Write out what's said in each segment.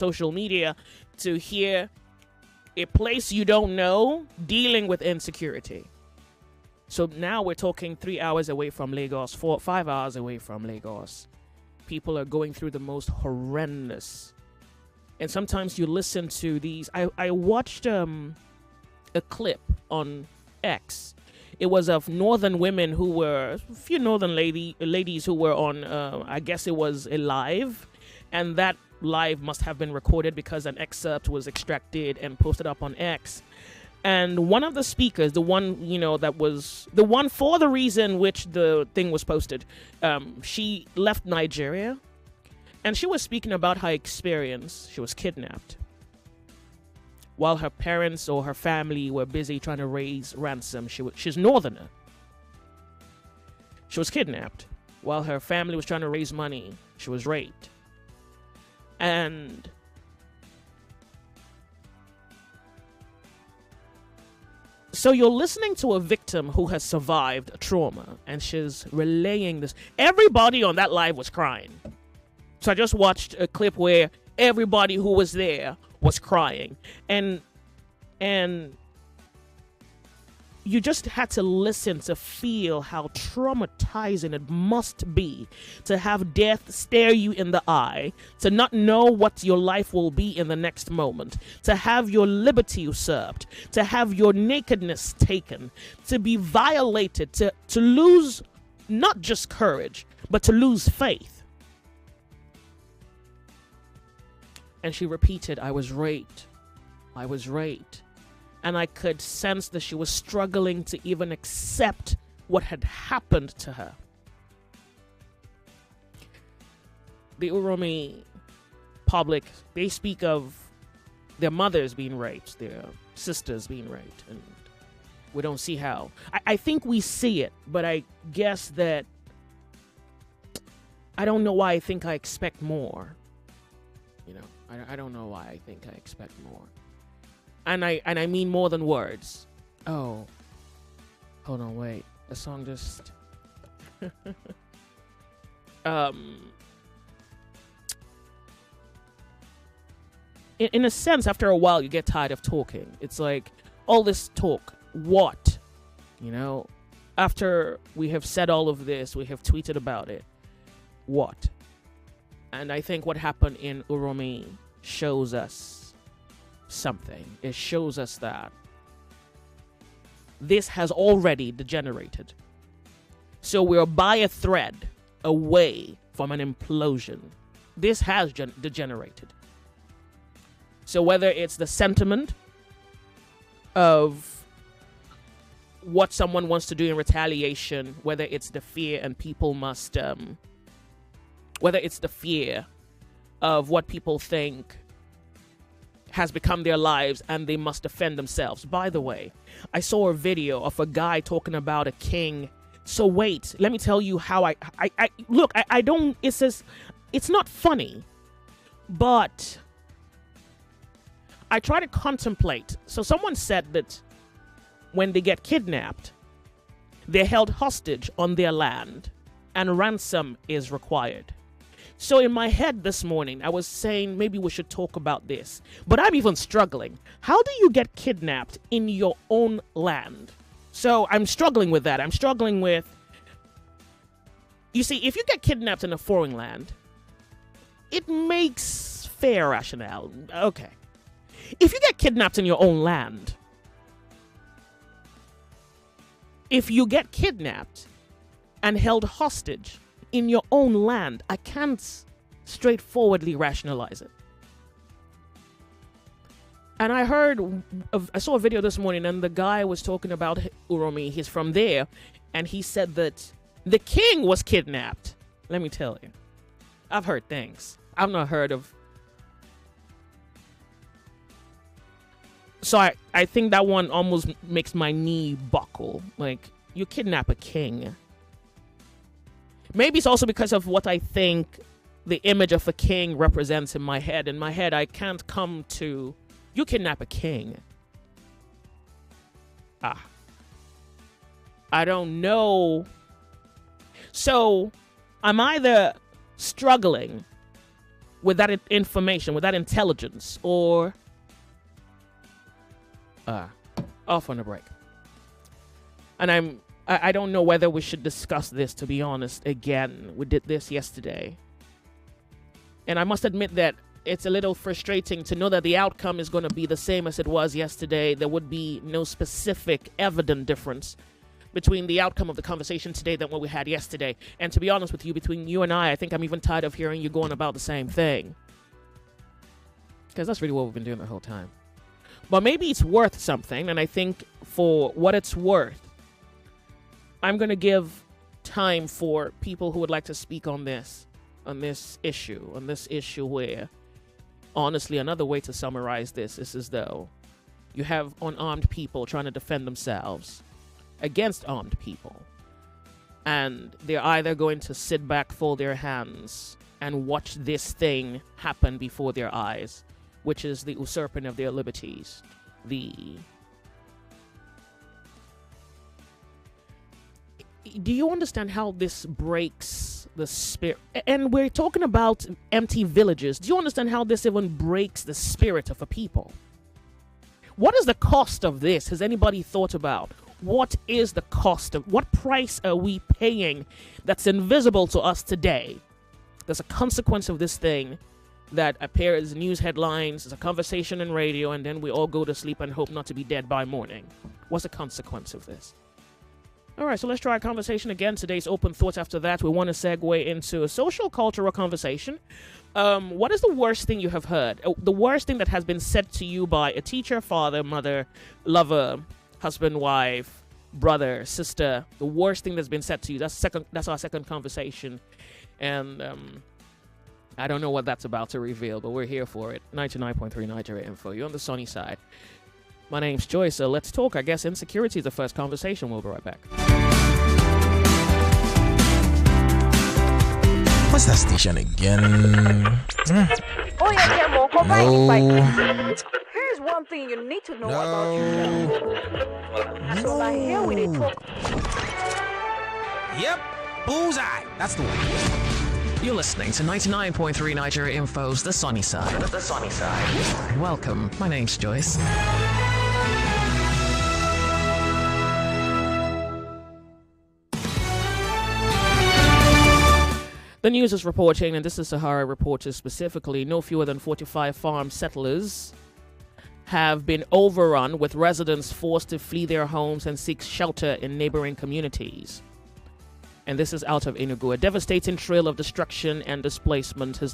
social media to hear a place you don't know dealing with insecurity. So now we're talking 3 hours away from Lagos, 5 hours away from Lagos. People are going through the most horrendous. And sometimes you listen to these. I watched a clip on X. It was of northern women who were, a few northern ladies who were on, I guess it was a live. And that live must have been recorded because an excerpt was extracted and posted up on X. And one of the speakers, the one, that was the one for the reason which the thing was posted, she left Nigeria. And she was speaking about her experience. She was kidnapped while her parents or her family were busy trying to raise ransom. She's northerner. She was kidnapped while her family was trying to raise money. She was raped. And so you're listening to a victim who has survived a trauma, and she's relaying this. Everybody on that live was crying. So I just watched a clip where everybody who was there was crying. And you just had to listen to feel how traumatizing it must be to have death stare you in the eye, to not know what your life will be in the next moment, to have your liberty usurped, to have your nakedness taken, to be violated, to lose not just courage, but to lose faith. And she repeated, I was raped. I was raped. And I could sense that she was struggling to even accept what had happened to her. The Uromi public, they speak of their mothers being raped, their sisters being raped, and we don't see how. I think we see it, but I guess that I don't know why I think I expect more. I don't know why I think I expect more. And I mean more than words. Oh. Hold on, wait. The song just in a sense, after a while you get tired of talking. It's like all this talk. What? After we have said all of this, we have tweeted about it. What? And I think what happened in Uromi shows us something. It shows us that this has already degenerated. So we're by a thread away from an implosion. This has degenerated. So whether it's the sentiment of what someone wants to do in retaliation, whether it's the fear and people must... whether it's the fear of what people think has become their lives and they must defend themselves. By the way, I saw a video of a guy talking about a king. So wait, let me tell you how I don't, it's not funny, but I try to contemplate. So someone said that when they get kidnapped, they're held hostage on their land and ransom is required. So in my head this morning, I was saying maybe we should talk about this. But I'm even struggling. How do you get kidnapped in your own land? So I'm struggling with that. I'm struggling with... You see, if you get kidnapped in a foreign land, it makes fair rationale. Okay. If you get kidnapped in your own land, if you get kidnapped and held hostage in your own land, I can't straightforwardly rationalize it. And I saw a video this morning, and the guy was talking about Uromi. He's from there, and he said that the king was kidnapped. Let me tell you, I've heard things. I've not heard of. So I think that one almost makes my knee buckle. Like, you kidnap a king. Maybe it's also because of what I think the image of a king represents in my head. In my head, I can't come to, you kidnap a king. I don't know. So I'm either struggling with that information, with that intelligence, or off on a break. And I don't know whether we should discuss this, to be honest. Again, we did this yesterday. And I must admit that it's a little frustrating to know that the outcome is going to be the same as it was yesterday. There would be no specific evident difference between the outcome of the conversation today than what we had yesterday. And to be honest with you, between you and I think I'm even tired of hearing you going about the same thing. Because that's really what we've been doing the whole time. But maybe it's worth something, and I think for what it's worth, I'm going to give time for people who would like to speak on this issue where, honestly, another way to summarize this is as though you have unarmed people trying to defend themselves against armed people. And they're either going to sit back, fold their hands, and watch this thing happen before their eyes, which is the usurping of their liberties. Do you understand how this breaks the spirit? And we're talking about empty villages. Do you understand how this even breaks the spirit of a people? What is the cost of this? Has anybody thought about? What is the cost of, what price are we paying that's invisible to us today? There's a consequence of this thing that appears in news headlines, there's a conversation in radio, and then we all go to sleep and hope not to be dead by morning. What's the consequence of this? All right, so let's try a conversation again. Today's open thoughts. After that, we want to segue into a social cultural conversation. What is the worst thing you have heard? The worst thing that has been said to you by a teacher, father, mother, lover, husband, wife, brother, sister. The worst thing that's been said to you. That's our second conversation. And I don't know what that's about to reveal, but we're here for it. 99.3 Nigeria Info. You're on the sunny side. My name's Joyce, so let's talk. I guess insecurity is the first conversation. We'll be right back. What's that station again? Oh yeah, Camo, come No. by. Here's one thing you need to know about yourself. So like here we dey talk. Yep, bullseye. That's the one. You're listening to 99.3 Nigeria Info's The Sunny Side. The Sunny Side. Welcome. My name's Joyce. The news is reporting, and this is Sahara Reporters specifically, no fewer than 45 farm settlers have been overrun, with residents forced to flee their homes and seek shelter in neighboring communities. And this is out of Enugu. A devastating trail of destruction and displacement has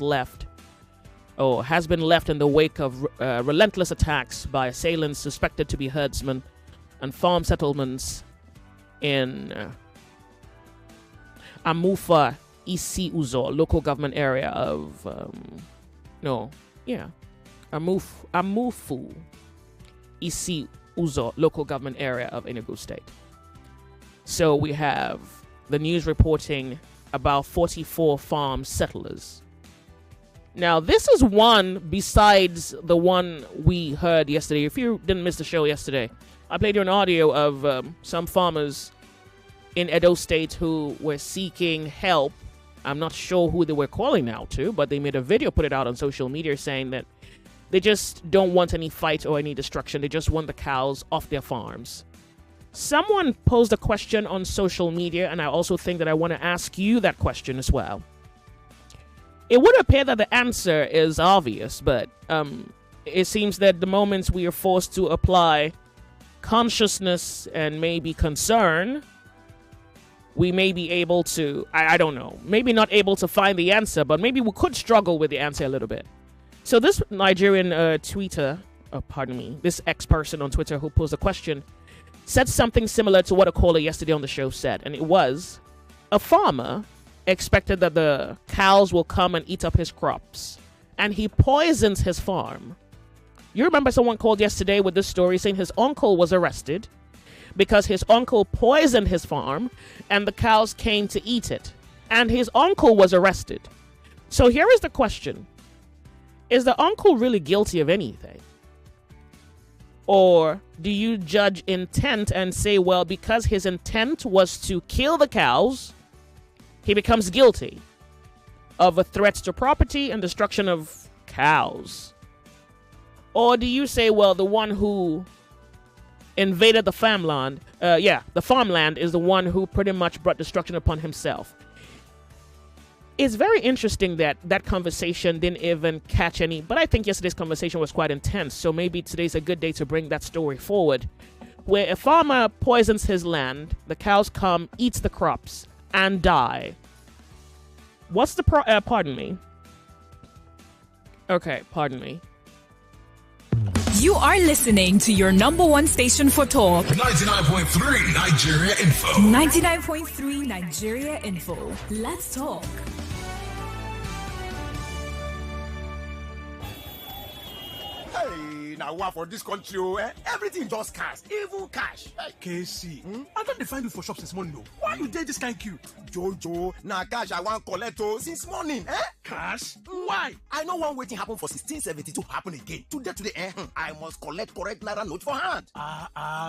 been left in the wake of relentless attacks by assailants suspected to be herdsmen and farm settlements in Amufa Isi Uzo, local government area of Amufu Isi Uzo, local government area of Enugu State. So we have the news reporting about 44 farm settlers. Now, this is one besides the one we heard yesterday. If you didn't miss the show yesterday, I played you an audio of some farmers in Edo State who were seeking help. I'm not sure who they were calling out to, but they made a video, put it out on social media saying that they just don't want any fight or any destruction. They just want the cows off their farms. Someone posed a question on social media, and I also think that I want to ask you that question as well. It would appear that the answer is obvious, but it seems that the moment we are forced to apply consciousness and maybe concern, we may be able to, I don't know, maybe not able to find the answer, but maybe we could struggle with the answer a little bit. So this Nigerian this ex-person on Twitter who posed a question said something similar to what a caller yesterday on the show said. And it was, a farmer expected that the cows will come and eat up his crops, and he poisons his farm. You remember someone called yesterday with this story saying his uncle was arrested because his uncle poisoned his farm and the cows came to eat it, and his uncle was arrested. So here is the question. Is the uncle really guilty of anything? Or do you judge intent and say, well, because his intent was to kill the cows, he becomes guilty? of a threat to property and destruction of cows? Or do you say, well, the one who invaded the farmland, the farmland is the one who pretty much brought destruction upon himself? It's very interesting that that conversation didn't even catch any, but I think yesterday's conversation was quite intense, so maybe today's a good day to bring that story forward, where a farmer poisons his land, the cows come, eats the crops, and die. What's the pardon me. Okay, pardon me. You are listening to your number one station for talk. 99.3 Nigeria Info. 99.3 Nigeria Info. Let's talk. Hey, now what for this country? Everything just cash, even cash. Hey, KC, I don't define you for shops this morning, though. Why you dare this kind queue? Jojo, now cash I want collect since morning. Cash? Why? I know one waiting happen for 1672 happen again. Today, I must collect correct naira note for hand.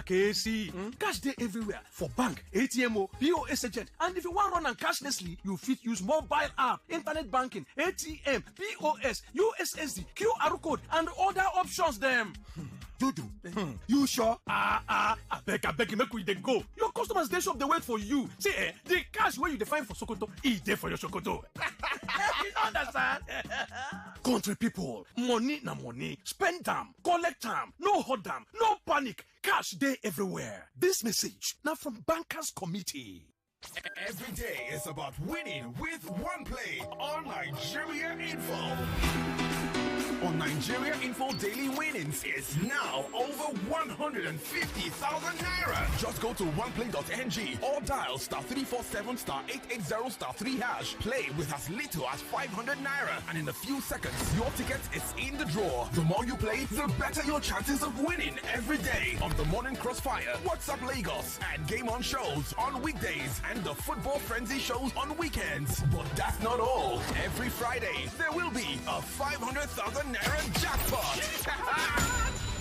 KC. Cash day everywhere. For bank, ATM, POS agent. And if you want run and cashlessly, you fit use mobile app, internet banking, ATM, POS, USSD, QR code, and other options them. Jojo, you sure? I beg you, make we dey go. Your customers they shop they wait for you. See, the cash where you define for Sokoto, is there for your Sokoto. You don't understand? Country people, money na money. Spend them, collect them, no hold them, no panic. Cash day everywhere. This message now from Bankers Committee. Every day is about winning with one play on Nigeria Info. On Nigeria Info Daily Winnings is now over 150,000 naira. Just go to oneplay.ng or dial *347 *880 *3#. Play with as little as 500 naira, and in a few seconds, your ticket is in the draw. The more you play, the better your chances of winning every day on the Morning Crossfire, WhatsApp Lagos, and Game On shows on weekdays, and the Football Frenzy shows on weekends. But that's not all. Every Friday, there will be a 500,000 naira jackpot.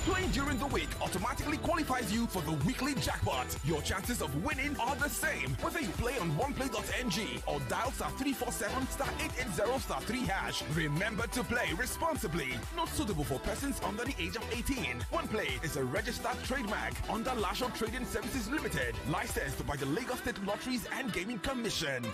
Playing during the week automatically qualifies you for the weekly jackpot. Your chances of winning are the same whether you play on oneplay.ng or dial *347 *880 *3#. Remember to play responsibly. Not suitable for persons under the age of 18. OnePlay is a registered trademark under Lasho Trading Services Limited, licensed by the Lagos State Lotteries and Gaming Commission.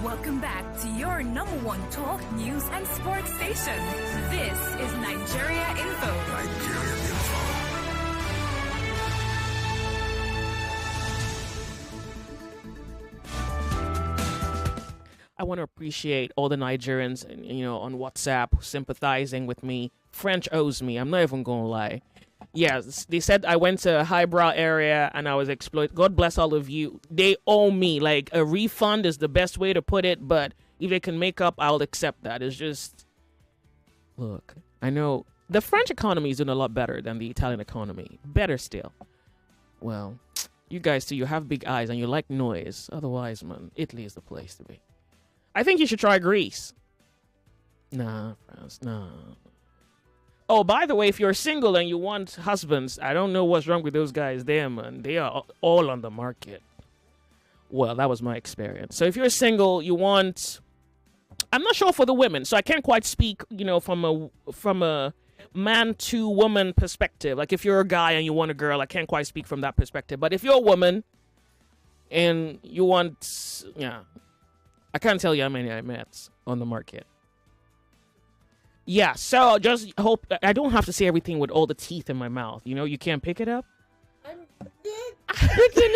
Welcome back to your number one talk, news, and sports station. This is Nigeria Info. Nigeria Info. I want to appreciate all the Nigerians, on WhatsApp sympathizing with me. French owes me. I'm not even going to lie. Yeah, they said I went to a highbrow area and I was exploited. God bless all of you. They owe me. Like, a refund is the best way to put it, but if they can make up, I'll accept that. It's just, look, I know the French economy is doing a lot better than the Italian economy. Better still. Well, you guys too, you have big eyes and you like noise. Otherwise, man, Italy is the place to be. I think you should try Greece. Nah, France, nah. Oh, by the way, if you're single and you want husbands, I don't know what's wrong with those guys there, man. They are all on the market. Well, that was my experience. So if you're single, you want... I'm not sure for the women, so I can't quite speak, from a man to woman perspective. Like, if you're a guy and you want a girl, I can't quite speak from that perspective. But if you're a woman and you want... Yeah. I can't tell you how many I met on the market. Yeah, so just hope I don't have to say everything with all the teeth in my mouth. You can't pick it up. I'm picking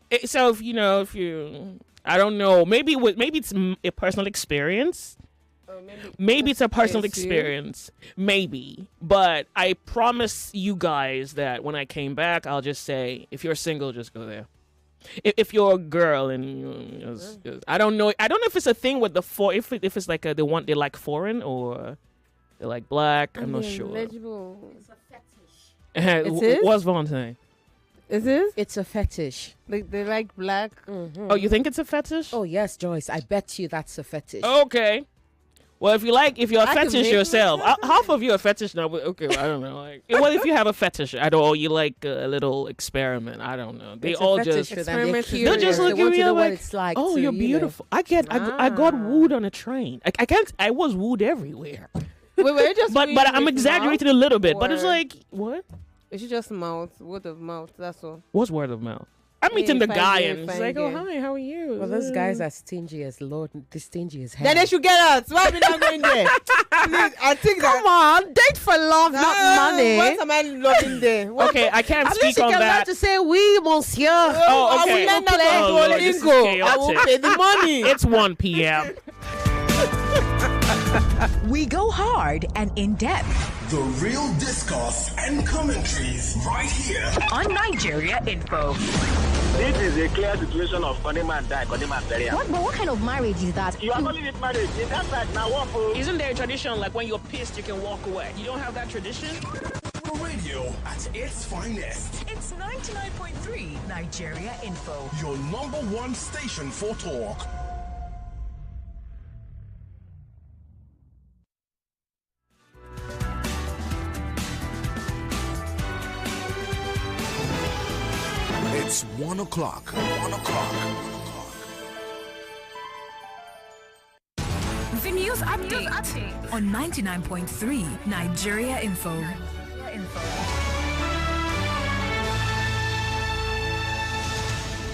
it. So if you, I don't know, maybe it's a personal experience. Maybe it's a personal experience. Maybe, but I promise you guys that when I came back, I'll just say, if you're single, just go there. If you're a girl and I don't know if it's a thing with the if it's like they like foreign or they like black. I'm not sure. It's a fetish. What's Valentine? Is it? It's a fetish. They like black. Oh, you think it's a fetish? Oh yes, Joyce. I bet you that's a fetish. Okay. Well, if you're a I can fetish make yourself, half of you are fetish now. But okay, I don't know. Like, well, if you have a fetish, I don't. Or you like a little experiment. I don't know. They It's all a fetish just for them. They're they're curious. just They looking want at to me know what like, it's like. oh, to, you're beautiful. I got wooed on a train. I can't. I was wooed everywhere. Wait, just But I'm exaggerating a little bit. But it's or- like what? It's just word of mouth. That's all. What's word of mouth? I'm meeting Yeah, the fine guy girl, and it's fine like, oh girl. hi, how are you? Well, those guys are stingy as Lord. This stingy as hell. Then they should get us. Why are we not going there? Please, I think Come on, date for love, not money. What am I loving there? What? Okay, I can't At speak least you on can learn that. to say oui, monsieur. Oh, okay. I will learn that Oh, on Lord, this is Duolingo. I will chaotic. pay the money. It's 1 p.m. We go hard and in depth The real discourse and commentaries right here. on Nigeria Info. This is a clear situation of Konima die, Konima burial. What kind of marriage is that? You are calling it marriage. In that side, now what for? Isn't there a tradition like when you're pissed, you can walk away? You don't have that tradition? Radio at its finest. It's 99.3 Nigeria Info. Your number one station for talk. It's 1 o'clock. 1 o'clock. The news update on 99.3 Nigeria Info.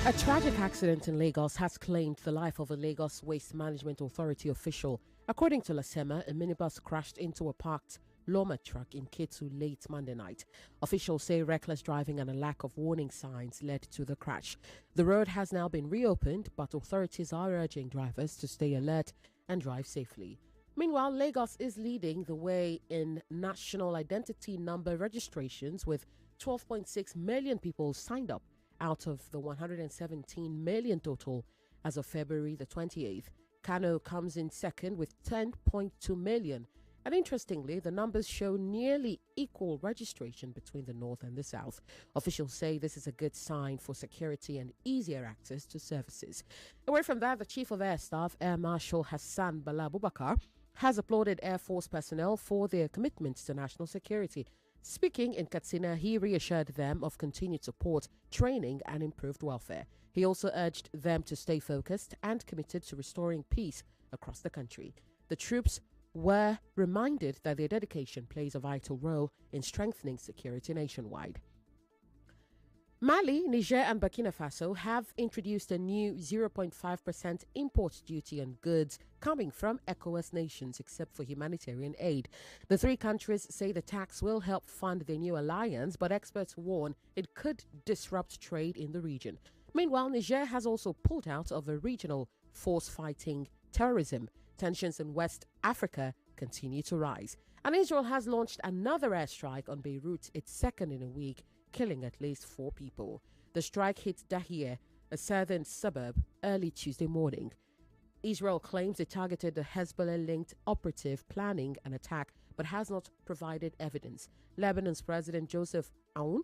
A tragic accident in Lagos has claimed the life of a Lagos Waste Management Authority official. According to Lasema, a minibus crashed into a parked Loma truck in Ketu late Monday night. Officials say reckless driving and a lack of warning signs led to the crash. The road has now been reopened, but authorities are urging drivers to stay alert and drive safely. Meanwhile, Lagos is leading the way in national identity number registrations with 12.6 million people signed up out of the 117 million total as of February the 28th. Kano comes in second with 10.2 million. And interestingly, the numbers show nearly equal registration between the north and the south. Officials say this is a good sign for security and easier access to services. Away from that, the Chief of Air Staff, Air Marshal Hassan Bala Bubakar, has applauded Air Force personnel for their commitment to national security. Speaking in Katsina, he reassured them of continued support, training, and improved welfare. He also urged them to stay focused and committed to restoring peace across the country. The troops were reminded that their dedication plays a vital role in strengthening security nationwide. Mali, Niger, and Burkina Faso have introduced a new 0.5% import duty on goods coming from ECOWAS nations except for humanitarian aid. The three countries say the tax will help fund their new alliance, but experts warn it could disrupt trade in the region. Meanwhile, Niger has also pulled out of a regional force fighting terrorism. Tensions in West Africa continue to rise. And Israel has launched another airstrike on Beirut, its second in a week, killing at least 4 people. The strike hit Dahir, a southern suburb, early Tuesday morning. Israel claims it targeted the Hezbollah-linked operative planning an attack, but has not provided evidence. Lebanon's President Joseph Aoun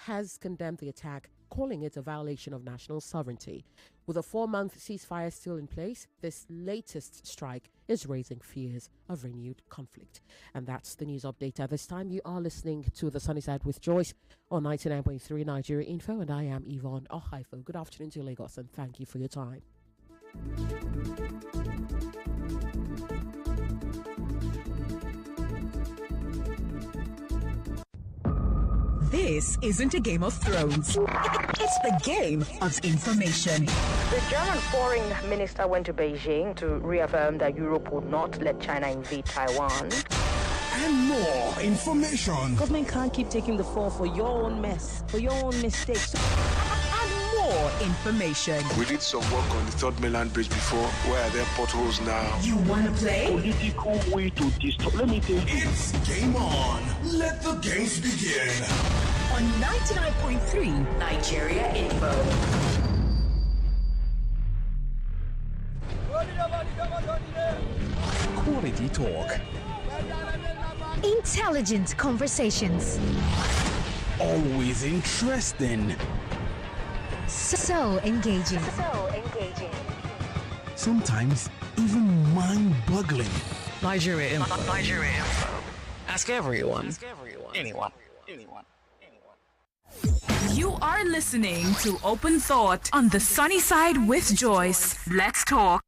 has condemned the attack, calling it a violation of national sovereignty. With a 4-month ceasefire still in place, this latest strike is raising fears of renewed conflict. And that's the news update at this time. You are listening to The Sunny Side with Joyce on 99.3 Nigeria Info, and I am Yvonne Ohaifo. Good afternoon to you, Lagos, and thank you for your time. This isn't a Game of Thrones. It's the game of information. The German foreign minister went to Beijing to reaffirm that Europe would not let China invade Taiwan. And more information. Government can't keep taking the fall for your own mess, for your own mistakes. And more information. We did some work on the Third Mainland Bridge before. Where are there potholes now? You wanna play? Political way to destroy. Let me tell you. It's game on. Let the games begin. On 99.3 Nigeria Info. Quality talk. Intelligent conversations. Always interesting. So engaging. Sometimes even mind-boggling. Nigeria Info. Nigeria Info. Ask everyone. Anyone. You are listening to Open Thought on the Sunny Side with Joyce. Let's talk.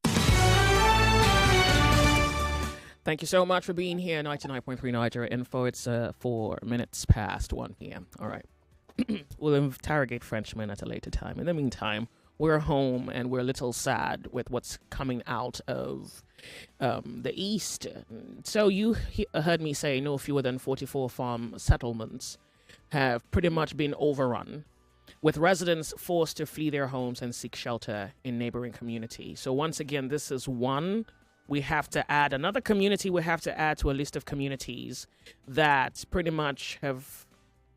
Thank you so much for being here. 99.3 Nigeria Info. It's 4 minutes past 1 p.m. All right. We'll interrogate Frenchmen at a later time. In the meantime, we're home and we're a little sad with what's coming out of the East. So you heard me say no fewer than 44 farm settlements have pretty much been overrun, with residents forced to flee their homes and seek shelter in neighboring communities. So once again, this is one. We have to add another community. We have to add to a list of communities that pretty much have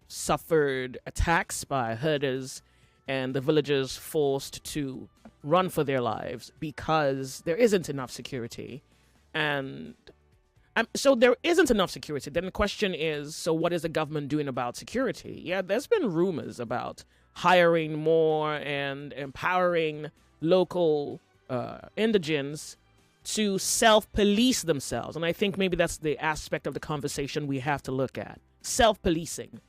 suffered attacks by herders and the villagers forced to run for their lives because there isn't enough security. And so there isn't enough security. Then the question is, so what is the government doing about security? Yeah, there's been rumors about hiring more and empowering local indigents to self-police themselves. And I think maybe that's the aspect of the conversation we have to look at. Self-policing.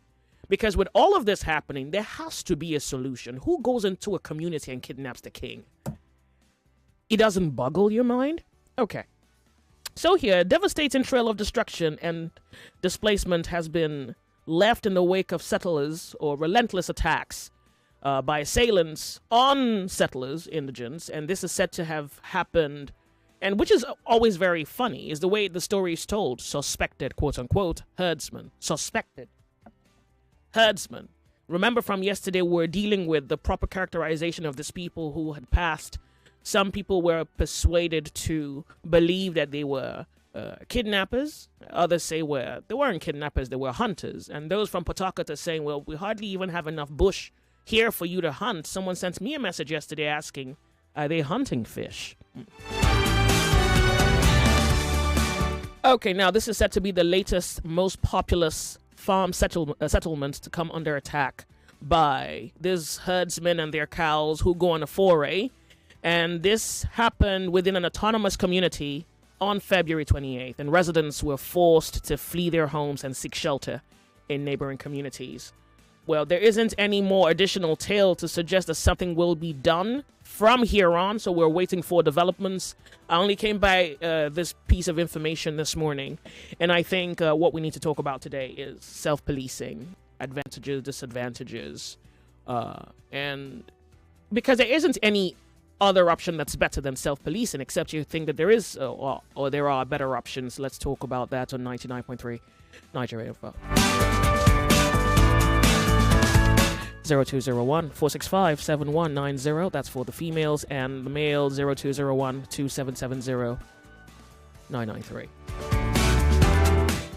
Because with all of this happening, there has to be a solution. Who goes into a community and kidnaps the king? It doesn't boggle your mind? Okay. So here, a devastating trail of destruction and displacement has been left in the wake of settlers or relentless attacks by assailants on settlers, indigents, and this is said to have happened, and which is always very funny, is the way the story is told. Suspected, quote-unquote, herdsmen. Suspected. Herdsmen. Remember from yesterday, we're dealing with the proper characterization of these people who had passed. Some people were persuaded to believe that they were kidnappers. Others say they weren't kidnappers, they were hunters. And those from Port Harcourt are saying, well, we hardly even have enough bush here for you to hunt. Someone sent me a message yesterday asking, are they hunting fish? Okay, now this is said to be the latest, most populous farm settlement to come under attack by these herdsmen and their cows who go on a foray. And this happened within an autonomous community on February 28th, and residents were forced to flee their homes and seek shelter in neighboring communities. Well, there isn't any more additional tale to suggest that something will be done from here on, so we're waiting for developments. I only came by this piece of information this morning, and I think what we need to talk about today is self-policing, advantages, disadvantages, and because there isn't any other option that's better than self-policing, except you think that there is, or there are better options. Let's talk about that on 99.3 Nigeria Info. 0201-465-7190. That's for the females, and the male 0201-2770-993.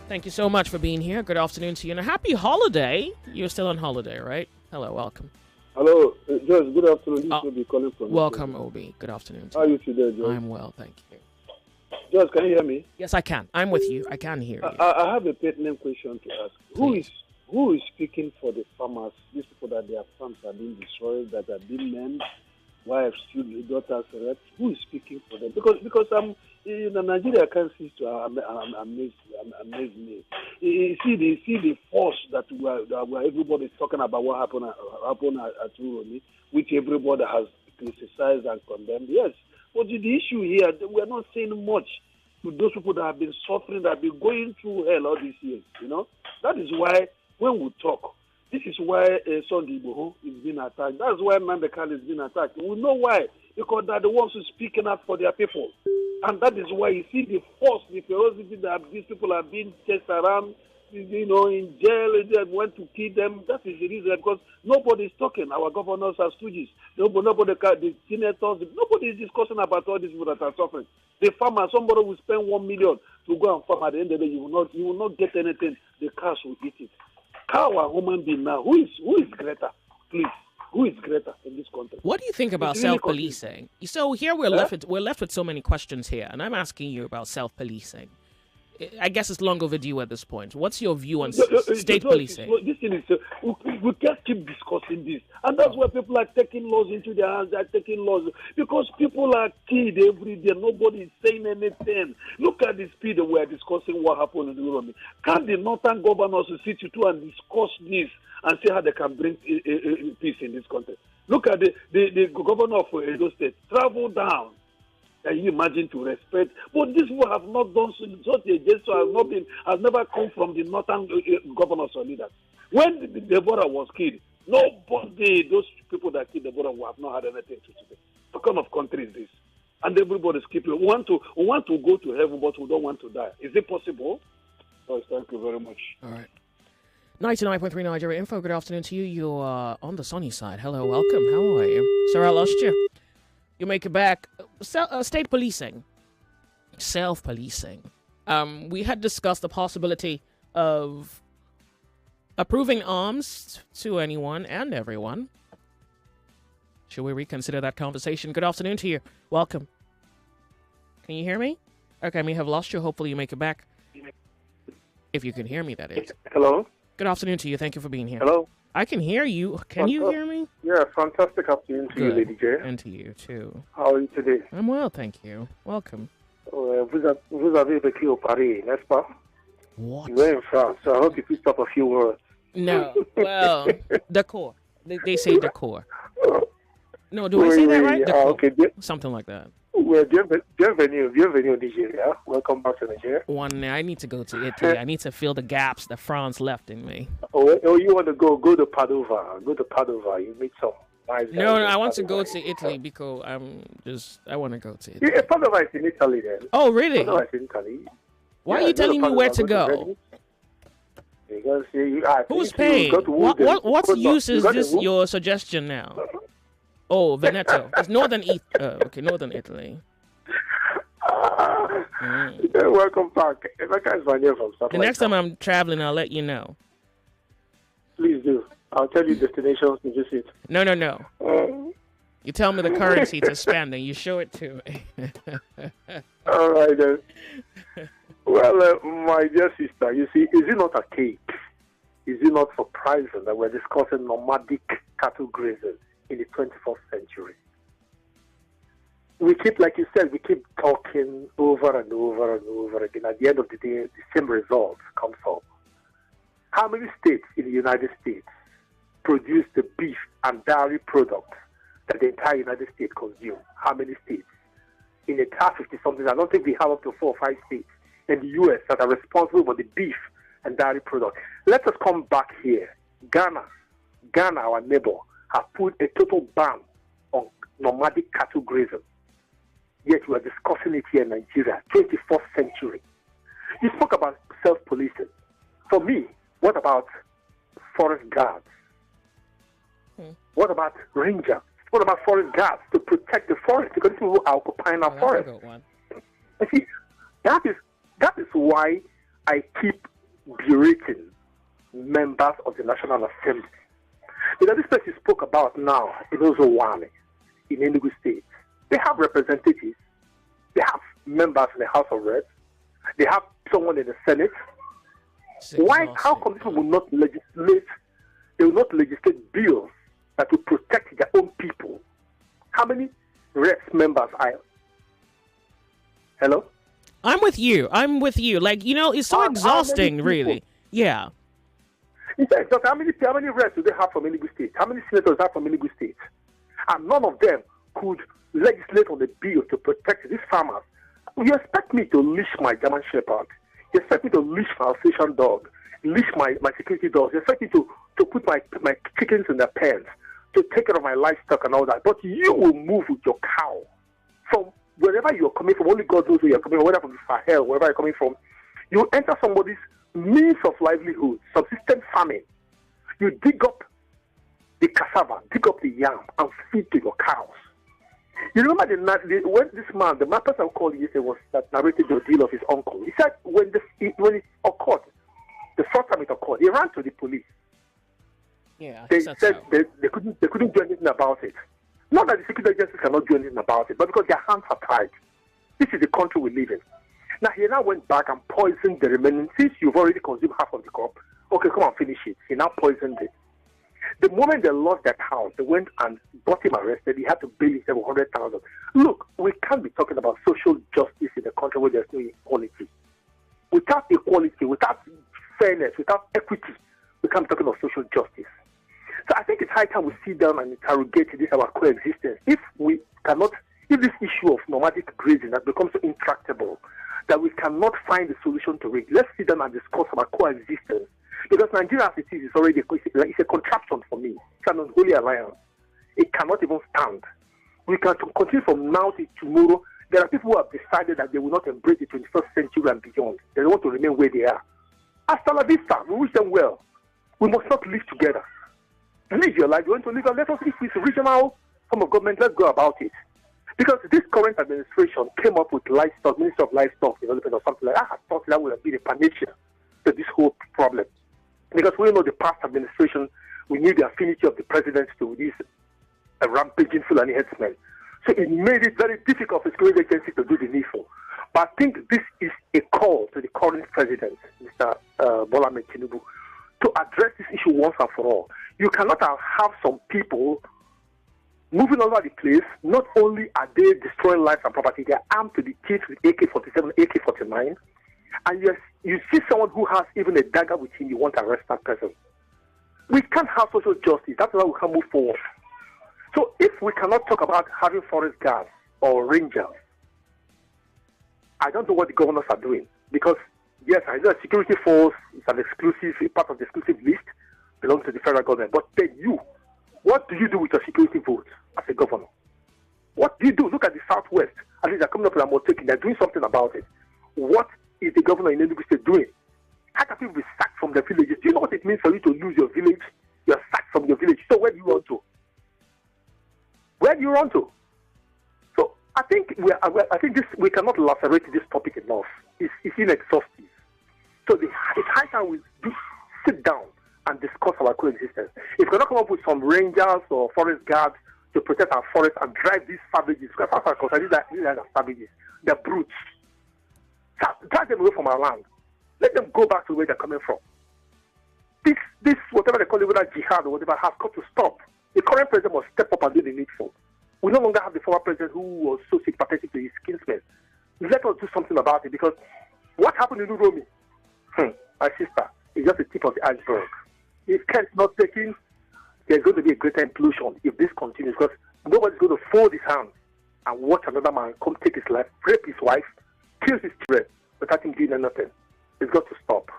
Thank you so much for being here. Good afternoon to you, and a happy holiday. You're still on holiday, right? Hello, welcome. Hello, George. Good afternoon. This will be calling from. Welcome, Obi. Good afternoon. How are you today, George? I'm well, thank you. George, can you hear me? Yes, I can. I'm with you. I can hear you. I have a pertinent question to ask. Who is speaking for the farmers? These people that their farms are being destroyed, that are being men, wives, children, daughters, raped. Who is speaking for them? Because Nigeria can't cease to amaze me. You see the force that everybody's talking about what happened at Uroni, which everybody has criticized and condemned. Yes, but the issue here, we're not saying much to those people that have been suffering, that have been going through hell all these years. That is why when we talk, this is why Sunday Igboho is being attacked. That's why Mandekal is being attacked. We know why. Because they're the ones who are speaking up for their people. And that is why you see the force, the ferocity that these people are being chased around, in jail, they want to kill them. That is the reason, because nobody is talking. Our governors are stooges. Nobody, the senators, nobody is discussing about all these people that are suffering. The farmer, somebody will spend 1 million to go and farm. At the end of the day, you will not get anything. The cows will eat it. Cow are human being now. Who is greater? Please. Who is greater in this country? What do you think about self-policing? So here we're left with so many questions here, and I'm asking you about self-policing. I guess it's long overdue at this point. What's your view on state policing? This thing is, we can't keep discussing this. And that's why people are taking laws into their hands. They're taking laws because people are killed every day. Nobody is saying anything. Look at the speed that we are discussing what happened in the Europe. Can the northern governors sit you and discuss this and see how they can bring peace in this country? Look at the governor of Edo State. Travel down. Can you imagine to respect? But these people have not done such a gesture has never come from the northern governors or leaders. When Deborah was killed, nobody, those people that killed Deborah have not had anything to do. What kind of country is this? And everybody's keeping. We want to go to heaven, but we don't want to die. Is it possible? Yes, thank you very much. All right. 99.3 Nigeria Info. Good afternoon to you. You're on the sunny side. Hello, welcome. How are you? Sorry, I lost you. You make it back. State policing. Self-policing. We had discussed the possibility of approving arms to anyone and everyone. Should we reconsider that conversation? Good afternoon to you. Welcome. Can you hear me? Okay, I may have lost you. Hopefully you make it back. If you can hear me, that is. Hello. Good afternoon to you. Thank you for being here. Hello. I can hear you. Can you hear me? Yeah, fantastic afternoon to you, Lady J. And to you, too. How are you today? I'm well, thank you. Welcome. Vous avez vécu au Paris, n'est-ce pas? What? You were in France, so I hope you picked up a few words. No. Well, decor. They say decor. No, do I say that right? Decor. Okay. Something like that. Well, bienvenue, Nigeria. Welcome back to Nigeria. I need to go to Italy. I need to fill the gaps that France left in me. Oh, you want to go to Padova? Go to Padova. You meet some nice. No, I want to go to Italy because I want to go to Italy. Yeah, Padova is in Italy then. Oh, really? Padova is in Italy. Why are you telling me where to go? Because who's paying? What use is this your suggestion now? Oh, Veneto. It's northern Italy. Yeah, welcome back. The next time I'm traveling, I'll let you know. Please do. I'll tell you destinations to visit. No. You tell me the currency to spend, and you show it to me. All right, then. Well, my dear sister, you see, is it not a cake? Is it not surprising that we're discussing nomadic cattle grazing in the 21st century? We keep, like you said, we keep talking over and over and over again. At the end of the day, the same result comes up. How many states in the United States produce the beef and dairy products that the entire United States consume? How many states? In the top 50-something, I don't think we have up to 4 or 5 states in the U.S. that are responsible for the beef and dairy products. Let us come back here. Ghana, our neighbor, have put a total ban on nomadic cattle grazing. Yet we are discussing it here in Nigeria, 21st century. You spoke about self-policing. For me, what about forest guards? What about rangers? What about forest guards to protect the forest? Because people are occupying our forest. You see, that is why I keep berating members of the National Assembly. Because this place you spoke about now in Ozowane, in Enugu State, they have representatives, they have members in the House of Reps, they have someone in the Senate. How come people will not legislate? They will not legislate bills that will protect their own people. How many reps members are? Hello? I'm with you. Like, it's so exhausting, really. Yeah. How many reps do they have from Enugu State? How many senators do they have from Enugu State? And none of them could legislate on the bill to protect these farmers. You expect me to leash my German Shepherd? You expect me to leash my Alsatian dog? Leash my security dogs? You expect me to put my chickens in their pens? To take care of my livestock and all that? But you will move with your cow from wherever you're coming from. Only God knows where you're coming from, whether from the Sahel, wherever you're coming from. You enter somebody's means of livelihood, subsistence farming. You dig up the cassava, dig up the yam, and feed to your cows. You remember when this man, the person I called yesterday, was that narrated the deal of his uncle. He said when it occurred, the first time it occurred, he ran to the police. Yeah, they said so. they couldn't do anything about it. Not that the security agencies cannot do anything about it, but because their hands are tied. This is the country we live in. Now, he now went back and poisoned the remaining. Since you've already consumed half of the cup, okay, come and finish it. He now poisoned it. The moment they lost that house, they went and got him arrested. He had to bail himself 100,000. Look, we can't be talking about social justice in a country where there's no equality. Without equality, without fairness, without equity, we can't be talking about social justice. So I think it's high time we sit down and interrogate this our coexistence. If this issue of nomadic grazing has become so intractable that we cannot find a solution to it, let's sit down and discuss about coexistence. Because Nigeria as it is already it's a contraption for me. It's an unholy alliance. It cannot even stand. We can continue from now to tomorrow. There are people who have decided that they will not embrace the 21st century and beyond. They want to remain where they are. Hasta la vista, we wish them well. We must not live together. Live your life. You want to live, let us, if it's regional form of government, let's go about it. Because this current administration came up with livestock, Minister of Livestock Development or something like that. I thought that would have been a panacea to this whole problem. Because we know the past administration, we knew the affinity of the president to these rampaging Fulani headsmen. So it made it very difficult for security agencies to do the needful. But I think this is a call to the current president, Mr. Bola Ahmed Tinubu, to address this issue once and for all. You cannot have some people moving all over the place. Not only are they destroying lives and property, they are armed to the teeth with AK-47, AK-49. And you see someone who has even a dagger with him, you want to arrest that person. We can't have social justice. That's why we can't move forward. So if we cannot talk about having forest guards or rangers, I don't know what the governors are doing. Because, yes, I know a security force is an exclusive, part of the exclusive list, belongs to the federal government. But then what do you do with your security vote as a governor? What do you do? Look at the Southwest. At least they're coming up with a motoking. They're doing something about it. What is the governor in Enugu State doing? How can people be sacked from their villages? Do you know what it means for you to lose your village? You're sacked from your village. So where do you run to? Where do you run to? So I think we cannot lacerate this topic enough. It's inexhaustive. So it's high time we sit down and discuss our coexistence. If we cannot come up with some rangers or forest guards to protect our forests and drive these savages, because as far as I'm concerned, these are savages. They're brutes. Drive them away from our land. Let them go back to where they're coming from. This whatever they call it, whether jihad or whatever, has got to stop. The current president must step up and do the needful. We no longer have the former president who was so sympathetic to his kinsmen. Let us do something about it, because what happened in Uromi, my sister, is just the tip of the iceberg. If care is not taken, there's going to be a greater implosion if this continues, because nobody's going to fold his hands and watch another man come take his life, rape his wife, kill his children without him doing anything. It's got to stop.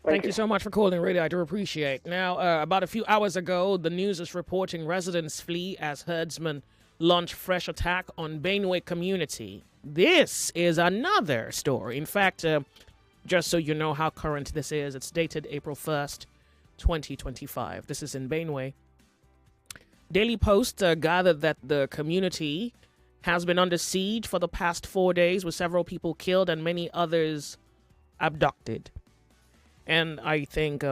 Thank you so much for calling, really. I do appreciate. Now, about a few hours ago, the news is reporting residents flee as herdsmen launch fresh attack on Benue community. This is another story. In fact, just so you know how current this is, it's dated April 1st, 2025. This is in Benue. Daily Post gathered that the community has been under siege for the past 4 days, with several people killed and many others abducted. And I think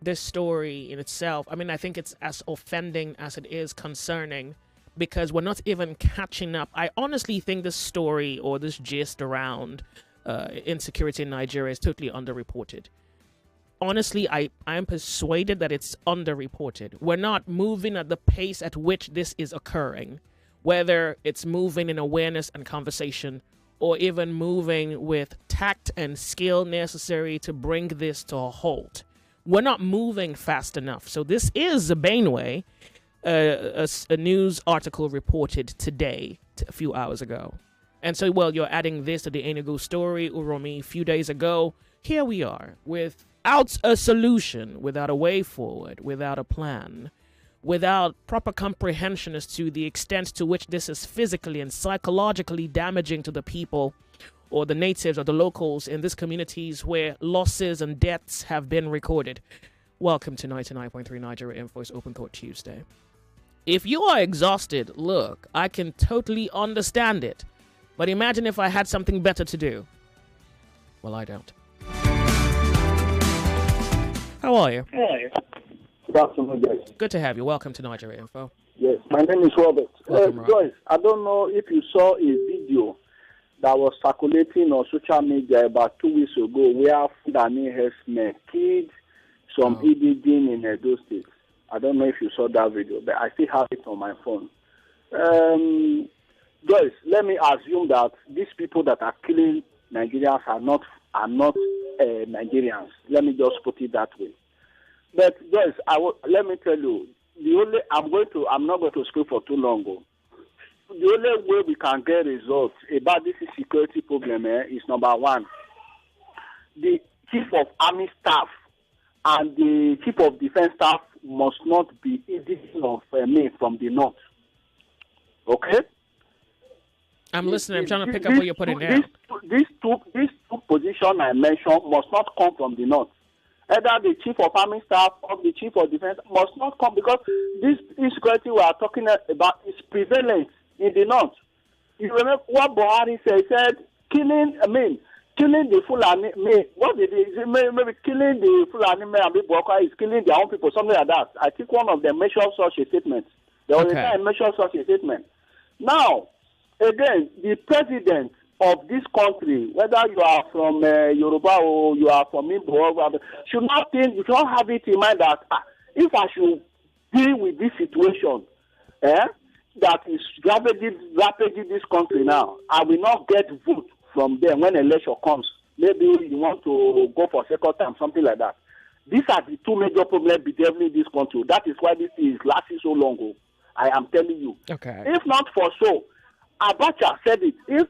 this story in itself, I think it's as offending as it is concerning, because we're not even catching up. I honestly think this story or this gist around insecurity in Nigeria is totally underreported. Honestly, I am persuaded that it's underreported. We're not moving at the pace at which this is occurring, whether it's moving in awareness and conversation, or even moving with tact and skill necessary to bring this to a halt. We're not moving fast enough. So this is Benue, a news article reported today, a few hours ago. And so, well, you're adding this to the Enugu story, Uromi, a few days ago. Here we are, without a solution, without a way forward, without a plan, without proper comprehension as to the extent to which this is physically and psychologically damaging to the people or the natives or the locals in these communities where losses and deaths have been recorded. Welcome to 99.3 Nigeria Info's Open Thought Tuesday. If you are exhausted, look, I can totally understand it. But imagine if I had something better to do. Well, I don't. How are you? Good afternoon, guys. Good to have you. Welcome to Nigeria Info. Yes, my name is Robert. Welcome, Robert. Joyce, I don't know if you saw a video that was circulating on social media about 2 weeks ago where Fulani herdsmen killed some Ibidin in Edo State. I don't know if you saw that video, but I still have it on my phone. Joyce, let me assume that these people that are killing Nigerians are not Nigerians. Let me just put it that way. But Joyce, let me tell you, I'm not going to speak for too long. The only way we can get results about this security problem is number one. The chief of army staff and the chief of defense staff must not be editing of me from the north. Okay? I'm listening. I'm trying to pick up what you're putting down. These two positions I mentioned must not come from the north. Either the chief of army staff or the chief of defense must not come, because this insecurity we are talking about is prevalent in the north. You remember what Buhari said? He said, killing the Fulani, what did he say? Maybe killing the Fulani is killing their own people, something like that. I think one of them mentioned such a statement. There was a time mentioned such a statement. Now, again, the president of this country, whether you are from Yoruba or you are from Igbo, should not have it in mind that if I should deal with this situation, that is rapidly this country now, I will not get vote from them when election comes. Maybe you want to go for second time, something like that. These are the two major problems bedeviling this country. That is why this is lasting so long. I am telling you. Okay. If not for so, Abacha said it. If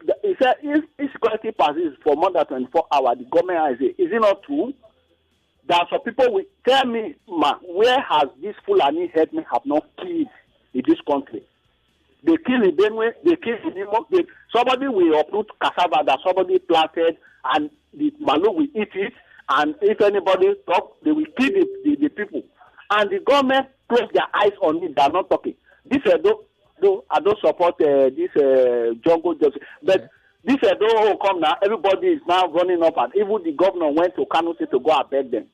insecurity persists for more than 24 hours, the government has it. Is it not true? That some people will tell me, where has this Fulani headmen have not killed in this country? They kill in Benue, they kill in Imo. Somebody will uproot cassava that somebody planted, and the Malo will eat it. And if anybody talk, they will kill the people. And the government close their eyes on it. They are not talking. This I don't support this jungle justice, but this don't come now. Everybody is now running up, and even the governor went to Kano State to go and beg them.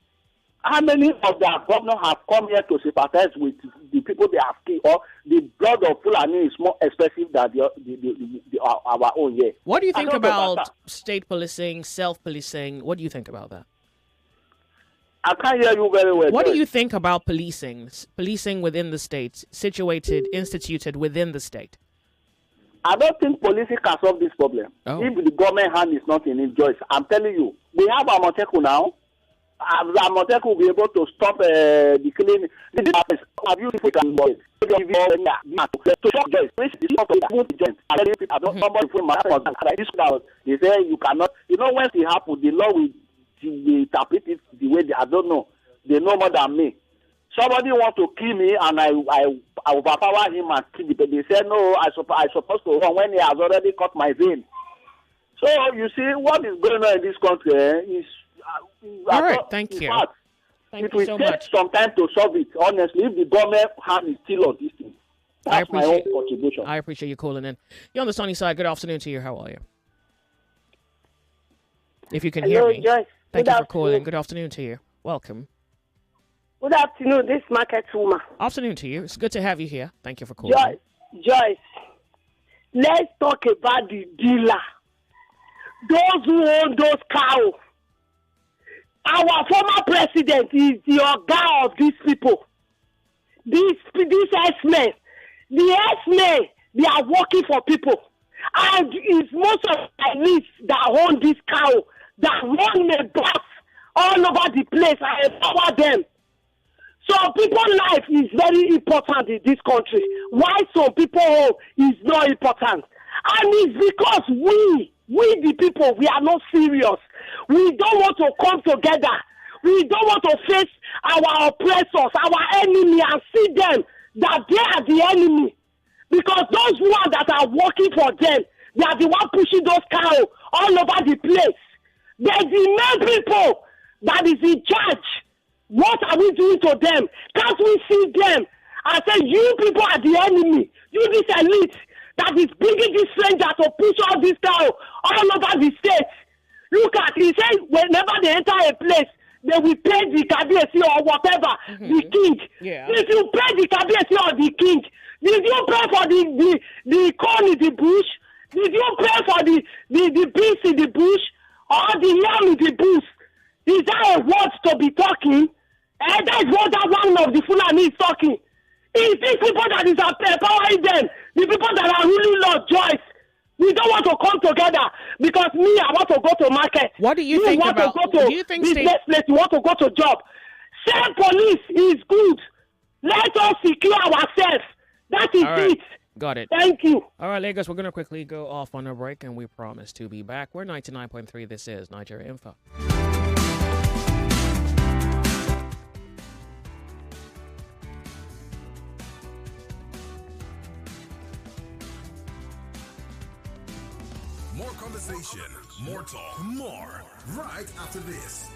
How many of their governors have come here to sympathize with the people they have killed? Or the blood of Fulani is more expensive than our own here? What do you think about state policing, self-policing? What do you think about that? I can't hear you very well. What do you think about policing within the state, instituted within the state? I don't think policing can solve this problem. If the government hand is not in it, Joyce, I'm telling you, we have Amoteku now. Amoteku will be able to stop the killing. Have you seen boys? They say you cannot. You know when it happened, the law will interpret it the way I don't know. They know more than me. Somebody want to kill me, and I overpower him and kill him. They say no, I supposed to run when he has already cut my vein. So you see what is going on in this country is. All right, thank you. It will take some time to solve it. Honestly, if the government hand is still on this thing, that's my own contribution. I appreciate you calling in. You're on the sunny side. Good afternoon to you. How are you? If you can hear me. Joyce. Thank you for calling. Good afternoon to you. Welcome. Good afternoon, this market woman. Afternoon to you. It's good to have you here. Thank you for calling. Joyce, let's talk about the dealer. Those who own those cows. Our former president is the organ of these people. These S-men. The S-men, they are working for people. And it's most of the elites that own this cow, that run the boss all over the place and empower them. So people's life is very important in this country. Why some people is not important? And it's because we the people, we are not serious. We don't want to come together. We don't want to face our oppressors, our enemy, and see them that they are the enemy. Because those ones that are working for them, they are the one pushing those cows all over the place. They're the main people that is in charge. What are we doing to them? Can't we see them and say, you people are the enemy? You this elite that is bringing this stranger to push all this cow all over the state. Look at, he said, whenever they enter a place, they will pay the Kabiyesi or whatever, the king. Yeah. If you pay the Kabiyesi or the king, did you pay for the corn in the bush? Did you pay for the beast in the bush or the yam in the bush? Is that a word to be talking? And that is what that one of the Fulani is talking. It's these people that is empowering them, the people that are ruling Lord Joyce. We don't want to come together because me, I want to go to market. What do you think about? Do you think business place? You want to go to job? Self police is good. Let us secure ourselves. That is it. Got it. Thank you. All right, Lagos, we're going to quickly go off on a break, and we promise to be back. We're 99.3. This is Nigeria Info. More conversation, more talk, more right after this.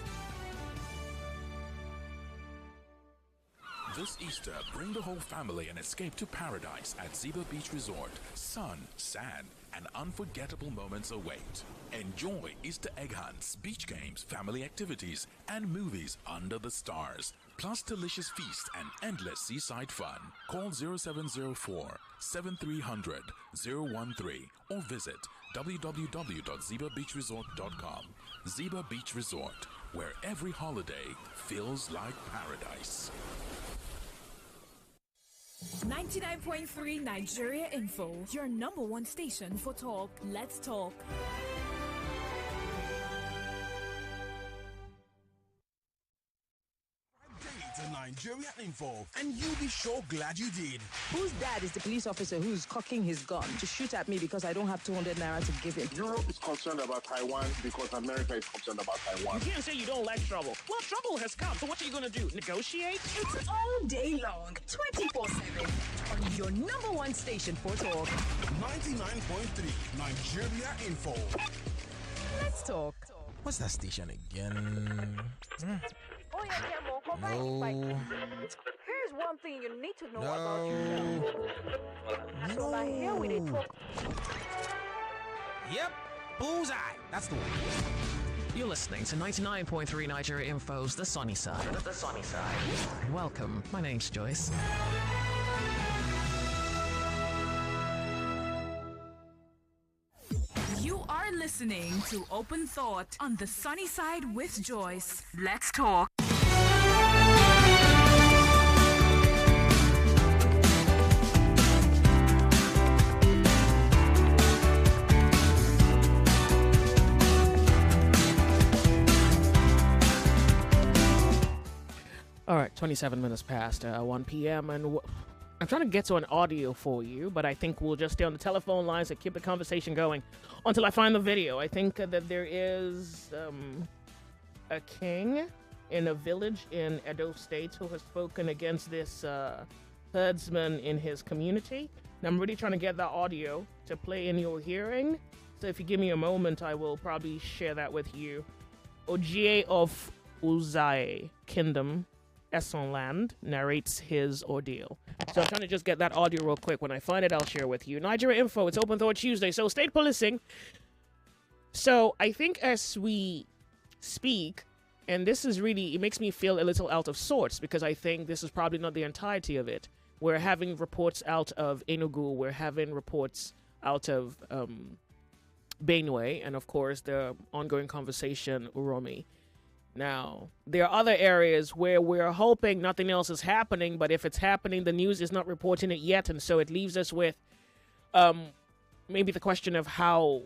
This Easter, bring the whole family and escape to paradise at Ziba Beach Resort. Sun, sand, and unforgettable moments await. Enjoy Easter egg hunts, beach games, family activities, and movies under the stars. Plus delicious feasts and endless seaside fun. Call 0704 7300 013 or visit www.zibabeachresort.com. Ziba Beach Resort, where every holiday feels like paradise. 99.3 Nigeria Info, your number one station for talk. Let's talk. To Nigeria Info, and you'll be so glad you did. Whose dad is the police officer who's cocking his gun to shoot at me because I don't have 200 naira to give him? Europe is concerned about Taiwan because America is concerned about Taiwan. You can't say you don't like trouble. Well, trouble has come, so what are you going to do? Negotiate? It's all day long, 24/7, on your number one station for talk. 99.3 Nigeria Info. Let's talk. What's that station again? Oh, yeah, Camo, come back. Here's one thing you need to know about yourself. So, like, here we they talk. Yep, bullseye. That's the one. You're listening to 99.3 Nigeria Info's The Sunny Side. The Sunny Side. Welcome. My name's Joyce. You are listening to Open Thought on The Sunny Side with Joyce. Let's talk. All right, 27 minutes past 1 p.m. and I'm trying to get to an audio for you, but I think we'll just stay on the telephone lines and keep the conversation going until I find the video. I think that there is a king in a village in Edo State who has spoken against this herdsman in his community. And I'm really trying to get that audio to play in your hearing. So if you give me a moment, I will probably share that with you. Ojie of Uzai Kingdom, Esson Land, narrates his ordeal. So I'm trying to just get that audio real quick. When I find it, I'll share with you. Nigeria Info, it's Open Thought Tuesday. So state policing. So I think as we speak, and this is really, it makes me feel a little out of sorts because I think this is probably not the entirety of it. We're having reports out of Enugu. We're having reports out of Benue. And of course, the ongoing conversation, Uromi. Now, there are other areas where we're hoping nothing else is happening, but if it's happening, the news is not reporting it yet, and so it leaves us with maybe the question of how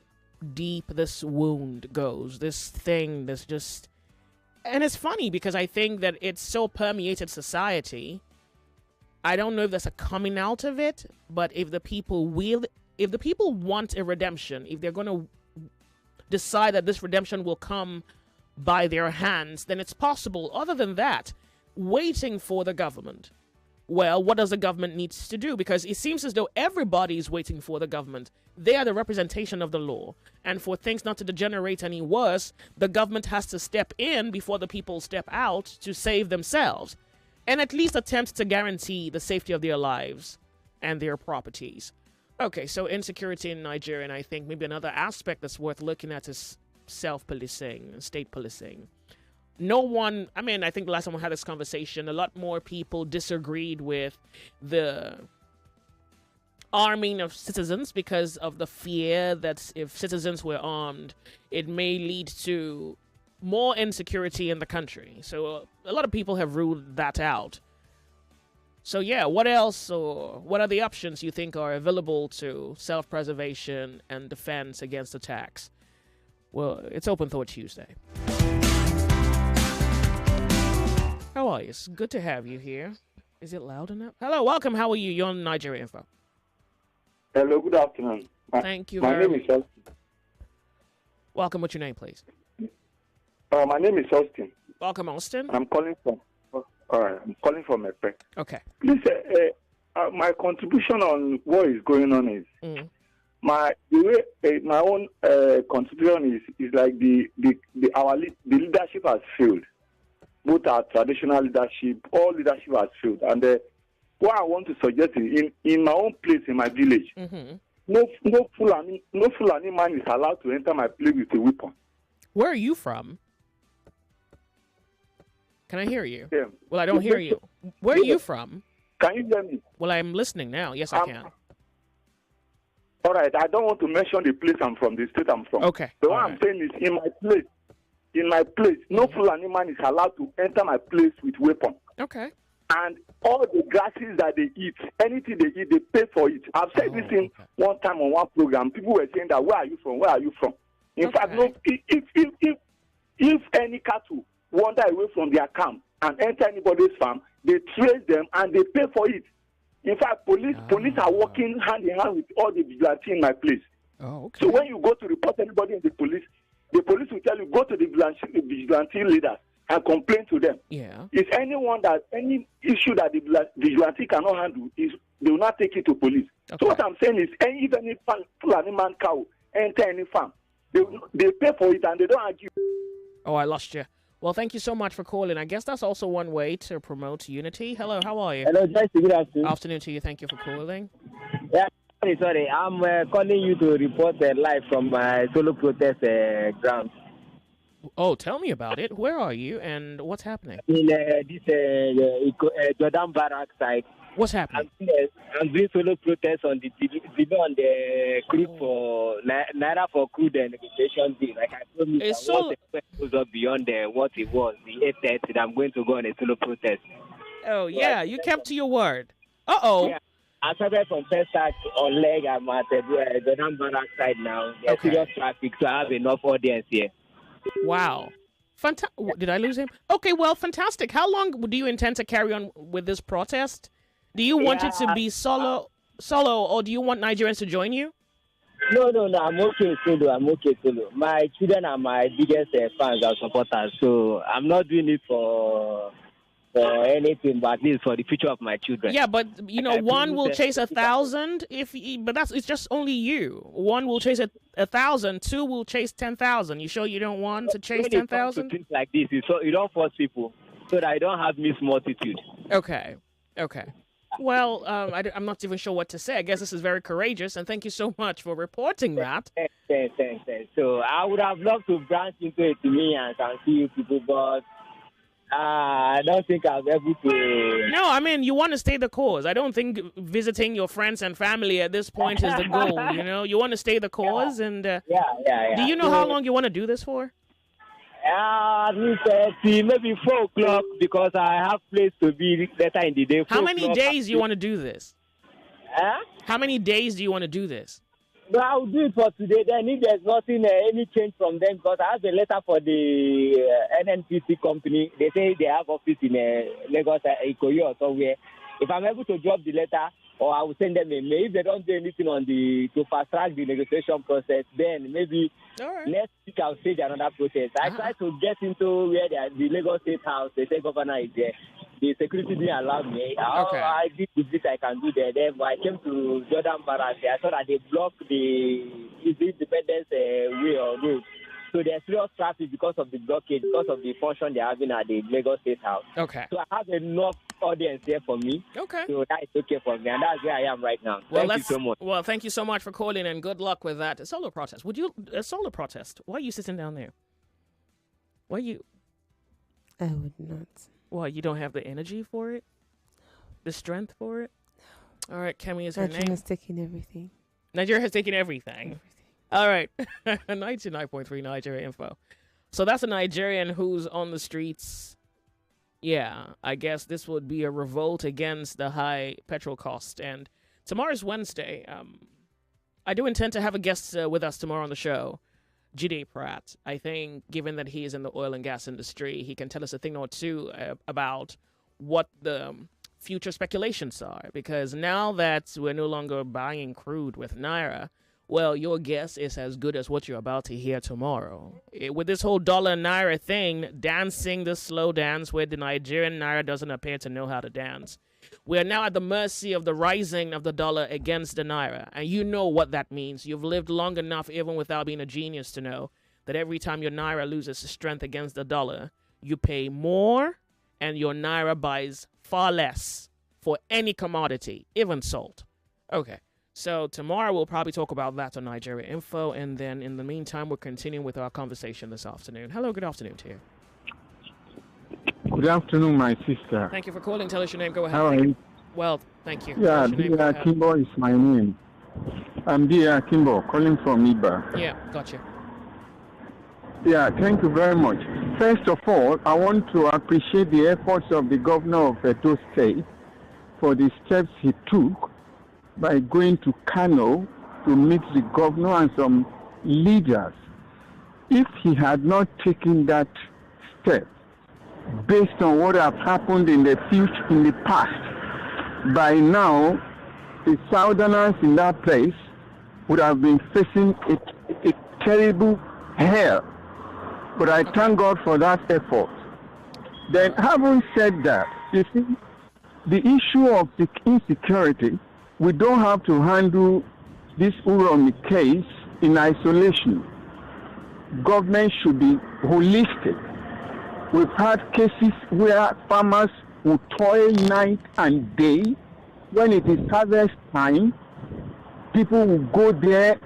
deep this wound goes, this thing that's just... And it's funny because I think that it's so permeated society. I don't know if there's a coming out of it, but if the people want a redemption, if they're going to decide that this redemption will come by their hands, then it's possible. Other than that, waiting for the government. Well, what does the government need to do? Because it seems as though everybody is waiting for the government. They are the representation of the law. And for things not to degenerate any worse, the government has to step in before the people step out to save themselves. And at least attempt to guarantee the safety of their lives and their properties. Okay, so insecurity in Nigeria, and I think maybe another aspect that's worth looking at is self-policing, state policing. No one, I mean, I think the last time we had this conversation, a lot more people disagreed with the arming of citizens because of the fear that if citizens were armed, it may lead to more insecurity in the country. So a lot of people have ruled that out. So yeah, what else, or what are the options you think are available to self-preservation and defense against attacks? Well, it's Open Thought Tuesday. How are you? It's good to have you here. Is it loud enough? Hello, welcome. How are you? You're on Nigeria Info. Hello, good afternoon. Thank you My very name much. is Austin. Welcome. What's your name, please? My name is Austin. Welcome, Austin. And I'm calling from. I'm calling from Epe. Okay. Please, my contribution on what is going on is my own contribution is like the leadership has failed. Both our traditional leadership, all leadership has failed. And what I want to suggest is in my own place, in my village, no Fulani man is allowed to enter my place with a weapon. Where are you from? Can I hear you? Yeah. Well, I don't hear you. Where are you from? Can you hear me? Well, I'm listening now. Yes, I can. All right. I don't want to mention the place I'm from, the state I'm from. Okay. So what I'm saying is in my place, no Fulani man is allowed to enter my place with weapon. Okay. And all the grasses that they eat, anything they eat, they pay for it. I've said this thing one time on one program. People were saying that, where are you from? Where are you from? In fact, no, if any cattle wander away from their camp and enter anybody's farm, they trace them and they pay for it. In fact, police are working hand in hand with all the vigilantes in my place. Oh, okay. So when you go to report anybody in the police will tell you, go to the vigilante leaders and complain to them. Yeah. If any issue that the vigilante cannot handle, they will not take it to police. Okay. So what I'm saying is, if any Fulani man cow enter any farm, they pay for it and they don't argue. Oh, I lost you. Well, thank you so much for calling. I guess that's also one way to promote unity. Hello, how are you? Hello, Joyce. Good afternoon. Afternoon to you. Thank you for calling. Yeah, sorry. I'm calling you to report live from my solo protest ground. Oh, tell me about it. Where are you and what's happening? In this Jordan Barrack side. What's happening? I'm doing solo protest on the crude for Naira for crude negotiation deal. Like I told you, once the goes up beyond what it was, the 8:30, I'm going to go on a solo protest. Oh, yeah, you kept to your word. Uh-oh. Yeah. I started from Pestac on leg. I'm at Jordan Barrack side now. There's serious traffic, so I have enough audience here. Wow. Did I lose him? Okay, well, fantastic. How long do you intend to carry on with this protest? Do you want it to be solo, or do you want Nigerians to join you? No, I'm okay solo. My children are my biggest fans and supporters, so I'm not doing it for anything, but at least for the future of my children. Yeah, but one will chase 1,000. It's just only you. One will chase 1,000. Two will chase 10,000. You sure you don't want to chase 10,000? Things like this, you don't force people, so that I don't have mixed multitude. Okay. Well, I'm not even sure what to say. I guess this is very courageous, and thank you so much for reporting that. Thanks. So I would have loved to branch into it to me and see you people, but I don't think I'll be able to. No, I mean, you want to stay the cause. I don't think visiting your friends and family at this point is the goal. You want to stay the cause, and yeah. Do you know how long you want to do this for? At least maybe 4 o'clock, because I have place to be later in the day. How many days do you want to do this? How many days do you want to do this? No, I'll do it for today. Then if there's nothing, any change from them, because I have a letter for the NNPC company. They say they have office in Lagos, Ikoyi or somewhere. If I'm able to drop the letter, or I will send them a mail. If they don't do anything to fast track the negotiation process, then maybe next week I'll stage another process. I tried to get into where the Lagos State House, the state governor is there. The security didn't allow me. I did the best I can do there. Then I came to Jordan Barrack. I saw that they blocked the Independence Way or road. So there's serious traffic because of the blockade, because of the function they're having at the Lagos State House. Okay. So I have enough audience there for me. Okay. So that is okay for me, and that's where I am right now. Thank you so much. Well, thank you so much for calling, and good luck with that. A solar protest. A solar protest? Why are you sitting down there? Why are you? I would not. Why, you don't have the energy for it? The strength for it? All right, Kemi is her Nigeria name. has taken everything. Nigeria has taken everything. All right. 99.3 Nigeria Info. So that's a Nigerian who's on the streets. Yeah, I guess this would be a revolt against the high petrol cost. And tomorrow's Wednesday. I do intend to have a guest with us tomorrow on the show, Jide Pratt. I think, given that he is in the oil and gas industry, he can tell us a thing or two about what the future speculations are. Because now that we're no longer buying crude with Naira, well, your guess is as good as what you're about to hear tomorrow. With this whole dollar Naira thing, dancing the slow dance where the Nigerian Naira doesn't appear to know how to dance. We are now at the mercy of the rising of the dollar against the Naira. And you know what that means. You've lived long enough, even without being a genius, to know that every time your Naira loses strength against the dollar, you pay more and your Naira buys far less for any commodity, even salt. Okay. So tomorrow we'll probably talk about that on Nigeria Info, and then in the meantime we're continuing with our conversation this afternoon. Hello, good afternoon to you. Good afternoon, my sister. Thank you for calling. Tell us your name. Go ahead. How are you? Well, thank you. Yeah, Dia Kimbo is my name. I'm Dia Kimbo, calling from Iba. Yeah, gotcha. Yeah, thank you very much. First of all, I want to appreciate the efforts of the governor of Edo State for the steps he took by going to Kano to meet the governor and some leaders. If he had not taken that step, based on what have happened in the future, in the past, by now, the Southerners in that place would have been facing a terrible hell. But I thank God for that effort. Then, having said that, you see, the issue of the insecurity, we don't have to handle this Uromi case in isolation. Government should be holistic. We've had cases where farmers will toil night and day. When it is harvest time, people will go there,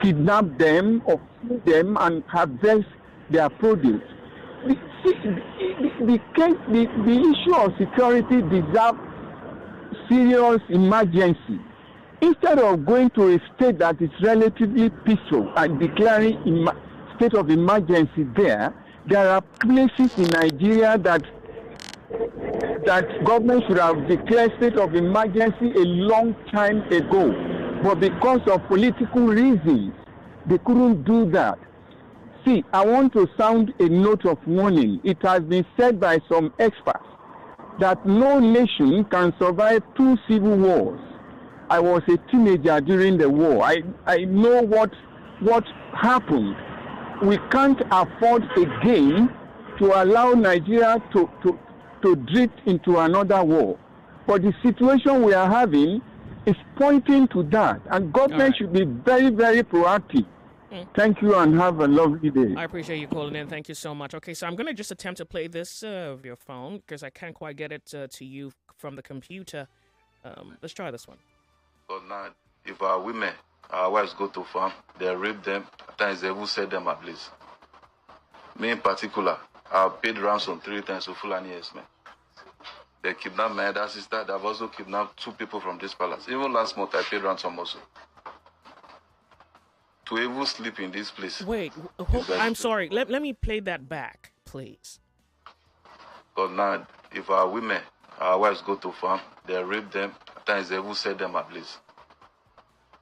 kidnap them or kill them and harvest their produce. The issue of security deserves serious emergency. Instead of going to a state that is relatively peaceful and declaring state of emergency there are places in Nigeria that government should have declared state of emergency a long time ago. But because of political reasons, they couldn't do that. See, I want to sound a note of warning. It has been said by some experts that no nation can survive 2 civil wars. I was a teenager during the war. I know what happened. We can't afford again to allow Nigeria to drift into another war. But the situation we are having is pointing to that, and government should be very, very proactive. Thank you and have a lovely day. I appreciate you calling in. Thank you so much. Okay, so I'm going to just attempt to play this of your phone because I can't quite get it to you from the computer. Let's try this one. But now, if our women, our wives go to farm, they rape them, at times they will set them ablaze. Me in particular, I paid ransom 3 times to Fulani men. They kidnapped my elder sister. They've also kidnapped 2 people from this palace. Even last month, I paid ransom also. To even sleep in this place. Wait, I'm sorry. Let me play that back, please. But now, if our women, our wives go to farm, they rape them, at times they will set them ablaze.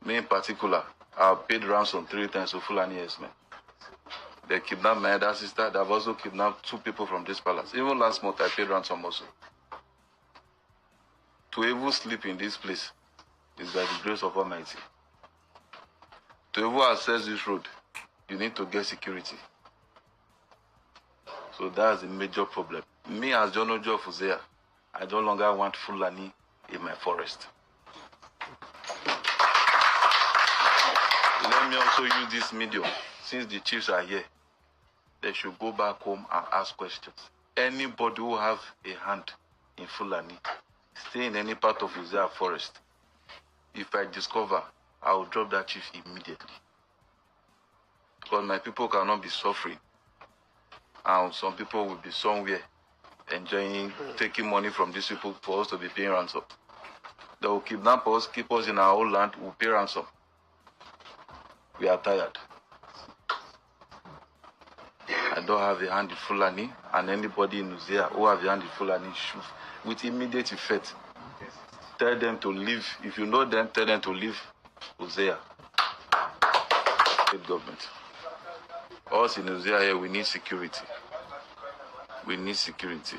Me in particular, I paid ransom 3 times to Fulani men. They kidnapped my elder sister. They've also kidnapped 2 people from this palace. Even last month, I paid ransom also. To even sleep in this place is by the grace of Almighty. To even access this road, you need to get security. So that's a major problem. Me as John Ojo Fuzea, I no longer want Fulani in my forest. Let me also use this medium. Since the chiefs are here, they should go back home and ask questions. Anybody who have a hand in Fulani, stay in any part of Fuzea forest. If I discover, I will drop that chief immediately. Because my people cannot be suffering. And some people will be somewhere enjoying, taking money from these people for us to be paying ransom. They will kidnap us, keep us in our own land, we'll pay ransom. We are tired. I don't have a hand in Fulani, and anybody in Uzea who have a hand in Fulani should, with immediate effect, tell them to leave. If you know them, tell them to leave Uzea. State government. Us in Uzea here, we need security. We need security.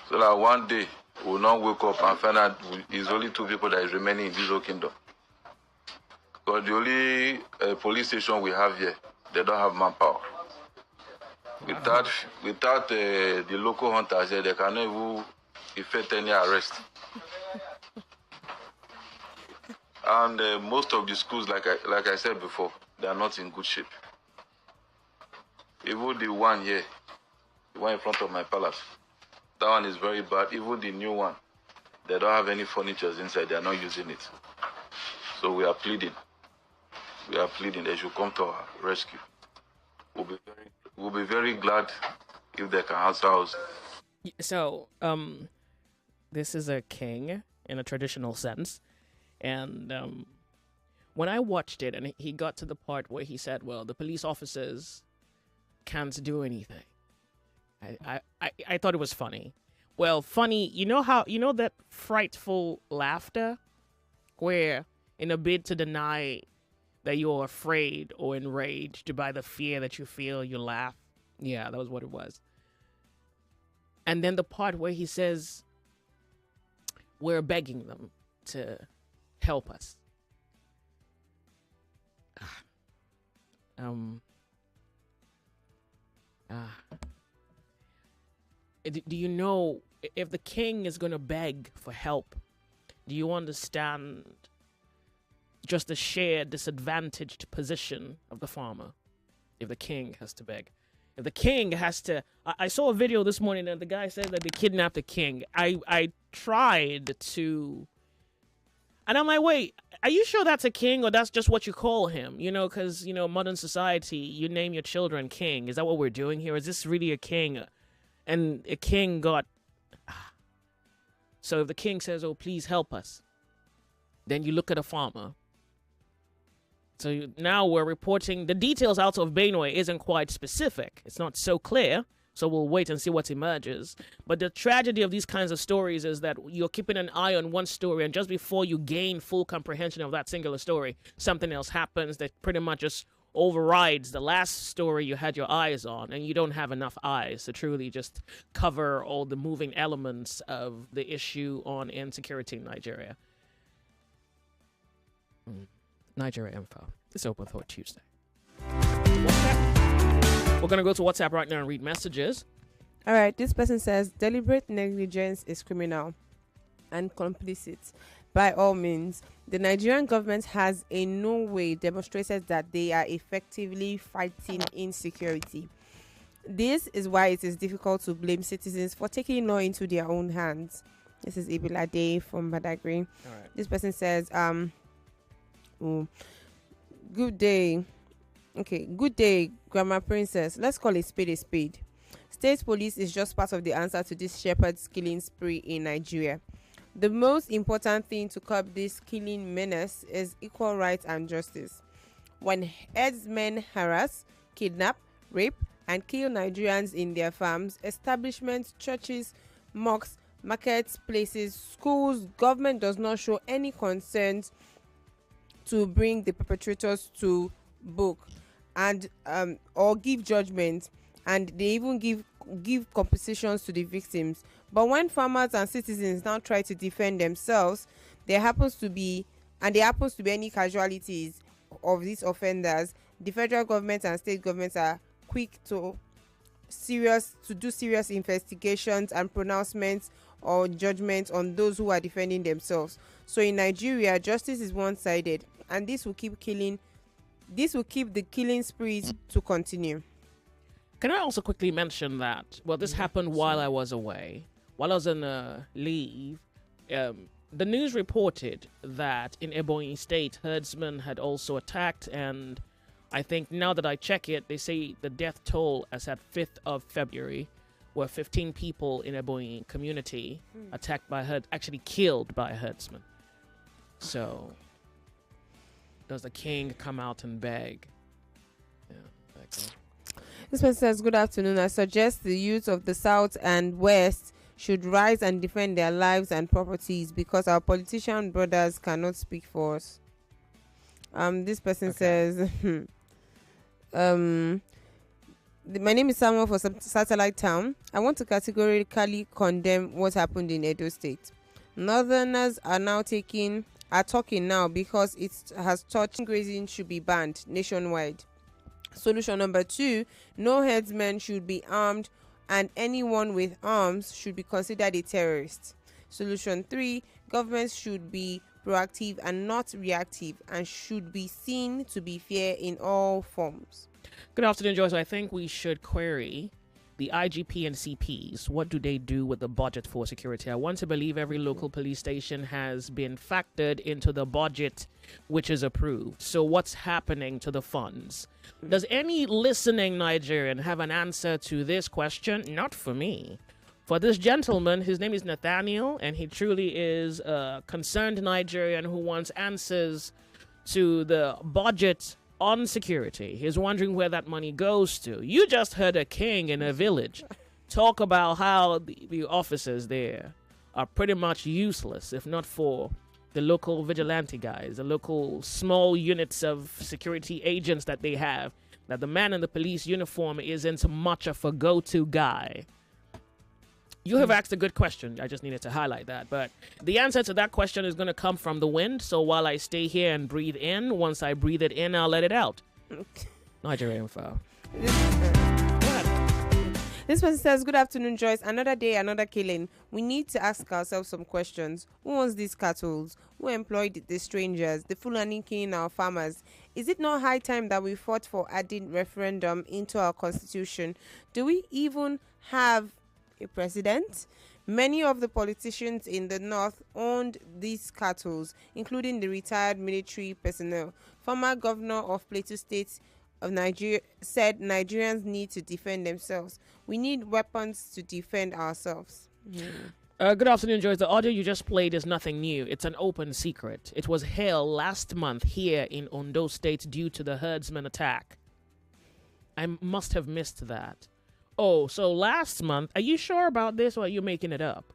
So that one day, we will not wake up and find out it's only 2 people that is remaining in this whole kingdom. Because the only police station we have here, they don't have manpower. Without the local hunters here, they cannot even effect any arrest. And most of the schools, like I said before, they are not in good shape. Even the one here, the one in front of my palace, that one is very bad. Even the new one, they don't have any furniture inside. They are not using it. So we are pleading. We are pleading they should come to our rescue. We'll be very glad if they can answer us. So, this is a king in a traditional sense. And when I watched it and he got to the part where he said, well, the police officers can't do anything. I thought it was funny. Well, funny, you know that frightful laughter where in a bid to deny that you're afraid or enraged by the fear that you feel, you laugh. Yeah, that was what it was. And then the part where he says, we're begging them to help us. Do you know, if the king is going to beg for help, do you understand just the sheer disadvantaged position of the farmer? If the king has to beg. If the king has to... I saw a video this morning and the guy said that they kidnapped the king. I tried to... And I'm like, wait, are you sure that's a king or that's just what you call him? You know, because, modern society, you name your children king. Is that what we're doing here? Is this really a king? And a king got... So if the king says, oh, please help us, then you look at a farmer. So now we're reporting the details out of Benue isn't quite specific. It's not so clear. So we'll wait and see what emerges. But the tragedy of these kinds of stories is that you're keeping an eye on one story, and just before you gain full comprehension of that singular story, something else happens that pretty much just overrides the last story you had your eyes on, and you don't have enough eyes to truly just cover all the moving elements of the issue on insecurity in Nigeria. Nigeria Info. It's Open Thought Tuesday. We're going to go to WhatsApp right now and read messages. All right. This person says, deliberate negligence is criminal and complicit. By all means, the Nigerian government has in no way demonstrated that they are effectively fighting insecurity. This is why it is difficult to blame citizens for taking law into their own hands. This is Ibilade from Badagry. All right. This person says, good day. Okay, good day, Grandma Princess. Let's call a spade a spade. State police is just part of the answer to this shepherd's killing spree in Nigeria. The most important thing to curb this killing menace is equal rights and justice. When herdsmen harass, kidnap, rape, and kill Nigerians in their farms, establishments, churches, mosques, markets, places, schools, government does not show any concern to bring the perpetrators to book and or give judgment, and they even give compensations to the victims. But when farmers and citizens now try to defend themselves, there happens to be any casualties of these offenders, the federal government and state governments are quick to do serious investigations and pronouncements or judgments on those who are defending themselves. So in Nigeria, justice is one-sided, and this will keep the killing sprees to continue. Can I also quickly mention that, well, this happened while I was away. While I was on leave, the news reported that in Ebonyi State, herdsmen had also attacked, and I think now that I check it, they say the death toll as at 5th of February were 15 people in Ebonyi community attacked by actually killed by a herdsman. So, does the king come out and beg? Yeah, okay. This person says, good afternoon. I suggest the youth of the South and West should rise and defend their lives and properties because our politician brothers cannot speak for us. This person says, my name is Samuel for Satellite Town. I want to categorically condemn what happened in Edo State. Northerners are talking now because it has touched grazing should be banned nationwide. Solution number 2, no headsmen should be armed and anyone with arms should be considered a terrorist. Solution 3, governments should be proactive and not reactive and should be seen to be fair in all forms. Good afternoon, Joyce. I think we should query the IGP and CPs. What do they do with the budget for security? I want to believe every local police station has been factored into the budget which is approved. So what's happening to the funds? Does any listening Nigerian have an answer to this question? Not for me. For this gentleman, his name is Nathaniel, and he truly is a concerned Nigerian who wants answers to the budget on security. He's wondering where that money goes to. You just heard a king in a village talk about how the officers there are pretty much useless, if not for the local vigilante guys, the local small units of security agents that they have, that the man in the police uniform isn't much of a go-to guy. You have asked a good question. I just needed to highlight that. But the answer to that question is going to come from the wind. So while I stay here and breathe in, once I breathe it in, I'll let it out. Nigeria Info. This person says, good afternoon, Joyce. Another day, another killing. We need to ask ourselves some questions. Who owns these cattle? Who employed the strangers? The Fulani killing our farmers? Is it not high time that we fought for adding referendum into our constitution? Do we even have a president? Many of the politicians in the north owned these cattle, including the retired military personnel. Former governor of Plateau State of Nigeria said Nigerians need to defend themselves. We need weapons to defend ourselves. Good afternoon, Joyce. The audio you just played is nothing new. It's an open secret. It was held last month here in Ondo State due to the herdsman attack. I must have missed that. Oh, so last month, are you sure about this or are you making it up?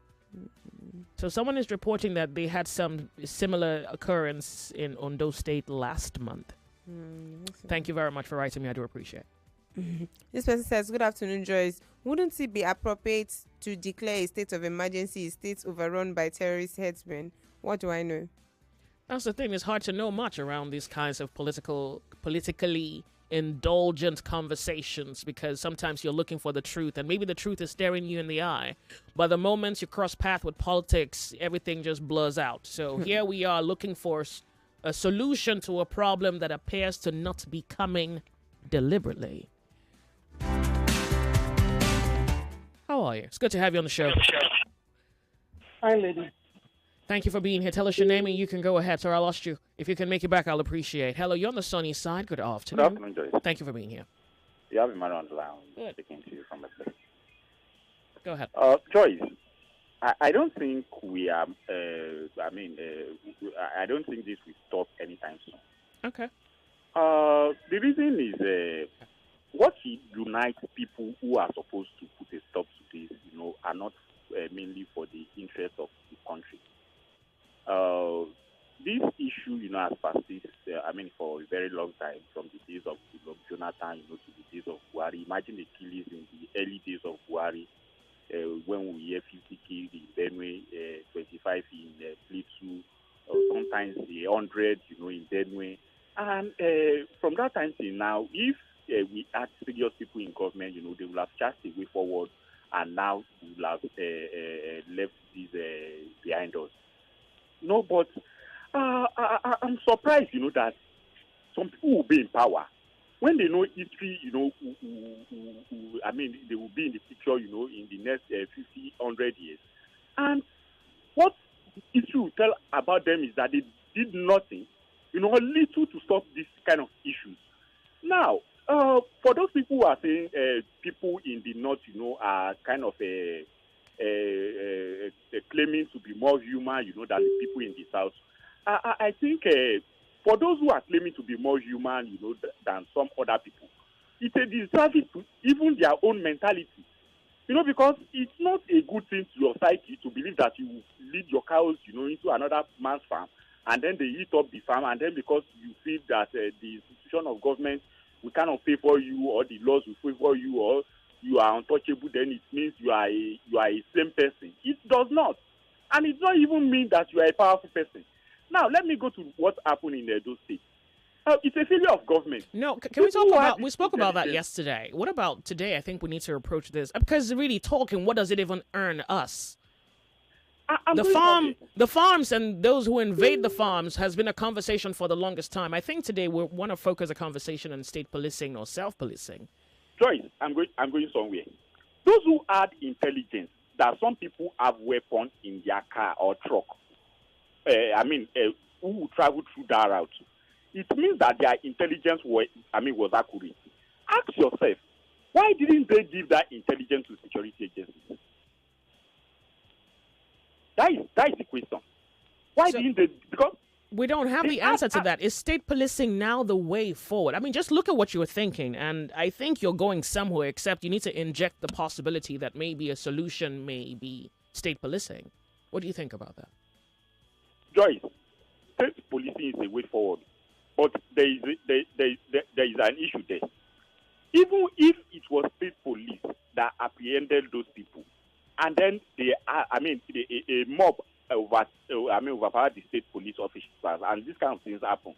So someone is reporting that they had some similar occurrence in Ondo State last month. Thank you very much for writing me. I do appreciate it. This person says, good afternoon, Joyce. Wouldn't it be appropriate to declare a state of emergency, states overrun by terrorist headsmen? What do I know? That's the thing. It's hard to know much around these kinds of politically indulgent conversations because sometimes you're looking for the truth and maybe the truth is staring you in the eye. But the moment you cross path with politics, everything just blurs out. So here we are looking for a solution to a problem that appears to not be coming deliberately. How are you? It's good to have you on the show. Hi, lady. Thank you for being here. Tell us your name and you can go ahead. Sorry, I lost you. If you can make it back, I'll appreciate. Hello, you're on the sunny side. Good afternoon. Good afternoon, Joyce. Thank you for being here. You have Emmanuel on the line. Good. Speaking to you from the place. Go ahead. Joyce, I don't think we are, I don't think this will stop anytime soon. Okay. The reason is what unites people who are supposed to put a stop to this, are not mainly for the interest of the country. This issue, has persisted, for a very long time, from the days of Jonathan, to the days of Buhari. Imagine the killings in the early days of Buhari, when we hear 50 killed in Benue, 25 in Plateau, sometimes 100, in Benue. And from that time till now, if we had serious people in government, they will have charged a way forward, and now we will have left this behind us. No, but I'm surprised, that some people will be in power. When they know history, they will be in the picture, in the next 50, 100 years. And what history will tell about them is that they did nothing, little to stop this kind of issues. Now, for those people who are saying people in the north, are kind of claiming to be more human, than the people in the south, I think for those who are claiming to be more human, than some other people, it's a disservice to even their own mentality. Because it's not a good thing to your psyche to believe that you lead your cows, into another man's farm, and then they eat up the farm, and then because you feel that the institution of government will cannot favor you, or the laws will favor you, or you are untouchable, then it means you are a same person. It does not. And it does not even mean that you are a powerful person. Now, let me go to what happened in Edo State. It's a failure of government. No, can we talk about, we spoke about that yesterday. What about today? I think we need to approach this. Because really talking, what does it even earn us? The farms and those who invade the farms has been a conversation for the longest time. I think today we want to focus a conversation on state policing or self-policing. Joyce, I'm going somewhere. Those who add intelligence that some people have weapons in their car or truck, who travel through that route, it means that their intelligence was accurate. Ask yourself, why didn't they give that intelligence to security agencies? That is the question. Why didn't they? Because we don't have the answer to that. Is state policing now the way forward? I mean, just look at what you were thinking, and I think you're going somewhere, except you need to inject the possibility that maybe a solution may be state policing. What do you think about that? Joyce, state policing is the way forward. But there is an issue there. Even if it was state police that apprehended those people, and then a mob overpowered the state police officers, and this kind of things happen,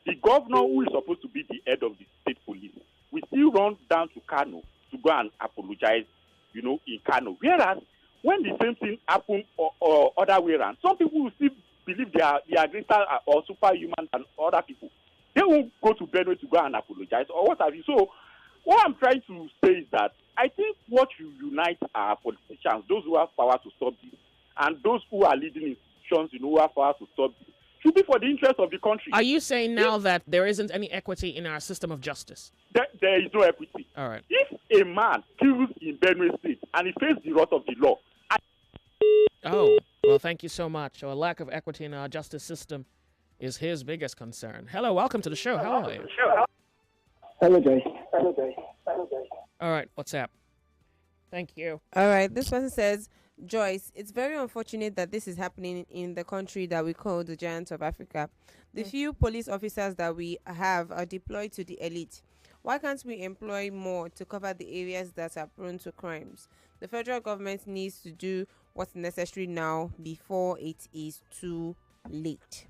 the governor, who is supposed to be the head of the state police, will still run down to Kano to go and apologize, in Kano. Whereas when the same thing happens or other way around, some people will still believe they are greater or superhuman than other people. They won't go to Benue to go and apologize or what have you. So what I'm trying to say is that I think what should unite our politicians, those who have power to stop this, and those who are leading institutions, who have power to stop this, should be for the interest of the country. Are you saying now that there isn't any equity in our system of justice? There is no equity. All right. If a man kills in Benue State and he faces the wrath of the law, well, thank you so much. A lack of equity in our justice system is his biggest concern. Hello, welcome to the show. How are you? Hello, Joyce. All right, what's up? Thank you. All right, this person says, Joyce, it's very unfortunate that this is happening in the country that we call the giant of Africa. The few police officers that we have are deployed to the elite. Why can't we employ more to cover the areas that are prone to crimes? The federal government needs to do what's necessary now before it is too late.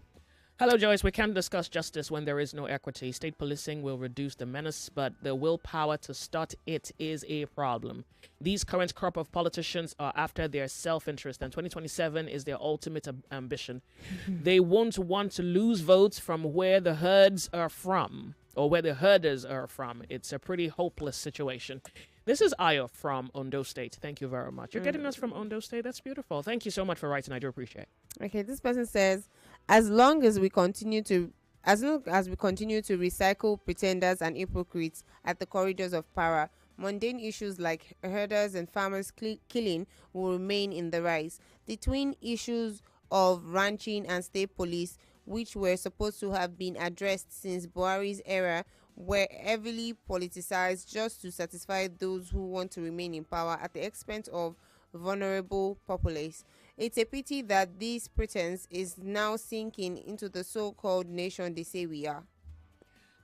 Hello, Joyce. We can't discuss justice when there is no equity. State policing will reduce the menace, but the willpower to start it is a problem. These current crop of politicians are after their self-interest, and 2027 is their ultimate ambition. They won't want to lose votes from where the herds are from, or where the herders are from. It's a pretty hopeless situation. This is Ayo from Ondo State. Thank you very much. You're getting us from Ondo State. That's beautiful. Thank you so much for writing. I do appreciate it. Okay, this person says, as long as we continue to recycle pretenders and hypocrites at the corridors of power, mundane issues like herders and farmers killing will remain in the rise. The twin issues of ranching and state police, which were supposed to have been addressed since Buhari's era, were heavily politicized just to satisfy those who want to remain in power at the expense of vulnerable populace. It's a pity that this pretense is now sinking into the so-called nation they say we are.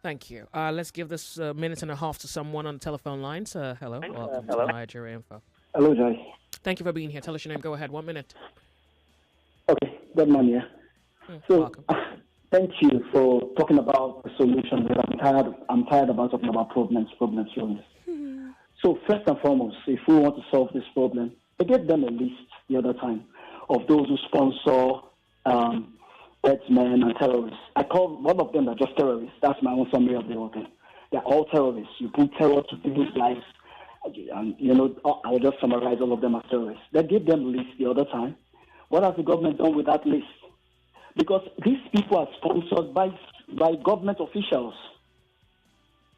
Thank you. Let's give this a minute and a half to someone on the telephone lines. Hello. Welcome to Nigeria Info. Hello, Joyce. Thank you for being here. Tell us your name. Go ahead. 1 minute. Okay, good morning. Welcome. Thank you for talking about the solution. I'm tired about talking about problems. So first and foremost, if we want to solve this problem, I gave them a list the other time of those who sponsor herdsmen and terrorists. I call one of them are just terrorists. That's my own summary of the whole thing. They're all terrorists. You bring terror to people's lives. And, I'll just summarize all of them as terrorists. They gave them a list the other time. What has the government done with that list? Because these people are sponsored by government officials.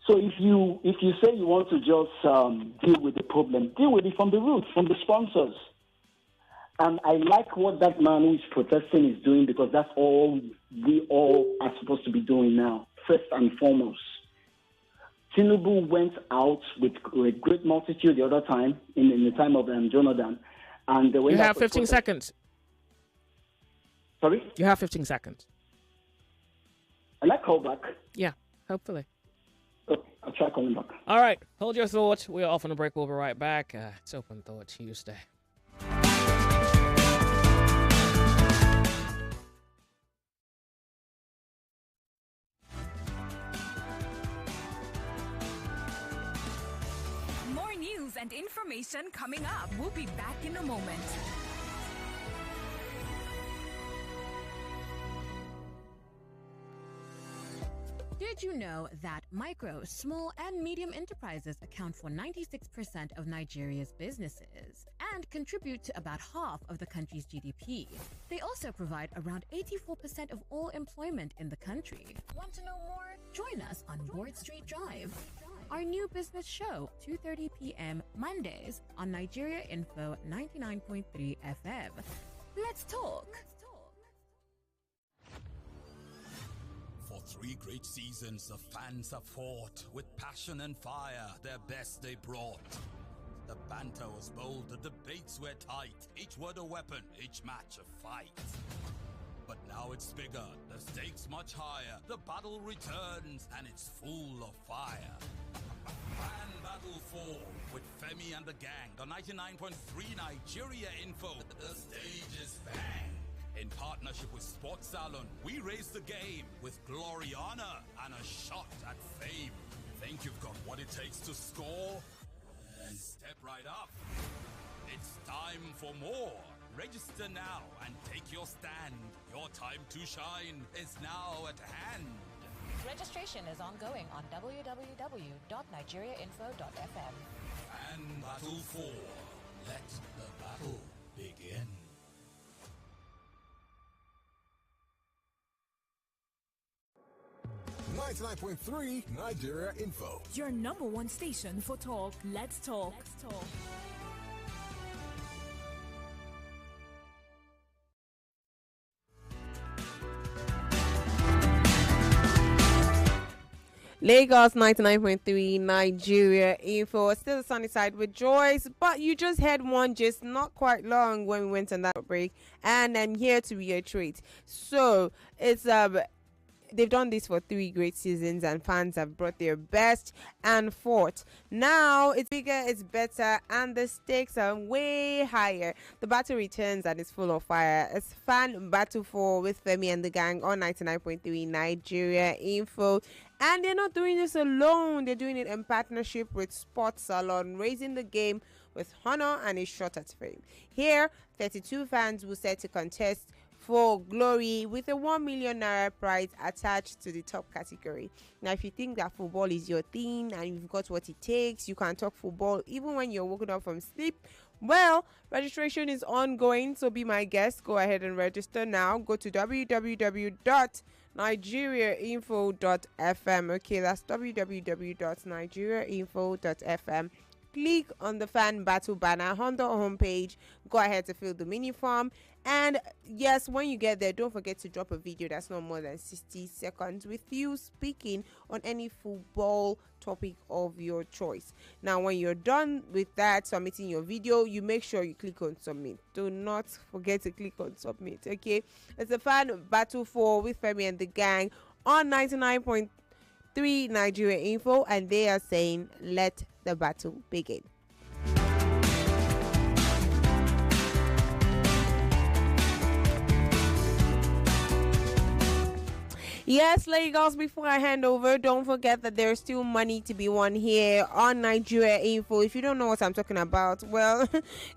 So if you say you want to just deal with the problem, deal with it from the root, from the sponsors. And I like what that man who is protesting is doing, because that's all we all are supposed to be doing now, first and foremost. Tinubu went out with a great multitude the other time, in the time of Jonathan. And they went You out have for 15 protest. seconds. Sorry? You have 15 seconds. And I call back. Yeah, hopefully. Oh, I'll try calling back. All right, hold your thoughts. We're off on a break. We'll be right back. It's Open Thought Tuesday. More news and information coming up. We'll be back in a moment. Did you know that micro, small, and medium enterprises account for 96% of Nigeria's businesses and contribute to about half of the country's GDP? They also provide around 84% of all employment in the country. Want to know more? Join us on Board Street Drive, our new business show, 2:30 p.m. Mondays on Nigeria Info 99.3 FM. Let's talk. For 3 great seasons, the fans have fought with passion and fire, their best they brought. The banter was bold, the debates were tight, each word a weapon, each match a fight. But now it's bigger, the stakes much higher, the battle returns and it's full of fire. Fan Battle 4 with Femi and the gang, the 99.3 Nigeria Info. The stage is bang. In partnership with Sports Salon, we raise the game with glory, honor, and a shot at fame. Think you've got what it takes to score? Then step right up. It's time for more. Register now and take your stand. Your time to shine is now at hand. Registration is ongoing on www.nigeriainfo.fm. And Battle 4. Let the battle begin. .3 Nigeria Info. Your number one station for talk. Let's talk. Let's talk. Lagos 99.3 Nigeria Info. Still the sunny side with Joyce, but you just had one just not quite long when we went on that break, and I'm here to reiterate. So it's they've done this for 3 great seasons, and fans have brought their best and fought. Now it's bigger, it's better, and the stakes are way higher. The battle returns and it's full of fire. It's Fan Battle 4 with Femi and the gang on 99.3 Nigeria Info. And they're not doing this alone. They're doing it in partnership with Sports Salon, raising the game with honor and a shot at fame. Here, 32 fans will set to contest for glory with a 1 million naira prize attached to the top category. Now, if you think that football is your thing and you've got what it takes, you can talk football even when you're waking up from sleep. Well, registration is ongoing, so be my guest. Go ahead and register now. Go to www.nigeriainfo.fm. Okay, that's www.nigeriainfo.fm. Click on the Fan Battle banner on the homepage. Go ahead to fill the mini form. And yes, when you get there, don't forget to drop a video that's not more than 60 seconds with you speaking on any football topic of your choice. Now, when you're done with that, submitting your video, you make sure you click on submit. Do not forget to click on submit. Okay, it's a Fan Battle 4 with Femi and the gang on 99.3 Nigeria Info, and they are saying let the battle begin. Yes, Lagos, before I hand over, don't forget that there's still money to be won here on Nigeria Info. If you don't know what I'm talking about, well,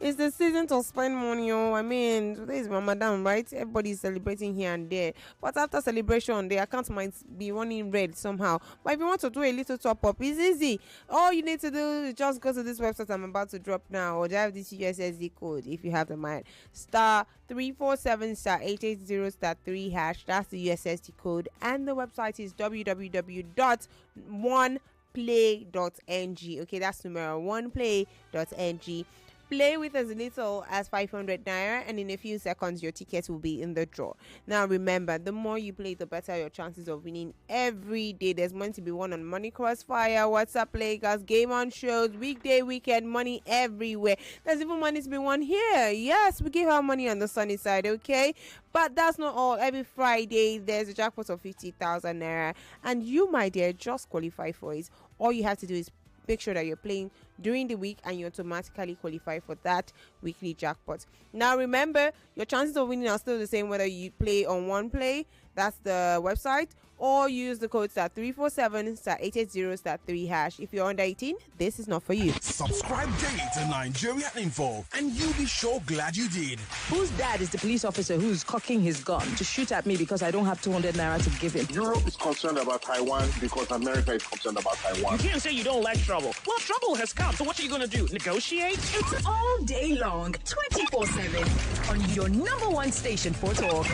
it's the season to spend money. Oh, I mean, today is Ramadan, right? Everybody's celebrating here and there. But after celebration, the account might be running red somehow. But if you want to do a little top up, it's easy. All you need to do is just go to this website I'm about to drop now, or dial this USSD code if you have the mind. *347*880*3#. That's the USSD code. And the website is www.oneplay.ng. Okay, that's number oneplay.ng. Play with as little as 500 naira, and in a few seconds, your tickets will be in the draw. Now, remember, the more you play, the better your chances of winning every day. There's money to be won on Money Crossfire, WhatsApp Lakers, Game On Shows, weekday, weekend, money everywhere. There's even money to be won here. Yes, we give our money on the sunny side, okay? But that's not all. Every Friday, there's a jackpot of 50,000 naira, and you, my dear, just qualify for it. All you have to do is make sure that you're playing during the week and you automatically qualify for that weekly jackpot. Now remember, your chances of winning are still the same whether you play on One Play, that's the website, or use the code *347 *880 *3#. If you're under 18, this is not for you. Subscribe daily to Nigeria Info, and you'll be sure glad you did. Whose dad is the police officer who's cocking his gun to shoot at me because I don't have 200 naira to give him? Europe is concerned about Taiwan because America is concerned about Taiwan. You can't say you don't like trouble. Well, trouble has come, so what are you going to do? Negotiate? It's all day long, 24/7 on your number one station for talk.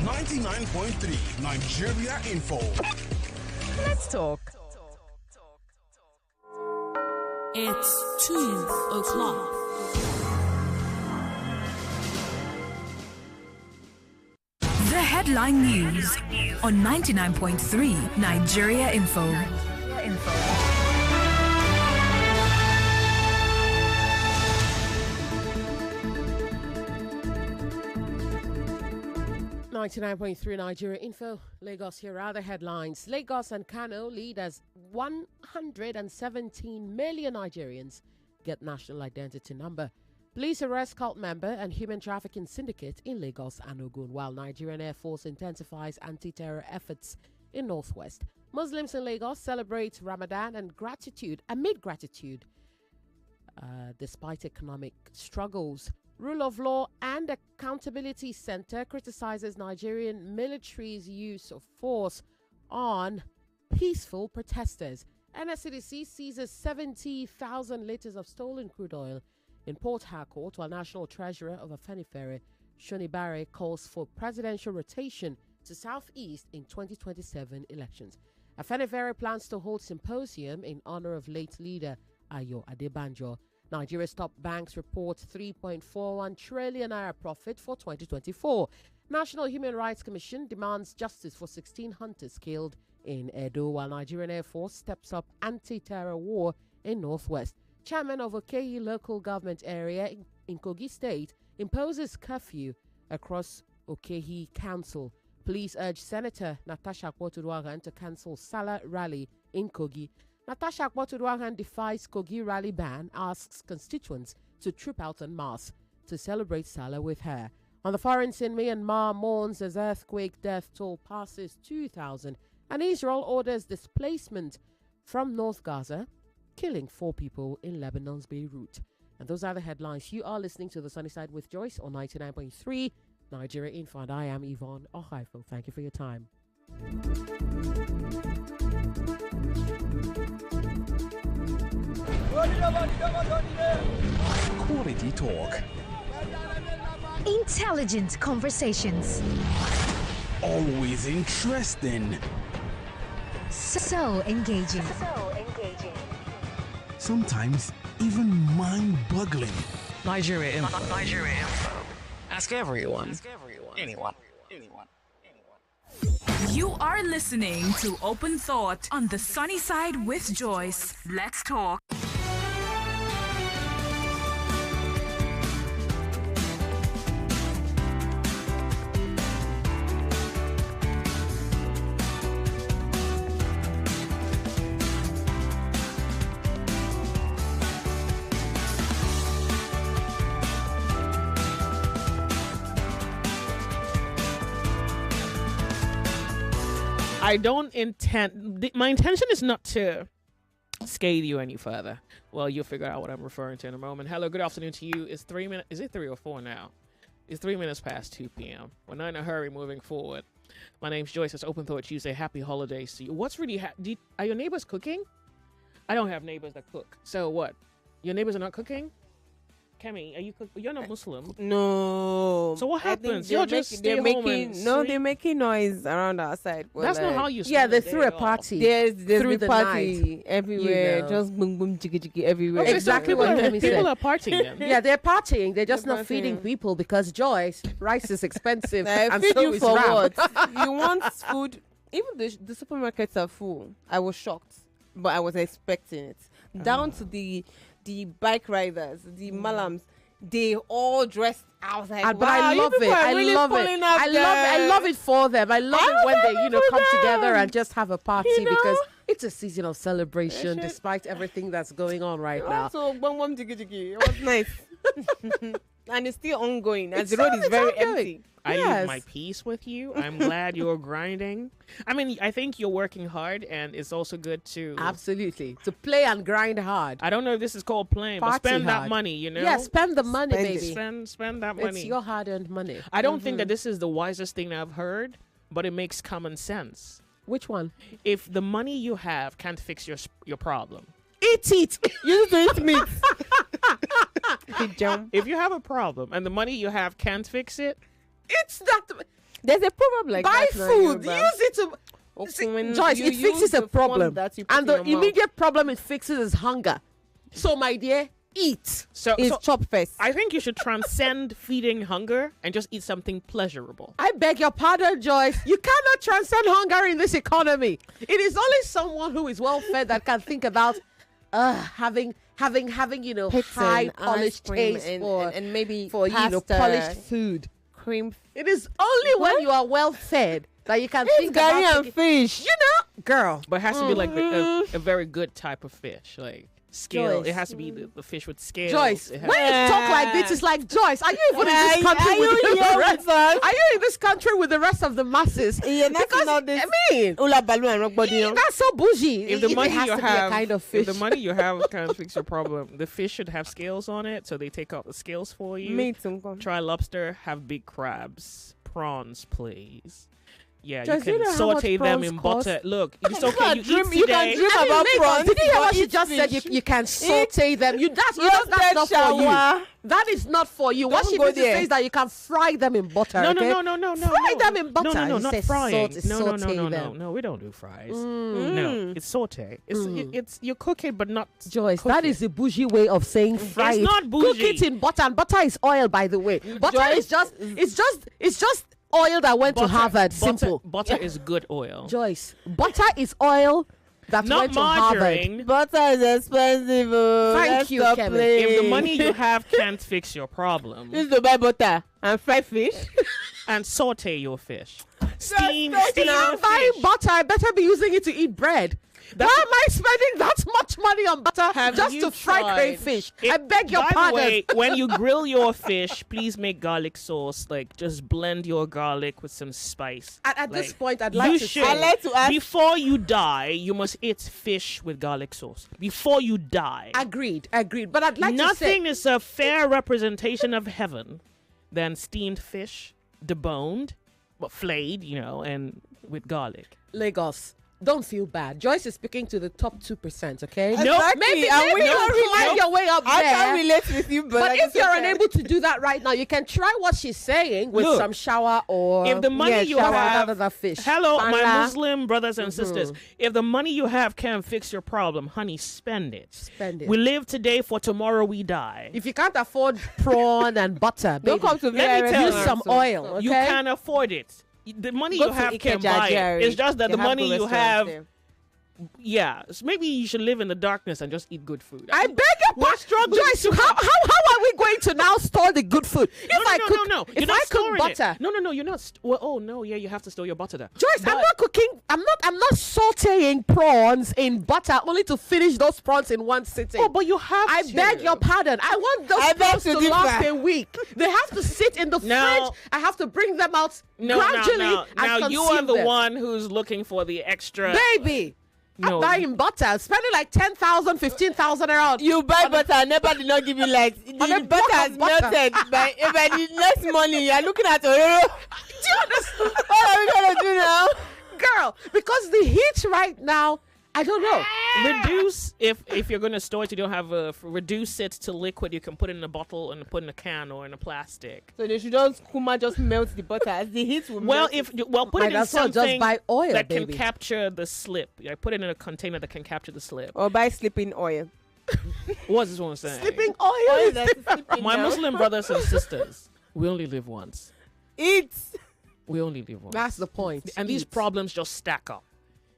99.3 Nigeria Info. Let's talk. It's 2 o'clock. The headline news on 99.3 Nigeria Info. 99.3 Nigeria Info. Lagos, here are the headlines. Lagos and Kano lead as 117 million Nigerians get national identity number. Police arrest cult member and human trafficking syndicate in Lagos and Ogun, while Nigerian Air Force intensifies anti-terror efforts in Northwest. Muslims in Lagos celebrate Ramadan and amid gratitude despite economic struggles. Rule of Law and Accountability Center criticizes Nigerian military's use of force on peaceful protesters. NSCDC seizes 70,000 liters of stolen crude oil in Port Harcourt, while National Treasurer of Afenifere, Shonibare, calls for presidential rotation to Southeast in 2027 elections. Afenifere plans to hold symposium in honor of late leader Ayo Adebanjo. Nigeria's top banks report 3.41 trillion naira profit for 2024. National Human Rights Commission demands justice for 16 hunters killed in Edo, while Nigerian Air Force steps up anti-terror war in Northwest. Chairman of Okehi local government area in Kogi State imposes curfew across Okehi Council. Police urge Senator Natasha Akpotudwagan to cancel Salah rally in Kogi. Natasha Akpotudwagan defies Kogi rally ban, asks constituents to troop out en masse to celebrate Salah with her. On the foreign scene, Myanmar mourns as earthquake death toll passes 2,000, and Israel orders displacement from North Gaza, killing 4 people in Lebanon's Beirut. And those are the headlines. You are listening to The Sunny Side with Joyce on 99.3 Nigeria Info, and I am Yvonne Ohaifo. Thank you for your time. Quality talk. Intelligent conversations. Always interesting. So engaging. Sometimes even mind-boggling. Nigeria Info. Ask everyone. Anyone. You are listening to Open Thought on the Sunny Side with Joyce. Let's talk. I don't intend. My intention is not to scathe you any further. Well, you'll figure out what I'm referring to in a moment. Hello, good afternoon to you. It's 3 minutes. Is it 3 or 4 now? It's 3 minutes past 2 p.m. We're not in a hurry moving forward. My name's Joyce. It's Open Thought Tuesday. Happy holidays to you. What's really are your neighbors cooking? I don't have neighbors that cook. So what? Your neighbors are not cooking? Kemi, you're not Muslim. No. So what I think happens? You're just stay they're home making and no, sleep? they're making noise around outside. But That's not like, how you. Yeah, spend they the threw day a off. party. There's through the the party night, everywhere, you know. just boom boom jiggy jiggy everywhere. Okay, so Exactly people what are- Kemi said. People are partying then. Yeah, they're partying. They're just They're not feeding partying. people because Joyce, rice is expensive, I and feed so you is for ram. what? You want food? Even the supermarkets are full. I was shocked, but I was expecting it. Down to the bike riders, the malams, they all dressed. I was like, And, wow, but I love you it. people are I really love it. pulling up I love it for them. I love it when they, come for together them. and just have a party You know? because it's a season of celebration, Yeah, shit. despite everything that's going on right now. Also, bum bum jiggy jiggy. It was nice, and it's still ongoing. As the It's road is very ongoing. empty. I Yes. leave my peace with you. I'm glad you're grinding. I mean, I think you're working hard, and it's also good to. Absolutely. To play and grind hard. I don't know if this is called playing, but Party spend that hard. money. You know. Yeah, spend the money, Spend it. baby. Spend that money. It's your hard-earned money. I don't think that this is the wisest thing I've heard, but it makes common sense. Which one? If the money you have can't fix your problem, Eat it. You need to eat meat. Good job. if you have a problem and the money you have can't fix it, It's that. There's a proverb like Buy that. now, food. Yoruba. Use it to. Okay, See, when Joyce, you it fixes use a the problem, font that you put and in the your mouth. immediate problem it fixes is hunger. So, my dear, eat. so It's chop first. I think you should transcend feeding hunger and just eat something pleasurable. I beg your pardon, Joyce. You cannot transcend hunger in this economy. It is only someone who is well fed that can think about having Pizza high and polished ice cream taste and maybe for pasta, polished food. cream. It is only when you are well fed that you can think Gary about and fish. girl. But it has to be like a very good type of fish, like scale. Joyce. It has to be the fish with scales. Joyce, It when has- you talk like this, it's like, Joyce, are you even in this country Are with you the here rest? with us? Are you in this country with the rest of the masses? Yeah, that's Because, not this. I mean, Ula balu and rock body. that's so bougie. if the It money has you to be have, a kind of if fish. the money you have can't fix your problem, the fish should have scales on it, so they take out the scales for you. Meat unko. Try lobster, have big crabs, prawns, please. Yeah, Joyce, you do you can know how much saute them in prawns butter. cost? Look, it's okay. You dream- eat you can today. dream I mean, about Lagos, prawns. did you hear but what she eat just said? fish. You can saute them. That's Roasted not for you. shawa. That is not for you. What Don't she go means to there. say is that you can fry them in butter. No, okay? no. Fry them in butter. No, You not say frying. saute No, them. no. We don't do fries. No, it's saute. It's you cook it, but not Joyce, cook that it. is the bougie way of saying fry. It's it. not Cook bougie. it in butter, and butter is oil, by the way. Butter Joyce, is just oil that went to Harvard. Simple. Butter is good oil. Joyce, butter is oil that Not went to Harvard. margarine. Butter is expensive. Thank Let's you, stop Kevin. playing. If the money you have can't fix your problem, Use to buy butter and fry fish. and saute your fish. Steam If I'm buying butter, I better be using it to eat bread. Why am I spending that much money on butter just you to fry tried- crayfish? I beg your By pardon. the way, when you grill your fish, please make garlic sauce. Like, just blend your garlic with some spice. At this Like, point, I'd like you to should. say- I'd like to ask- Before you die, you must eat fish with garlic sauce. Before you die. Agreed. But I'd like Nothing to say... is a fair representation of heaven than steamed fish, deboned, but flayed, and with garlic. Lagos, don't feel bad. Joyce is speaking to the top 2%, okay? No, Exactly. Maybe And we you don't climb relate. your way up I there. can't relate with you, but But if you're unable to do that right now, you can try what she's saying with Look, some shower or... If the money you shower have, another fish. hello, my Panda. Muslim brothers and sisters. If the money you have can fix your problem, honey, spend it. Spend it. We live today for tomorrow we die. If you can't afford prawn and butter, Don't baby, come to Let me VRS tell use you, some oil, okay? You can afford it. The money Go you to have can Ikeja, buy it. Jerry. It's just that They the have money good you restaurants have, there. yeah. So maybe you should live in the darkness and just eat good food. I beg your pardon, struggling Joyce. to- How are we going to now store the good food? If I cook, no. if You're not I cook storing it. butter, No, you're not. Oh no, yeah, you have to store your butter there. Joyce, I'm But- not cooking. I'm not sautéing prawns in butter only to finish those prawns in one sitting. Oh, but you have. I to. beg your pardon. I want those I beg prawns to to differ. last a week. They have to sit in the Now- fridge. I have to bring them out No, gradually now and you are consume the them. one who's looking for the extra. Baby, No. I'm buying butter, spending like 10,000, 15,000 around. You buy butter and never did not give you like On a the block butter has of butter. melted by the next morning you're looking at Oreo. Do you understand? What are we gonna do now? Girl, because the heat right now, I don't know. reduce if you're going to store it, you don't have reduce it to liquid. You can put it in a bottle and put in a can or in a plastic. So they should just melt the butter as the heat will melt. Put it in something just buy oil, that baby. can capture the slip. Put it in a container that can capture the slip. Or buy slipping oil. What's this one saying? Slipping oil. My Muslim brothers and sisters, we only live once. Eat. We only live once. That's the point. And these problems just stack up.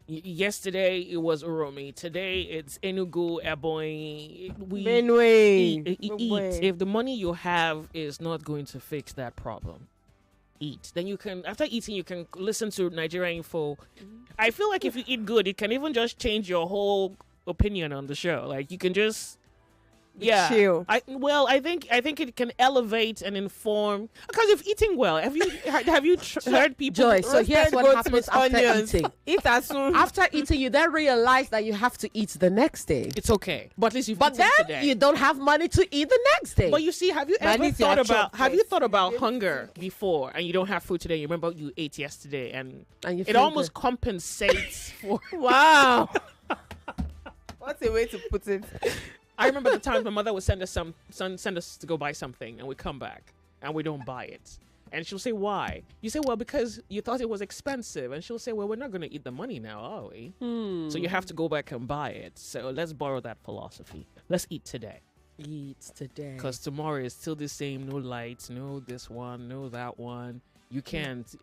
Yesterday it was Uromi. Today it's Enugu, Ebonyi. Benue. Eat. If the money you have is not going to fix that problem, eat. Then you can, after eating, you can listen to Nigeria Info. I feel like if you eat good, it can even just change your whole opinion on the show. Like you can just chill. I think it can elevate and inform, because if eating well, have you heard people? Joy, so here's what happens after eating. Eat as soon. After eating, you then realize that you have to eat the next day. It's okay, but at least you've But eaten then today. you don't have money to eat the next day. But you see, have you thought about hunger before, and you don't have food today? You remember you ate yesterday, and you it feel almost compensates for. Wow. What's a way to put it? I remember the times my mother would send us to go buy something, and we come back and we don't buy it. And she'll say, why? You say, well, because you thought it was expensive. And she'll say, well, we're not going to eat the money now, are we? So you have to go back and buy it. So let's borrow that philosophy. Let's eat today. Eat today. Because tomorrow is still the same. No lights, no this one, no that one. You can't.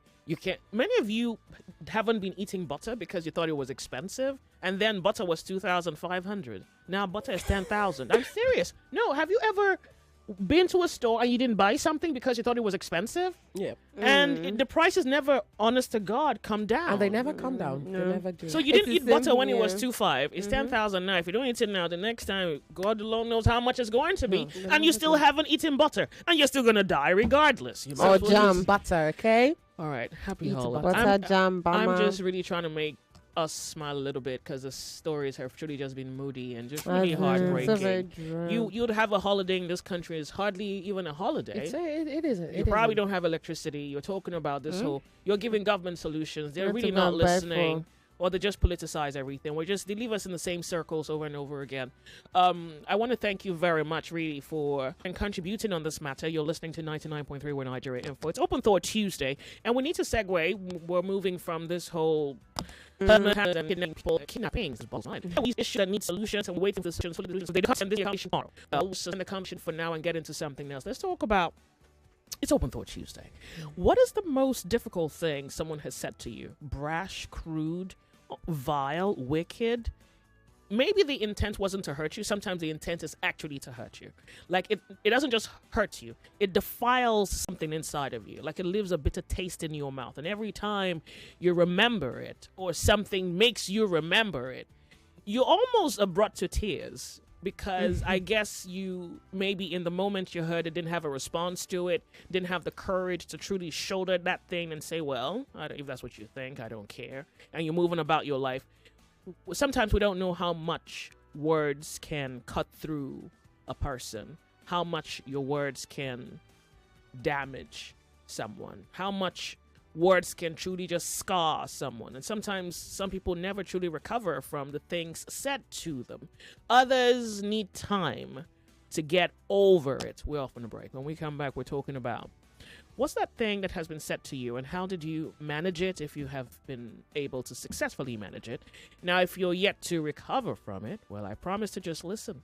Many of you haven't been eating butter because you thought it was expensive, and then butter was 2,500. Now butter is 10,000. I'm serious. No, have you ever been to a store and you didn't buy something because you thought it was expensive? Yeah. And the prices never, honest to God, come down. And they never come down. No. They never do. So you didn't eat butter when it was 2.5. It's 10,000 now. If you don't eat it now, the next time, God alone knows how much it's going to be. And you still haven't eaten butter, and you're still gonna die regardless. Or jam. Butter, okay? All right, happy Eat holidays. Butter, jam, bama. I'm just really trying to make us smile a little bit because the stories have truly just been moody and just really heartbreaking. You'd have a holiday in this country is hardly even a holiday. It isn't. You probably don't have electricity. You're talking about this whole. You're giving government solutions. They're really not listening. Or they just politicize everything. They leave us in the same circles over and over again. I want to thank you very much, really, for contributing on this matter. You're listening to 99.3 with Nigeria Info. It's Open Thought Tuesday, and we need to segue. We're moving from this whole kidnappings. We issue that need solutions, and we're waiting for the solutions. So they don't send this commission tomorrow. We'll send the commission for now and get into something else. Let's talk about. It's Open Thought Tuesday. What is the most difficult thing someone has said to you? Brash, crude, vile, wicked? Maybe the intent wasn't to hurt you. Sometimes the intent is actually to hurt you. Like it doesn't just hurt you. It defiles something inside of you. Like it leaves a bitter taste in your mouth. And every time you remember it or something makes you remember it, you almost are brought to tears. Because I guess you maybe in the moment you heard it didn't have a response to it, didn't have the courage to truly shoulder that thing and say, well, if that's what you think, I don't care. And you're moving about your life. Sometimes we don't know how much words can cut through a person, how much your words can damage someone, how much words can truly just scar someone. And sometimes some people never truly recover from the things said to them. Others need time to get over it. We're off on a break. When we come back, we're talking about what's that thing that has been said to you and how did you manage it, if you have been able to successfully manage it. Now, if you're yet to recover from it, well, I promise to just listen.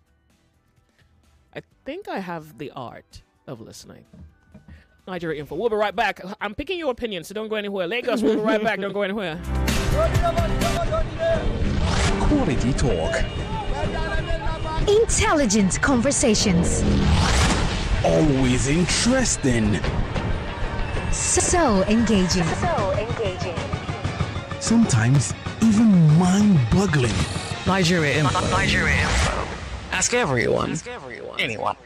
I think I have the art of listening. Nigeria Info. We'll be right back. I'm picking your opinion, so don't go anywhere. Lagos, we'll be right back. Don't go anywhere. Quality talk. Intelligent conversations. Always interesting. So engaging. Sometimes even mind-boggling. Nigeria Info. Nigeria Info. Ask everyone. Anyone.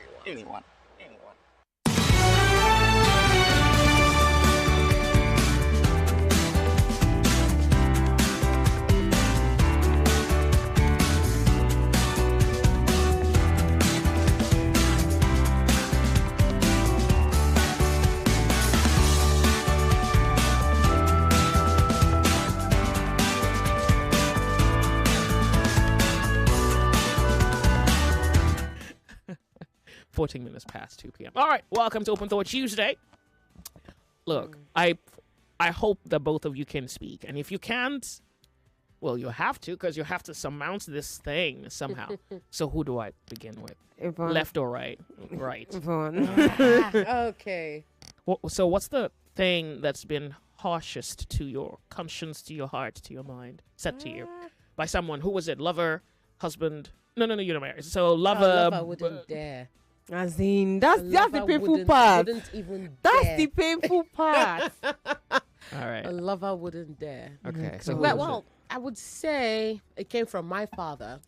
14 minutes past 2 p.m. All right, welcome to Open Thought Tuesday. Look, I hope that both of you can speak. And if you can't, well, you have to, because you have to surmount this thing somehow. So who do I begin with? Yvonne. Left or right? Right. Yvonne. Okay. So what's the thing that's been harshest to your conscience, to your heart, to your mind, said to you by someone? Who was it? Lover, husband? No, you're not married. So lover wouldn't dare. As in, that's the painful part. Wouldn't even That's dare. the painful part. All right. A lover wouldn't dare. Okay. So Well, I would say it came from my father.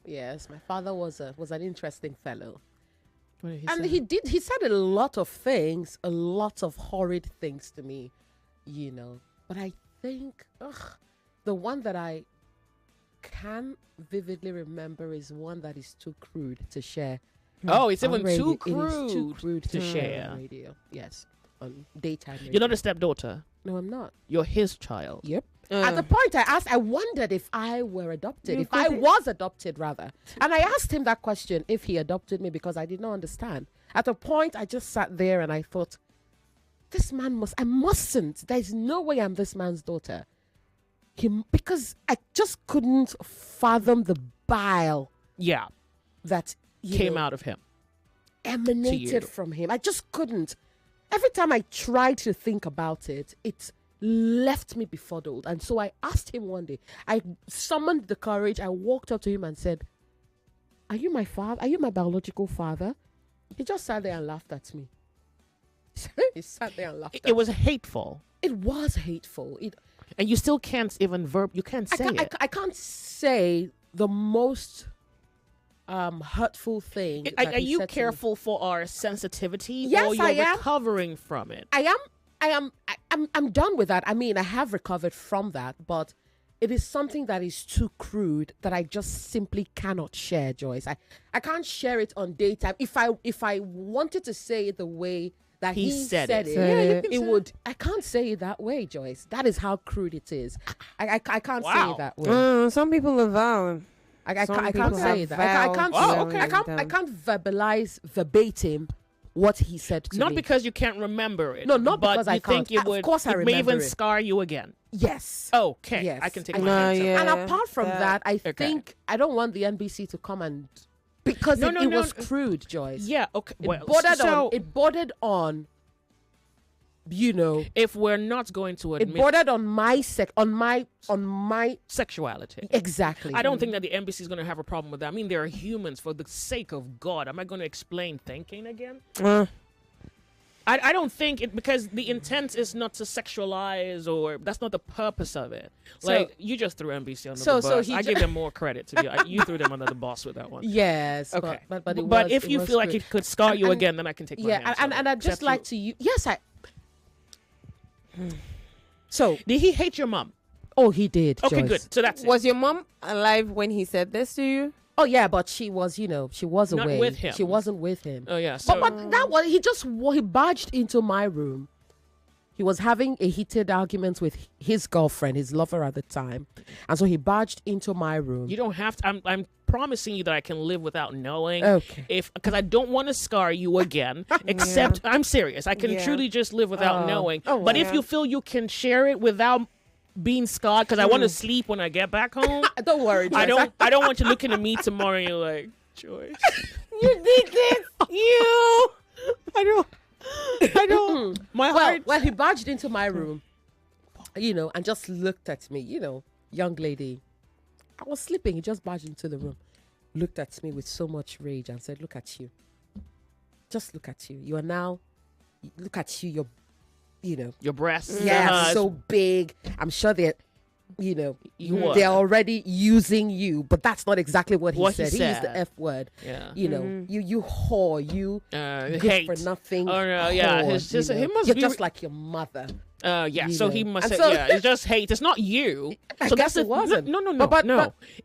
Yes, my father was an interesting fellow. And he said a lot of things, a lot of horrid things to me, But I think the one that I can vividly remember is one that is too crude to share. Oh, it's even radio. too It is too crude crude to to share. on radio. Yes, on daytime radio. You're not a stepdaughter. No, I'm not. You're his child. Yep. At the point I wondered if I were adopted, if I was adopted rather. And I asked him that question, if he adopted me, because I did not understand. At a point, I just sat there and I thought, I mustn't. There's no way I'm this man's daughter. Because I just couldn't fathom the bile. Yeah. That came out of him. Emanated from him. I just couldn't. Every time I tried to think about it, it left me befuddled. And so I asked him one day, I summoned the courage, I walked up to him and said, "Are you my father? Are you my biological father?" He just sat there and laughed at me. He sat there and laughed at me. It was hateful. It was hateful. And you still can't even you can't say it. I can't say the most hurtful thing. Are you careful for our sensitivity? Yes, or you're I am. recovering from it? I'm done with that. I mean, I have recovered from that, but it is something that is too crude that I just simply cannot share, Joyce. I can't share it on daytime. If I wanted to say it the way that he said it, it would. I can't say it that way, Joyce. That is how crude it is. I can't say it that way. Some people avow. I can't say that. I can't verbalize verbatim what he said to me. Not because you can't remember it. No, not but because I can't. Think it would, of course I remember it may even it. scar you again. Yes. Okay. Yes. I can take my hands up. And apart from that, I think I don't want the NBC to come and because it was crude, Joyce. Yeah. Okay. It bordered on. If we're not going to admit, it bordered on my sexuality. Exactly. I don't think that the NBC is going to have a problem with that. I mean, they're humans. For the sake of God, am I going to explain thinking again? I don't think it, because the intent is not to sexualize, or that's not the purpose of it. Like, you just threw NBC under the bus. I give them more credit to you. You threw them under the bus with that one. Yes. Okay. But if you feel like it could scar you again, then I can take my hands and I'd just like to yes, So did he hate your mom? Oh, he did. Okay, Joyce. good. So that's Was your mom alive when he said this to you? Oh yeah, but she was, she was Not away. with him. She wasn't with him. Oh yeah. But that was he barged into my room. He was having a heated argument with his girlfriend, his lover at the time, and so he barged into my room. You don't have to. I'm promising you that I can live without knowing. Okay. Because I don't want to scar you again. Except I'm serious. I can truly just live without knowing. But if you feel you can share it without being scarred, because I want to sleep when I get back home. Don't worry, Joyce. I don't want you looking at me tomorrow and you're like, Joyce, you did this. I don't. My heart. Well, he barged into my room, and just looked at me. Young lady. I was sleeping. He just barged into the room, looked at me with so much rage, and said, "Look at you. Just look at you. You are now. Look at you. Your breasts. Yeah, so big. I'm sure they're, they're already using you, but that's not exactly what he said. He used the F word. Yeah. You whore, you good hate. for nothing. Oh no, yeah. Whore, he must you're be just like your mother. So he must say, it's just hate. It's not you. I guess it wasn't. No. But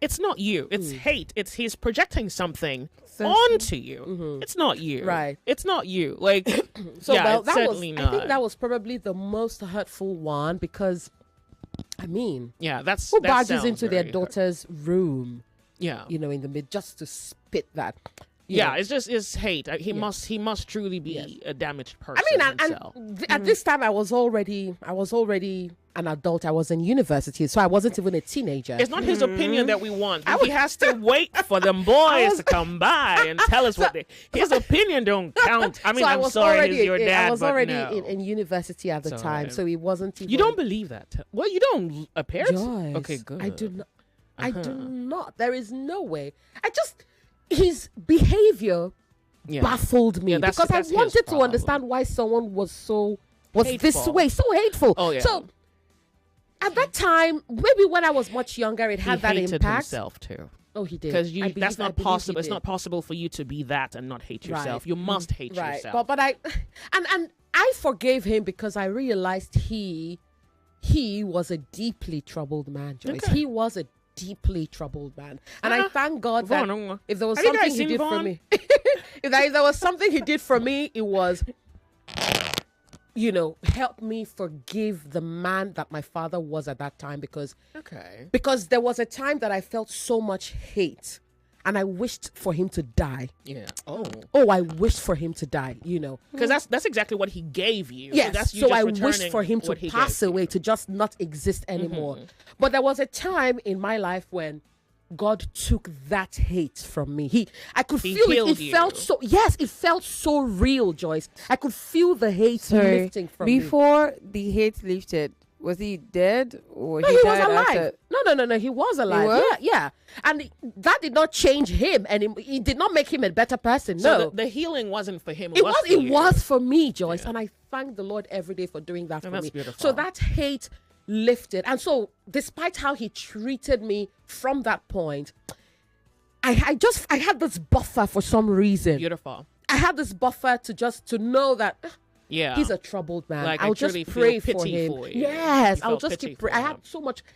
it's not you. It's hate. It's he's projecting something onto you. Mm-hmm. It's not you. Right. It's not you. Like, that certainly was, not. I think that was probably the most hurtful one because, who barges into their daughter's room? Yeah. In the mid just to spit that. Yeah, it's hate. He must truly be a damaged person. At this time I was already an adult. I was in university, so I wasn't even a teenager. It's not his opinion that we want. He has to wait for them boys to come by and tell us his opinion don't count. I mean, I'm sorry, he's your dad. I was but already no. in university at the time, so he wasn't even... You don't believe that? Well, you don't. Parents? Joyce, Okay, good. I do not. I do not. There is no way. His behavior baffled me because I wanted to understand why someone was this way, so hateful. Oh, yeah. So at that time, maybe when I was much younger, it had that hated impact. Himself too. Oh, he did. Because that's not possible. It's not possible for you to be that and not hate yourself. Right. You must hate yourself. But I forgave him because I realized he was a deeply troubled man, Joyce. Okay. He was a deeply troubled man, and I thank God that if there was something he did for me, if there was something he did for me, it was, help me forgive the man that my father was at that time, because there was a time that I felt so much hate and I wished for him to die. Yeah. I wished for him to die, Because that's exactly what he gave you. Yes, so I wished for him to pass away, to just not exist anymore. But there was a time in my life when God took that hate from me. I could feel it. It felt so. Yes, it felt so real, Joyce. I could feel the hate lifting from me. Before the hate lifted, was he dead or No, he he died was alive. after? No, he was alive. He was? Yeah. And that did not change him, and it did not make him a better person. So No, the healing wasn't for him. it was for me, Joyce, and I thank the Lord every day for doing that for that's me. beautiful. So that hate lifted, and so despite how he treated me from that point, I had this buffer for some reason. Beautiful. I had this buffer to know that. Yeah, he's a troubled man. Like, I'll just pray for him. You. Yes, You I'll felt just pity keep for praying. him.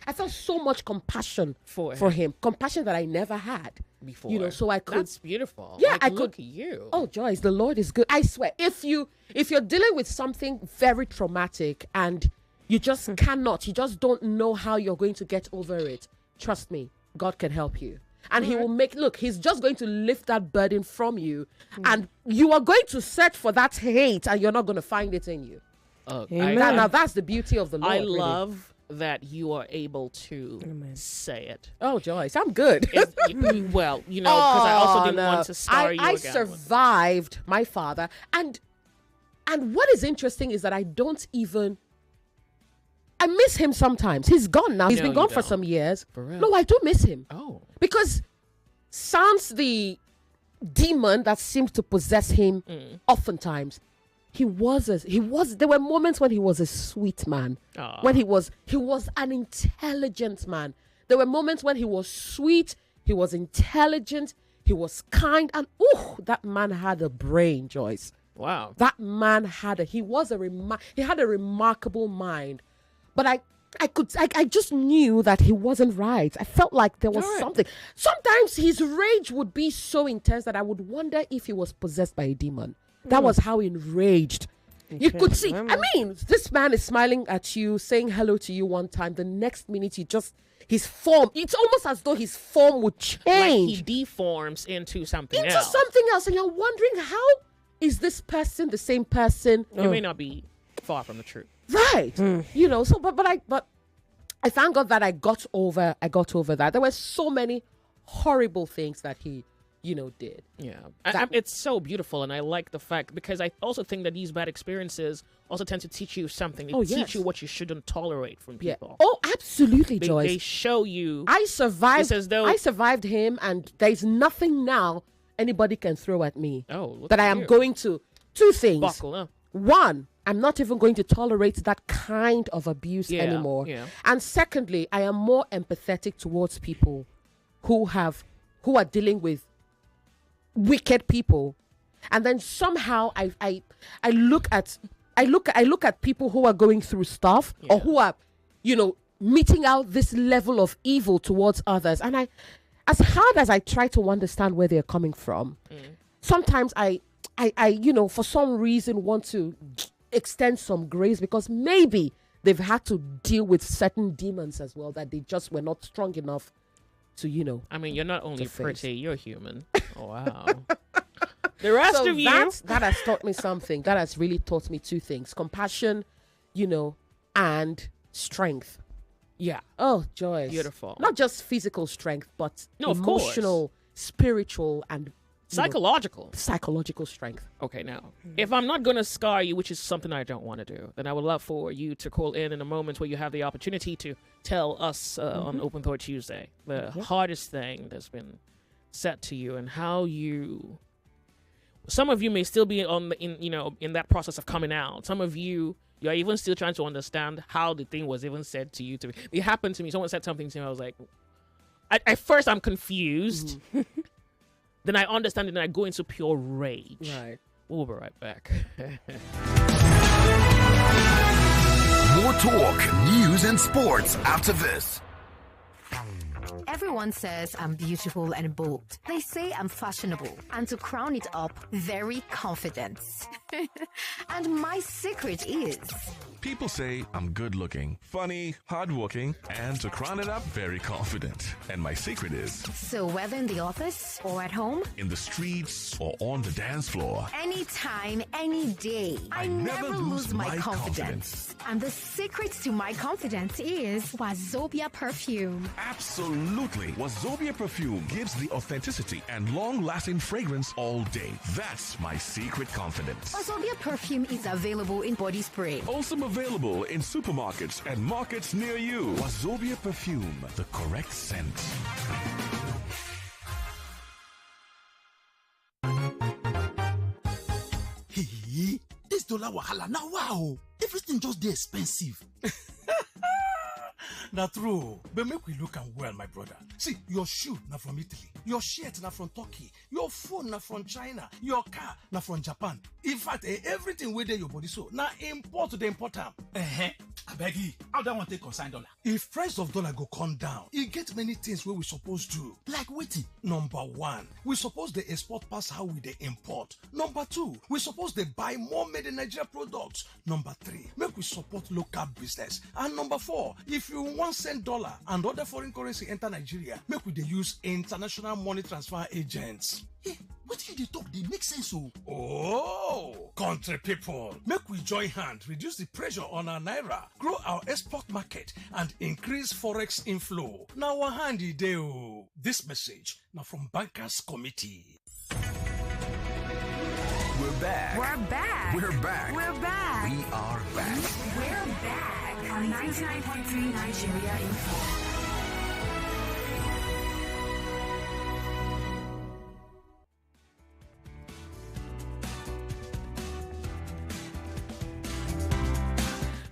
I felt so much compassion for him. Compassion that I never had before. So I could. That's beautiful. Yeah, like, I look could. At you. Oh, Joyce, the Lord is good. I swear, if you're dealing with something very traumatic and you just cannot, you just don't know how you're going to get over it, trust me, God can help you. And he will he's just going to lift that burden from you. And you are going to search for that hate and you're not going to find it in you. Now that's the beauty of the Lord. I love that you are able to say it. Oh, Joyce, I'm good. Well, because I also didn't want to star you I again. survived my father. And what is interesting is that I miss him sometimes. He's gone now. He's been gone for some years. For real? No, I do miss him. Oh. Because sans the demon that seems to possess him oftentimes, there were moments when he was a sweet man. Aww. When he was an intelligent man. There were moments when he was sweet, he was intelligent, he was kind, and that man had a brain, Joyce. Wow. That man had he had a remarkable mind. But I just knew that he wasn't right. I felt like there was something. Sometimes his rage would be so intense that I would wonder if he was possessed by a demon. That was how enraged. You could see. I mean, this man is smiling at you, saying hello to you one time. The next minute, his form, it's almost as though his form would change. Like he deforms into something else. And you're wondering, how is this person the same person? It may not be far from the truth. Right. So but I thank God that I got over that. There were so many horrible things that he did. Yeah. It's so beautiful, and I like the fact, because I also think that these bad experiences also tend to teach you something. They teach you what you shouldn't tolerate from people. Oh, absolutely, Joyce. They show you. I survived him, and there's nothing now anybody can throw at me. That I am going to. Two things. Buckle up. One, I'm not even going to tolerate that kind of abuse anymore. Yeah. And secondly, I am more empathetic towards people who are dealing with wicked people. And then somehow I look at people who are going through stuff or who are, meting out this level of evil towards others. And as hard as I try to understand where they're coming from, sometimes I for some reason want to extend some grace, because maybe they've had to deal with certain demons as well that they just were not strong enough to, I mean, you're not only pretty, you're human. Oh, wow. The rest So of you. that has taught me something. That has really taught me two things: compassion, and strength. Yeah. Oh, Joyce. Beautiful. Not just physical strength, but No, of course. emotional, spiritual, and Psychological. Psychological strength. Okay, now, if I'm not going to scar you, which is something I don't want to do, then I would love for you to call in a moment where you have the opportunity to tell us on Open Thought Tuesday the hardest thing that's been said to you and how you... Some of you may still be in that process of coming out. Some of you're even still trying to understand how the thing was even said to you. It happened to me. Someone said something to me. I was like, at first I'm confused. Then I understand it and I go into pure rage. Right. We'll be right back. More talk, news, and sports after this. Everyone says I'm beautiful and bold. They say I'm fashionable. And to crown it up, very confident. And my secret is... People say I'm good looking, funny, hardworking, and to crown it up, very confident. And my secret is... So whether in the office or at home, in the streets or on the dance floor, anytime, any day, I never lose my confidence. And the secret to my confidence is Wazobia perfume. Absolutely. Wazobia perfume gives the authenticity and long-lasting fragrance all day. That's my secret confidence. Wazobia perfume is available in body spray. Also available in supermarkets and markets near you. Wazobia perfume, the correct scent. Hey, this dollar wahala now wow. Everything just dey expensive. Na true, but make we look am well, my brother. See, your shoe na from Italy, your shirt na from Turkey, your phone na from China, your car na from Japan. In fact, everything wey dey your body so na import dey import am. Abeg, how that one take consign dollar? If price of dollar go come down, e get many things wey we suppose do. Like wetin? Number one, we suppose dey export pass how we dey import. Number two, we suppose dey buy more made in Nigeria products. Number three, make we support local business. And number four, if you wan send dollar and other foreign currency enter Nigeria, make we dey use international money transfer agents. What you dey talk dey make sense o. Oh, country people, make we join hand reduce the pressure on our naira, grow our export market, and increase forex inflow. Na our hand e dey o. This message na from Bankers Committee. We're back. We're back. We're back. We're back. We are back. We're back on 99.3 Nigeria Info.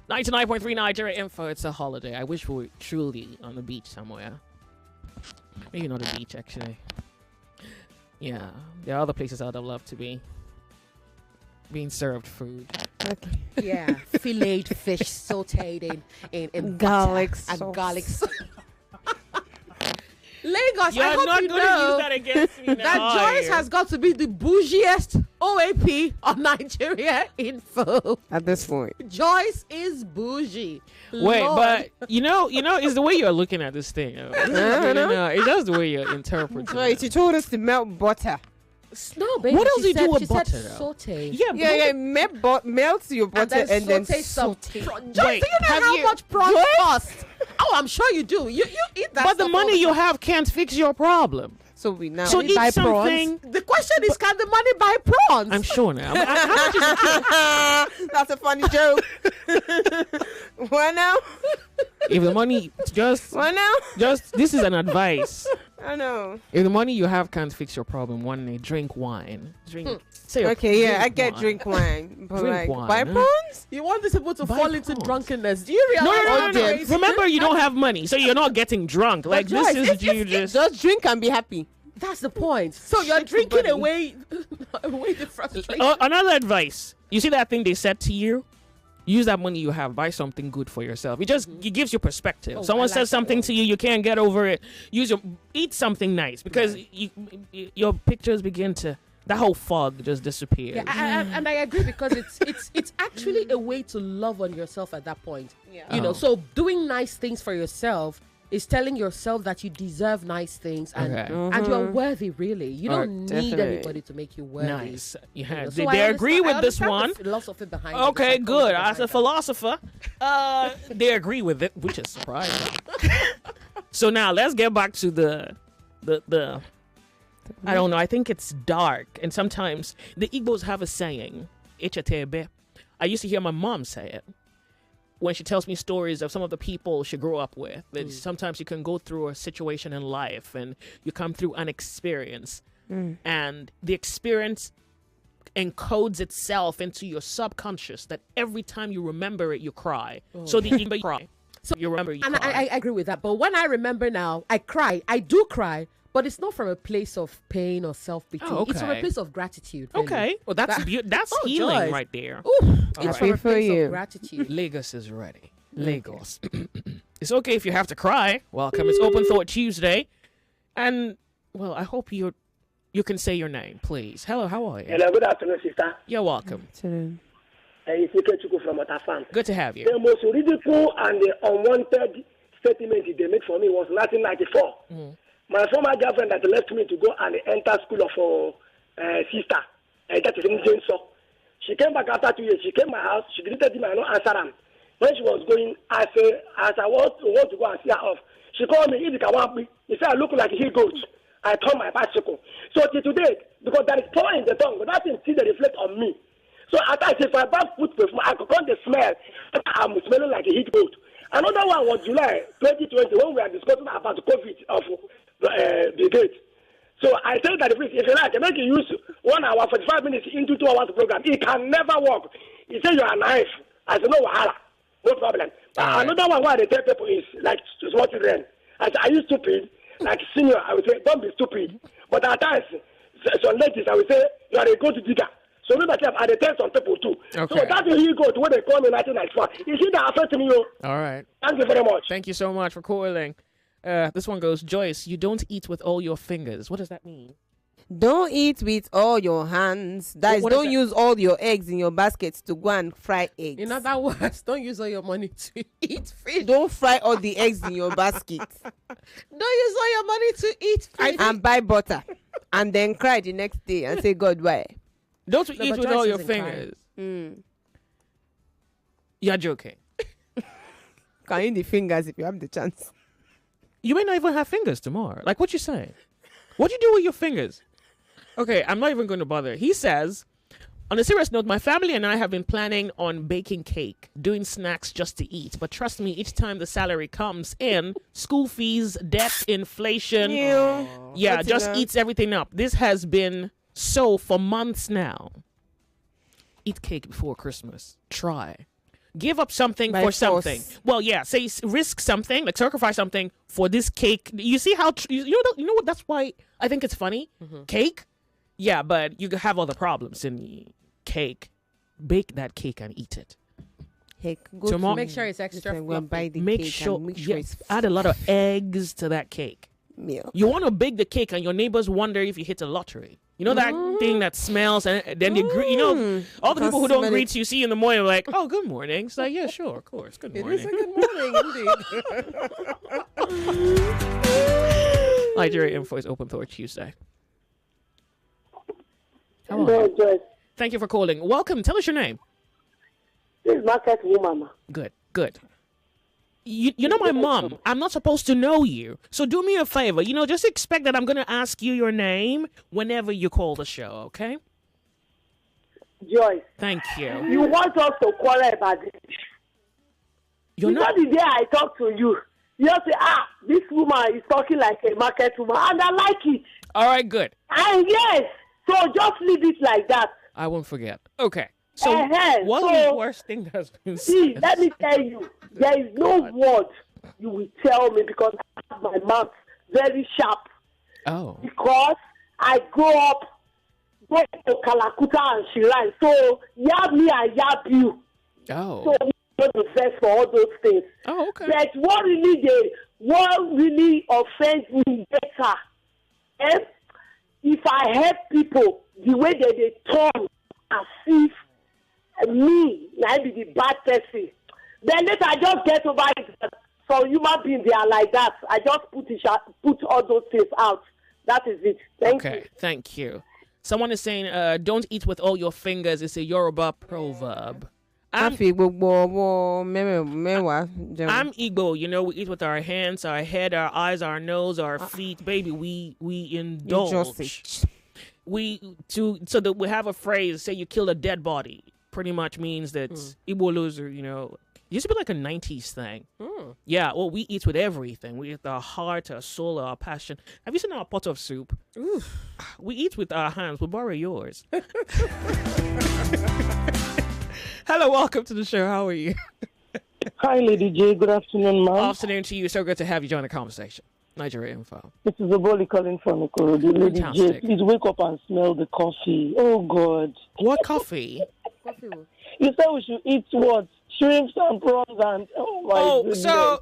.3 Nigeria Info. It's a holiday. I wish we were truly on the beach somewhere. Maybe not a beach, actually. Yeah, there are other places I'd love to be. Being served food. Okay. Yeah, filleted fish sauteed in garlic and sauce. garlic sauce. Lagos, You're I hope not you going to know use that against me now, that are Joyce you? has got to be the bougiest OAP on Nigeria Info. At this point. Joyce is bougie. Wait, Lord. but you know, it's the way you're looking at this thing. It's just the way you're interpreting. Right, you told us to melt butter. No, baby. What else do you do with she butter, said though? saute. Yeah, melt your butter and then saute. Joyce, Wait, do you know have how you- much prawns What? cost? Oh, I'm sure you do. You eat that. But the stuff money all you the time. have can't fix your problem. So we now So eat buy something. prawns. The question is, can the money buy prawns? I'm sure now. How much is it? That's a funny joke. What now? If the money just this is an advice. I know. If the money you have can't fix your problem, one day drink wine. Say Okay, yeah, drink I get wine. drink wine. But Drink like, wine, buy huh? prawns? You want these people to Buy fall into prawns. drunkenness. Do you No, realize? no. Remember, you don't have money, so you're not getting drunk. Like Joyce, this is you just. Just drink and be happy. That's the point. So you're Shit, drinking buddy. away the frustration. Another advice. You see that thing they said to you? Use that money you have. Buy something good for yourself. It gives you perspective. Oh, Someone I like says that something one. to you, you can't get over it. Eat something nice because your pictures begin to. That whole fog just disappears. Yeah, and I agree because it's actually a way to love on yourself at that point. Yeah. You know, so doing nice things for yourself is telling yourself that you deserve nice things and Okay. and you're worthy. Really, you All don't right. need Definitely. anybody to make you worthy. Nice. Yeah. You know, They, so they I agree with this understand one. the philosophy behind it, Okay, the good. psychology As a behind philosopher, they agree with it, which is surprising. So now let's get back to the I don't know. I think it's dark, and sometimes the Igbos have a saying, "Echetebe." I used to hear my mom say it when she tells me stories of some of the people she grew up with. That sometimes you can go through a situation in life, and you come through an experience, and the experience encodes itself into your subconscious. That every time you remember it, you cry. So the Igbo cry. So you remember. You And cry. I agree with that. But when I remember now, I cry. I do cry. But it's not from a place of pain or self-pity. Oh, It's from a okay. place of gratitude. Really. Okay. Well, that's that's Oh, healing Joyce. right there. Ooh, it's right. from a Happy for place you. of gratitude. Lagos is ready. Lagos. It's okay if you have to cry. Welcome. It's Open Thought Tuesday. And, well, I hope you can say your name, please. Hello, how are you? Hello, good afternoon, sister. You're welcome. It's Ikechukwu from Otafan. Good to have you. The most ridicule and the unwanted statement they made for me was 1994. My former girlfriend that left me to go and enter school of sister. That is in Jameson. She came back after 2 years. She came to my house. She greeted me. I don't answer her. When she was going, as I want to go and see her off, she called me. If you want me, he said I look like a goat. I turned my bicycle. So till today, because there is power in the tongue, but that thing still they reflect on me. So at times, if I buy food perfume, I could the smell. I'm smelling like a heat goat. Another one was July 2020 when we are discussing about the COVID of the gate. So I said that if you like, I make you use 1 hour, 45 minutes into 2 hours program. It can never work. He said you are naive. I said, no, wahala. No problem. Another one why they tell people is like small children. I said, are you stupid? Like senior, I would say, don't be stupid. But at times, some ladies, I would say, you are a good digger. So me myself, I tell some people too. Okay. So that's where you go to when they call me 1994. You see that affecting you. All right. Thank you very much. Thank you so much for calling. This one goes, Joyce, you don't eat with all your fingers. What does that mean? Don't eat with all your hands. That is, What is don't that? use all your eggs in your basket to go and fry eggs. In other words, don't use all your money to eat fish. Don't fry all the eggs in your basket. Don't use all your money to eat fish. And buy butter. And then cry the next day and say, God, why? Don't No, eat but with Joyce all your isn't crying. fingers. You're joking. Can eat the fingers if you have the chance. You may not even have fingers tomorrow. Like, what you saying? What you do with your fingers? Okay, I'm not even going to bother. He says, on a serious note, my family and I have been planning on baking cake, doing snacks just to eat. But trust me, each time the salary comes in, school fees, debt, inflation, yeah, What's just enough? eats everything up. This has been so for months now. Eat cake before Christmas. Try. Give up something By for force. something. Well, yeah, say risk something, like sacrifice something for this cake. You see how you know what? That's why I think it's funny. Cake, yeah, but you have other problems in the cake. Bake that cake and eat it. Heck, go Tomorrow- to Make sure it's extra go and buy the Make cake sure, and make sure yeah, it's add a lot of eggs to that cake. milk. You want to bake the cake, and your neighbors wonder if you hit a lottery. You know that thing that smells, and then they greet. You know, all the Can people who don't smell greet it. you see you in the morning like, "Oh, good morning." It's like, yeah, sure, of course, good morning. It is a good morning, indeed. Nigeria Info is open for Tuesday. How are Hello, you? Joyce. Thank you for calling. Welcome. Tell us your name. This is Market Woman. Good, good. You know my mom. I'm not supposed to know you. So do me a favor. Just expect that I'm going to ask you your name whenever you call the show, okay? Joyce, Thank you. you want us to quarrel about this? You're You not. know the day I talk to you, you say, this woman is talking like a market woman, and I like it. All right, good. And yes, so just leave it like that. I won't forget. Okay. So what's so- the worst thing that's been See, said? let me tell you, there is no word you will tell me because I have my mouth very sharp. Oh. Because I grew up going to Kalakuta and Shiran. So, yab me and yab you. Oh. So, we don't invest for all those things. Oh, okay. But what really offends me better, if I help people the way that they turn as if me, I be the bad person. Then later I just get over it. for human beings, they are like that. I just put all those things out. That is it. Thank you. Thank you. Someone is saying, don't eat with all your fingers. It's a Yoruba proverb. I'm Igbo. You know, we eat with our hands, our head, our eyes, our nose, our feet. Baby, we indulge. So that we have a phrase, say you kill a dead body, pretty much means that Igbo loser, you know, it used to be like a 90s thing. Yeah, well, we eat with everything. We eat our heart, our soul, our passion. Have you seen our pot of soup? We eat with our hands. We'll borrow yours. Hello, welcome to the show. How are you? Hi, Lady J. Good afternoon, ma'am. Afternoon to you. So good to have you join the conversation. Nigeria Info. This is Oboli calling from Ikorodu. Lady J, please wake up and smell the coffee. Oh, God. What coffee? You said we should eat what? Shrimps and prawns and goodness.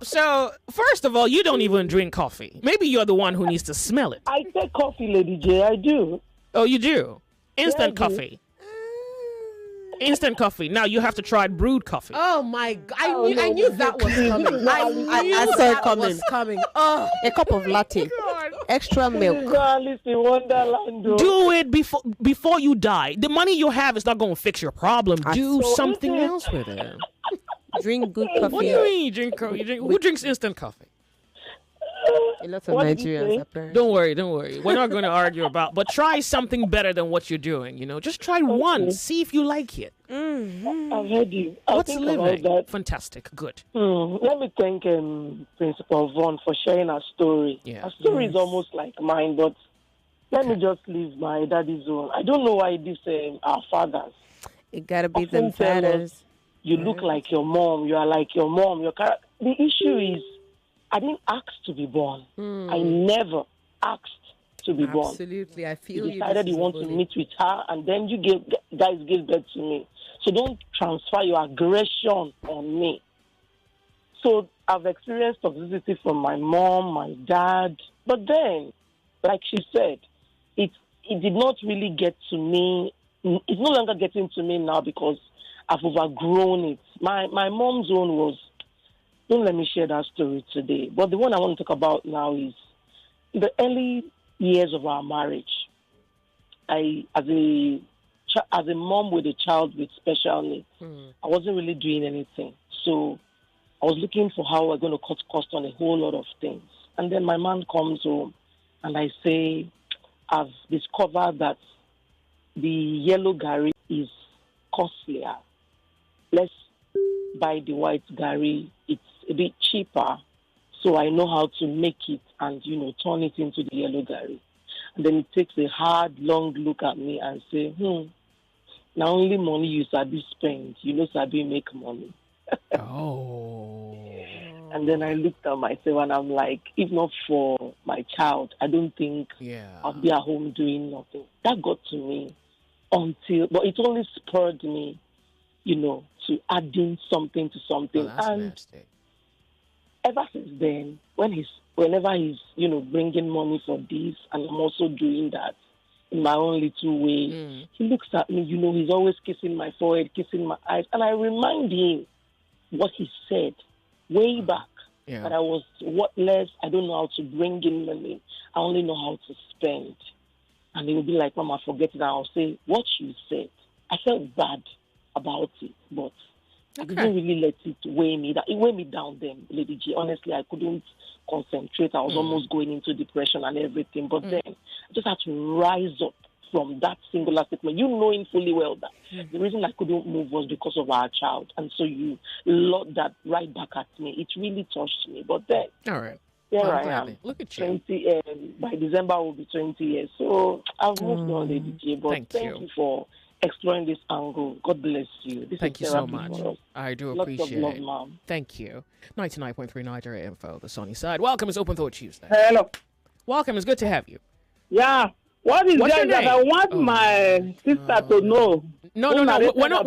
So first of all, you don't even drink coffee. Maybe you're the one who needs to smell it. I take coffee, Lady J. I do. Oh, you do? Instant coffee. Instant coffee. Now you have to try brewed coffee. Oh my God! I knew that was coming. I saw it coming. Oh, a cup of latte, extra milk. Do it before you die. The money you have is not going to fix your problem. Do something else with it. Drink good coffee. What do you mean? Drink coffee? Who drinks instant coffee? A lot of Nigerians apparently. Don't worry. We're not going to argue about. But try something better than what you're doing. You know, just try one. See if you like it. I've heard you. What's living? Fantastic. Good. Let me thank Principal Vaughn for sharing her story. Yeah. Her story is almost like mine, but let me just leave my daddy's own. I don't know why this our fathers. It gotta be them fathers. You look like your mom. You are like your mom. The issue is, I didn't ask to be born. I never asked to be born. Absolutely, I feel you decided you want to meet with her, and then you guys gave birth to me. So don't transfer your aggression on me. So I've experienced toxicity from my mom, my dad, but then, like she said, it did not really get to me. It's no longer getting to me now because I've overgrown it. My mom's own was. Don't let me share that story today. But the one I want to talk about now is the early years of our marriage. As a mom with a child with special needs, I wasn't really doing anything. So I was looking for how we're going to cut cost on a whole lot of things. And then my man comes home and I say, I've discovered that the yellow gari is costlier. Let's buy the white gari. It's a bit cheaper, so I know how to make it and, turn it into the yellow gari. And then it takes a hard, long look at me and say, now only money you sabi spend, sabi make money. Oh. And then I looked at myself and I'm like, if not for my child, I don't think I'll be at home doing nothing. That got to me but it only spurred me, to adding something to something. And nasty. Ever since then, whenever he's, bringing money for this, and I'm also doing that in my own little way, he looks at me, he's always kissing my forehead, kissing my eyes, and I remind him what he said way back, that I was worthless, I don't know how to bring in money, I only know how to spend. And he would be like, Mama, forget it, and I'll say, what you said. I felt bad about it, but I didn't really let it weigh me down. It weighed me down then, Lady G. Honestly, I couldn't concentrate. I was almost going into depression and everything. But then I just had to rise up from that singular statement. You knowing fully well that the reason I couldn't move was because of our child. And so you load that right back at me. It really touched me. But then, all right. Here I am. Look at you. 20, by December will be 20 years. So I've moved on, Lady G. But thank you for exploring this angle. God bless you. Thank you so much. I do appreciate it. Lots of love, ma'am. Thank you. 99.3 Nigeria Info, the sunny side. Welcome, it's Open Thought Tuesday. Hello. Welcome, it's good to have you. Yeah. What's that I want my sister to know? No.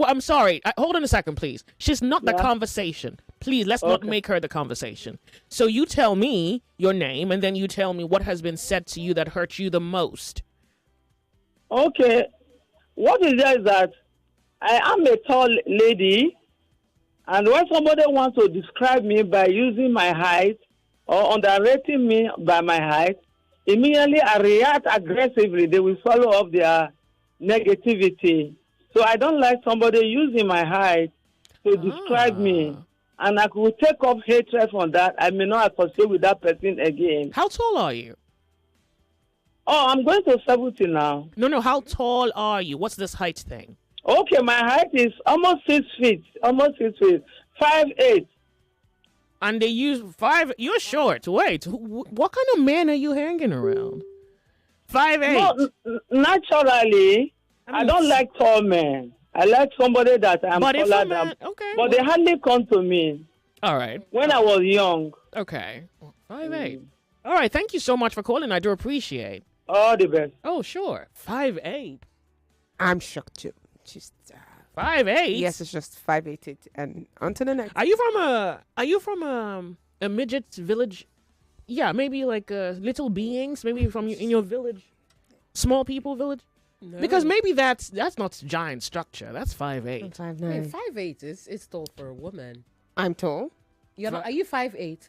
I'm sorry. Hold on a second, please. She's not the conversation. Please, let's not make her the conversation. So you tell me your name, and then you tell me what has been said to you that hurt you the most. Okay. What is that? I am a tall lady, And when somebody wants to describe me by using my height or underrating me by my height, immediately I react aggressively. They will follow up their negativity. So I don't like somebody using my height to describe me. And I could take up hatred from that. I may not associate with that person again. How tall are you? Oh, I'm going to 70 now. No. How tall are you? What's this height thing? Okay, my height is almost 6 feet. 5'8". And they use 5. You're short. Wait, what kind of man are you hanging around? 5'8". No, naturally, I don't like tall men. I like somebody that I'm taller than. Okay. But they hardly come to me. All right. When I was young. Okay. 5'8". All right. Thank you so much for calling. I do appreciate. All the best. Oh, sure. 5'8". I'm shocked too. Just 5'8". Yes, it's just 5'8", and on to the next. Are you from a midget village? Yeah, maybe like little beings. Maybe in your village, small people village. No. Because maybe that's not giant structure. That's 5'8". 5'9". 5'8" is tall for a woman. I'm tall. You're not, are you 5'8"?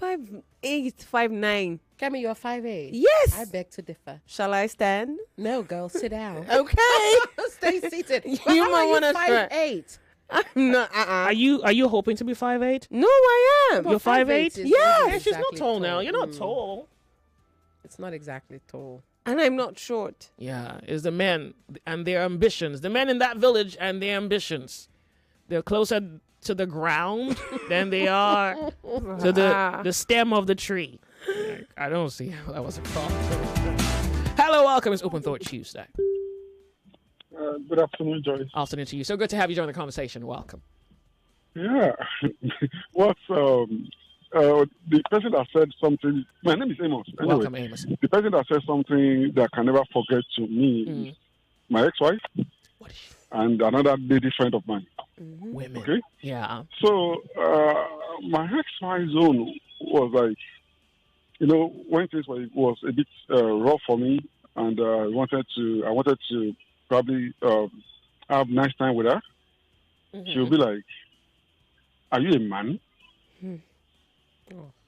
5'8", 5'9". Kemi, you're 5'8". Yes. I beg to differ. Shall I stand? No, girl, sit down. Okay. Stay seated. You might want to 5'8". I'm not. Are you hoping to be 5'8"? No, I am. You're 5'8"? Yes. Yeah, she's not tall now. You're not tall. It's not exactly tall. And I'm not short. Yeah, it's the men and their ambitions. The men in that village and their ambitions. They're closer to the ground than they are to the stem of the tree. I don't see how that was a problem. Hello, welcome. It's Open Thought Tuesday. Good afternoon, Joyce. Afternoon to you. So good to have you join the conversation. Welcome. Yeah. What's the person that said something? My name is Amos. Anyway, Welcome, Amos. The person that said something that I can never forget to me is my ex-wife and another lady friend of mine. Women. Okay. Yeah. So my ex-wife's own was like, when things was a bit rough for me, and I wanted to probably have nice time with her. She'll be like, "Are you a man?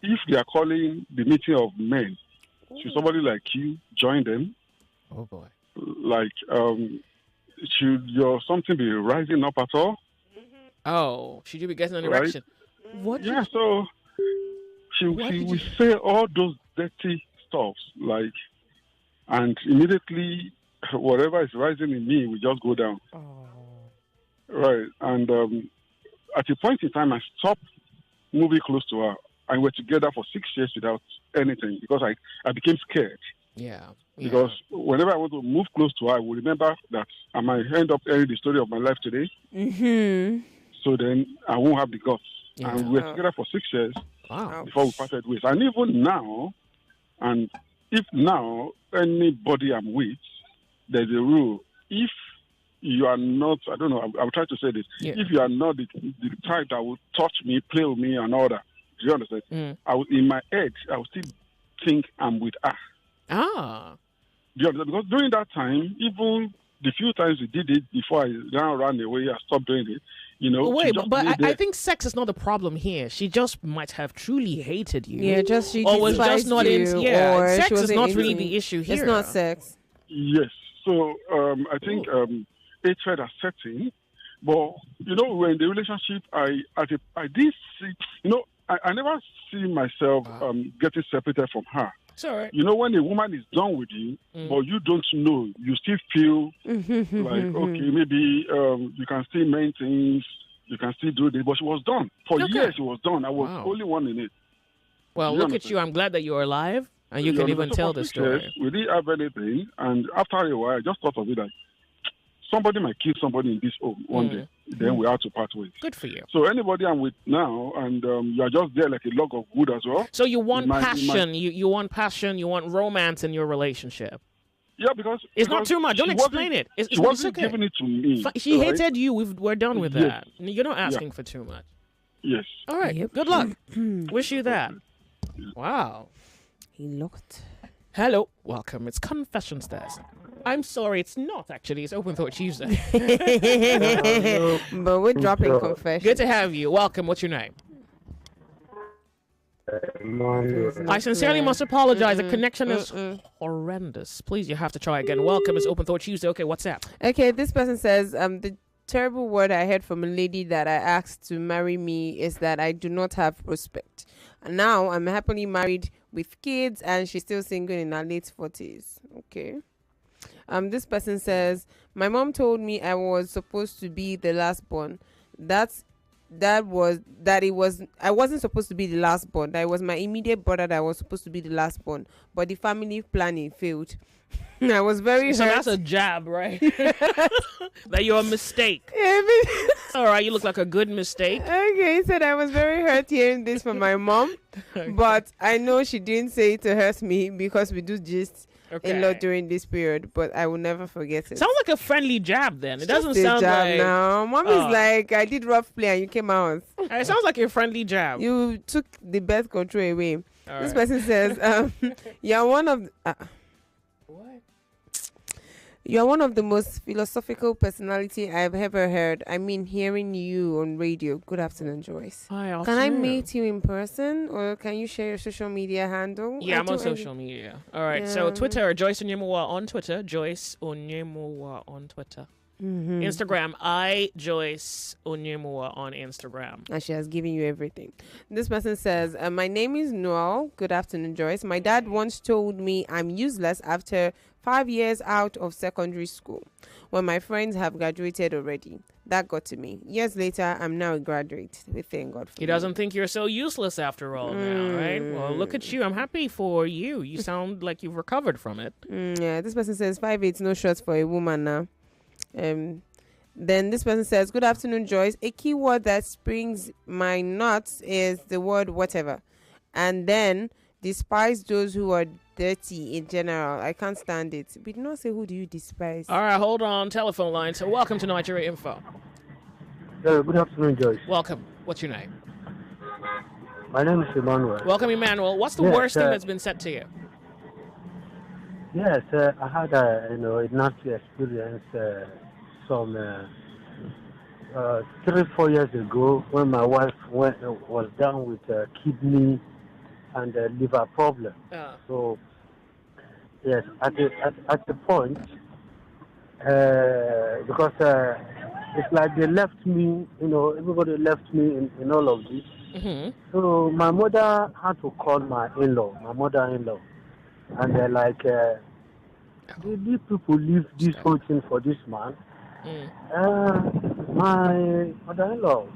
If they are calling the meeting of men, should somebody like you join them? Oh boy! Like, should your something be rising up at all? Oh, should you be getting an Right? erection? What? Yeah, so she will say all those dirty stuff, like, and immediately whatever is rising in me will just go down. Right, and at a point in time, I stopped moving close to her. I were together for 6 years without anything because I became scared. Yeah. Because whenever I want to move close to her, I will remember that I might end up hearing the story of my life today. So then I won't have the guts. Yeah. And we were together for 6 years Wow. before we parted ways. And even now, and if now anybody I'm with, there's a rule. If you are not, I don't know, I'll try to say this. Yeah. If you are not the type that will touch me, play with me, and all that, do you understand? In my head, I will still think I'm with her. Ah. Do you understand? Because during that time, even the few times we did it before I ran away, I stopped doing it. Wait, she just but lay I there. think sex is not the problem here. She just might have truly hated you. Yeah, just she or was just despised not you, into. Yeah, or sex she is wasn't not into really you. the issue here. It's not sex. Yes. So I think hatred has set in. But, when the relationship, I did see, I never see myself getting separated from her. It's all right. When a woman is done with you, but you don't know, you still feel like, okay, maybe you can still maintain things, you can still do this. But she was done. For years, she was done. I was only one in it. Well, look at you. I'm glad that you're alive and you can even tell the story. We didn't have anything. And after a while, I just thought of it like, somebody might kill somebody in this home one day. Then we have to part ways. Good for you. So anybody I'm with now, and you are just there like a log of wood as well. So you want passion. You want passion. You want romance in your relationship. Yeah, because it's not too much. Don't explain it. It's wasn't okay. giving it to me. She hated you. We're done with that. You're not asking Yeah. for too much. Yes. All right. Good luck. Wish you that. Wow. He looked. Hello. Welcome. It's Confessions Thursday. I'm sorry, it's not actually. It's Open Thought Tuesday. But we're dropping confession. Good to have you. Welcome. What's your name? I sincerely must apologize. The connection is horrendous. Please, you have to try again. Welcome. It's Open Thought Tuesday. Okay, what's up? Okay, this person says, the terrible word I heard from a lady that I asked to marry me is that I do not have prospect. And now I'm happily married with kids, and she's still single in her late 40s. Okay. This person says, my mom told me I was supposed to be the last born. I wasn't supposed to be the last born. That it was my immediate brother that was supposed to be the last born. But the family planning failed. I was very hurt. So that's a jab, right? That you're a mistake. All right, you look like a good mistake. Okay, he said I was very hurt hearing this from my mom. Okay. But I know she didn't say it to hurt me because we do gist a lot during this period. But I will never forget it. Sounds like a friendly jab then. It doesn't Just a sound jab like... now. Mom is like, I did rough play and you came out. It sounds like a friendly jab. You took the birth control away. All This right. person says, you're one of... You're one of the most philosophical personality I've ever heard. I mean, hearing you on radio. Good afternoon, Joyce. Hi, can I meet you in person, or can you share your social media handle? Yeah, I'm on social media. All right, so Twitter, Joyce Onyemuwa on Twitter. Joyce Onyemuwa on Twitter. Mhm. Instagram, I Joyce Onyemuwa on Instagram. And she has given you everything. This person says, my name is Noel. Good afternoon, Joyce. My dad once told me I'm useless after 5 years out of secondary school when my friends have graduated already. That got to me. Years later, I'm now a graduate. We thank God for He doesn't think you're so useless after all now, right? Well, look at you. I'm happy for you. You sound like you've recovered from it. Yeah, this person says 5'8", no shots for a woman now. Then this person says, good afternoon, Joyce. A key word that springs my nuts is the word whatever. And then despise those who are dirty in general. I can't stand it. We did not say who do you despise. All right, hold on. Telephone line. So welcome to Nigeria Info. Good afternoon, Joyce. Welcome. What's your name? My name is Emmanuel. Welcome, Emmanuel. What's the worst thing that's been said to you? Yes, I had a nasty experience some 3-4 years ago when my wife was down with kidney and liver problem. So yes, at the point because it's like they left me. Everybody left me in all of this. Mm-hmm. So my mother had to call my mother-in-law. And they're like, did people leave this whole thing for this man? My mother-in-law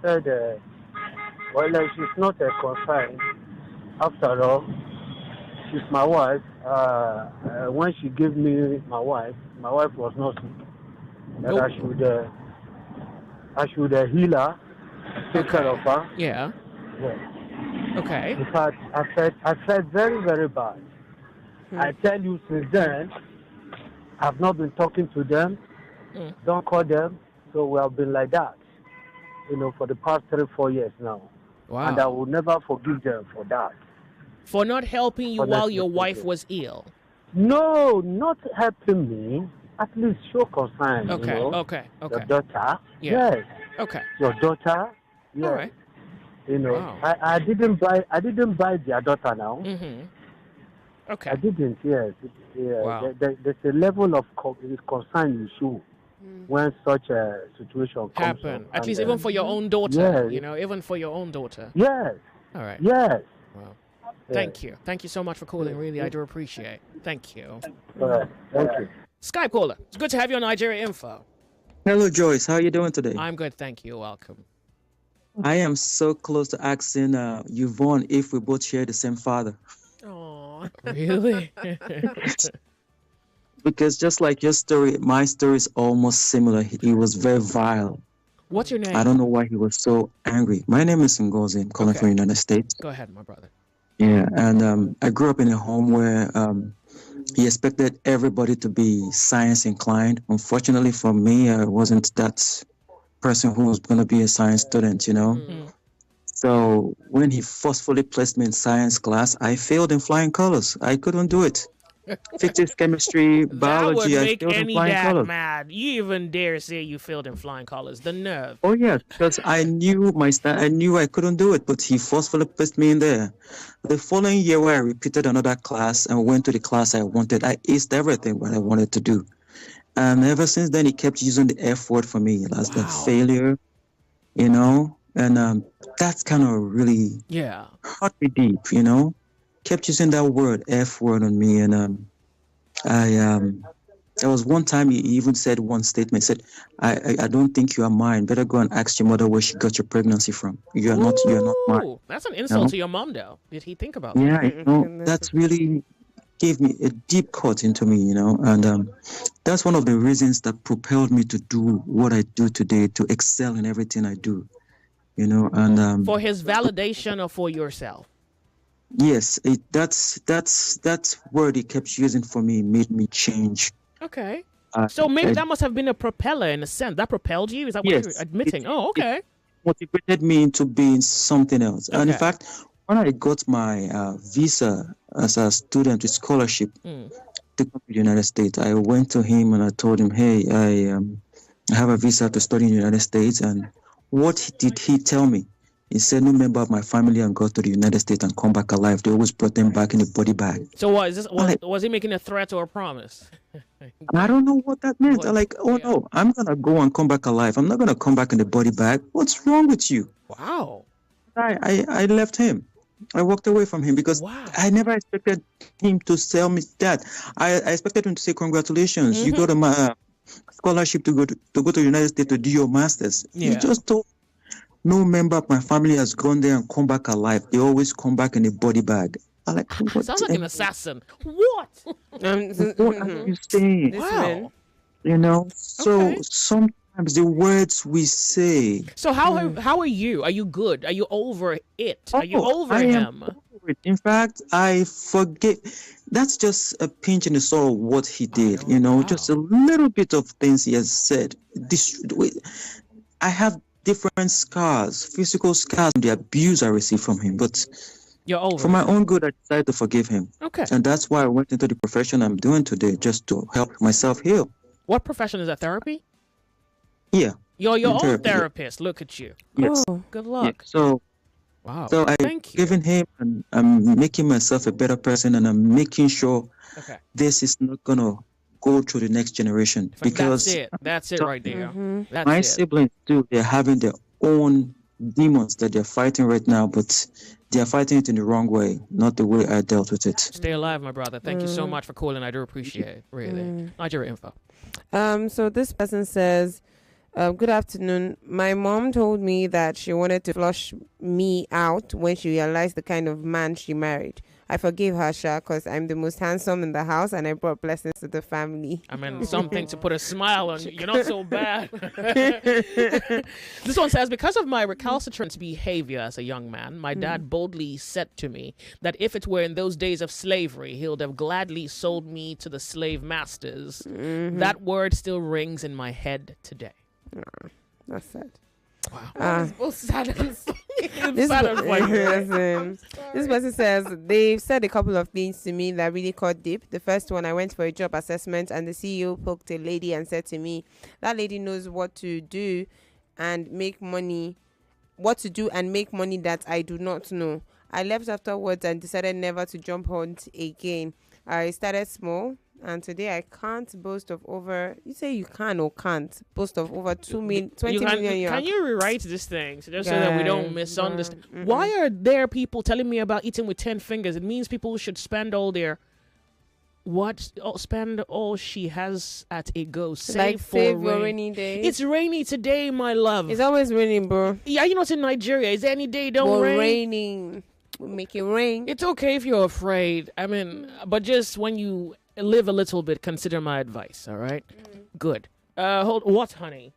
said, she's not a concern. After all, she's my wife. When she gave me my wife was not sick. That I should heal her, take care of her. Yeah. Okay. In fact, I felt very, very bad. I tell you, since then, I've not been talking to them. Don't call them. So we have been like that, for the past 3-4 years now. Wow. And I will never forgive them for that. For not helping you while your wife was ill? No, not helping me. At least show concern. Okay. Your daughter. Yeah. Yes. Okay. Your daughter. Yes. All right. Wow. I didn't buy their daughter now. Mm-hmm. Okay. I didn't, yes. Wow. There's a level of concern you show when such a situation comes happen. up. At least even for your own daughter, yes. even for your own daughter. Yes. All right. Yes. Wow. Thank you. Thank you so much for calling. Really, I do appreciate. Thank you. All right. Thank you. Skype caller. It's good to have you on Nigeria Info. Hello, Joyce. How are you doing today? I'm good, thank you. Welcome. I am so close to asking Yvonne if we both share the same father. Oh, really? Because just like your story, my story is almost similar. He was very vile. What's your name? I don't know why he was so angry. My name is Ngozi. I'm calling from the United States. Go ahead, my brother. Yeah, and I grew up in a home where he expected everybody to be science inclined. Unfortunately for me, I wasn't that person who was going to be a science student, Mm-hmm. So when he forcefully placed me in science class, I failed in flying colors. I couldn't do it. physics, chemistry, That biology. would I make failed in any flying dad colors. mad. You even dare say you failed in flying colors. The nerve. Oh yes, because I knew I knew I couldn't do it, but he forcefully placed me in there. The following year, where I repeated another class and went to the class I wanted, I aced everything what I wanted to do. And ever since then, he kept using the F word for me, as the failure, and that's kind of really hurt me deep. Kept using that word, F word, on me, and there was one time he even said one statement. He said, I don't think you are mine. Better go and ask your mother where she got your pregnancy from. You are not mine. Ooh, that's an insult to your mom, though. Did he think about Yeah, that? that's really gave me a deep cut into me, and that's one of the reasons that propelled me to do what I do today, to excel in everything I do, and For his validation or for yourself? yes, that's word he kept using for me made me change. Okay. So maybe that must have been a propeller in a sense. That propelled you? Is that what you're admitting? Okay. It motivated me into being something else. And in Okay. fact, when I got my visa as a student with scholarship to come to the United States, I went to him and I told him, hey, I have a visa to study in the United States. And what did he tell me? He said, no member of my family and got to the United States and come back alive. They always brought them back in a body bag. So what is this? Was he making a threat or a promise? I don't know what that meant. I'm like, no, I'm going to go and come back alive. I'm not going to come back in the body bag. What's wrong with you? Wow. I left him. I walked away from him because I never expected him to tell me that. I expected him to say, congratulations, you got a scholarship to go to the United States to do your master's. Yeah. He just told no member of my family has gone there and come back alive. They always come back in a body bag. I'm like, what? Sounds like an assassin. What? What are you saying? Wow. So sometimes the words we say. So how are you? Are you good? Are you over it? Are you over him? Over it. In fact, I forget. That's just a pinch in the soul of what he did. Just a little bit of things he has said. I have different scars, physical scars, from the abuse I received from him. But you're over for my own good, I decided to forgive him. Okay. And that's why I went into the profession I'm doing today, just to help myself heal. What profession is that? Therapy? Yeah. You're your own Therapy, yeah. therapist. Look at you. Yes. Oh, good luck. Yeah. So, wow. So I've given him, and I'm making myself a better person, and I'm making sure this is not going to go through the next generation. Because That's it right there. That's my it. siblings too, they're having their own demons that they're fighting right now, but they're fighting it in the wrong way, not the way I dealt with it. Stay alive, my brother. Thank you so much for calling. I do appreciate it, really. Nigeria Info. So this person says, good afternoon. My mom told me that she wanted to flush me out when she realized the kind of man she married. I forgave her, Sha, because I'm the most handsome in the house and I brought blessings to the family. I mean, something to put a smile on you. You're not so bad. This one says, because of my recalcitrant behavior as a young man, my dad boldly said to me that if it were in those days of slavery, he would have gladly sold me to the slave masters. That word still rings in my head today. That's sad. Wow. Both sad and This sad and funny. This person says they've said a couple of things to me that really caught deep. The first one, I went for a job assessment and the CEO poked a lady and said to me, that lady knows what to do and make money that I do not know. I left afterwards and decided never to jump hunt again. I started small. And today I can't boast of over. You say you can or can't boast of over 20 million. Can you rewrite this thing just so that we don't misunderstand? Why are there people telling me about eating with 10 fingers? It means people should spend all their spend all she has at a go. Save your rainy day. It's rainy today, my love. It's always raining, bro. Yeah, you know it's in Nigeria. Is there any day don't rain? Raining. We'll make it rain. It's okay if you're afraid. I mean, but just when you live a little bit, consider my advice, all right? Good. What, honey?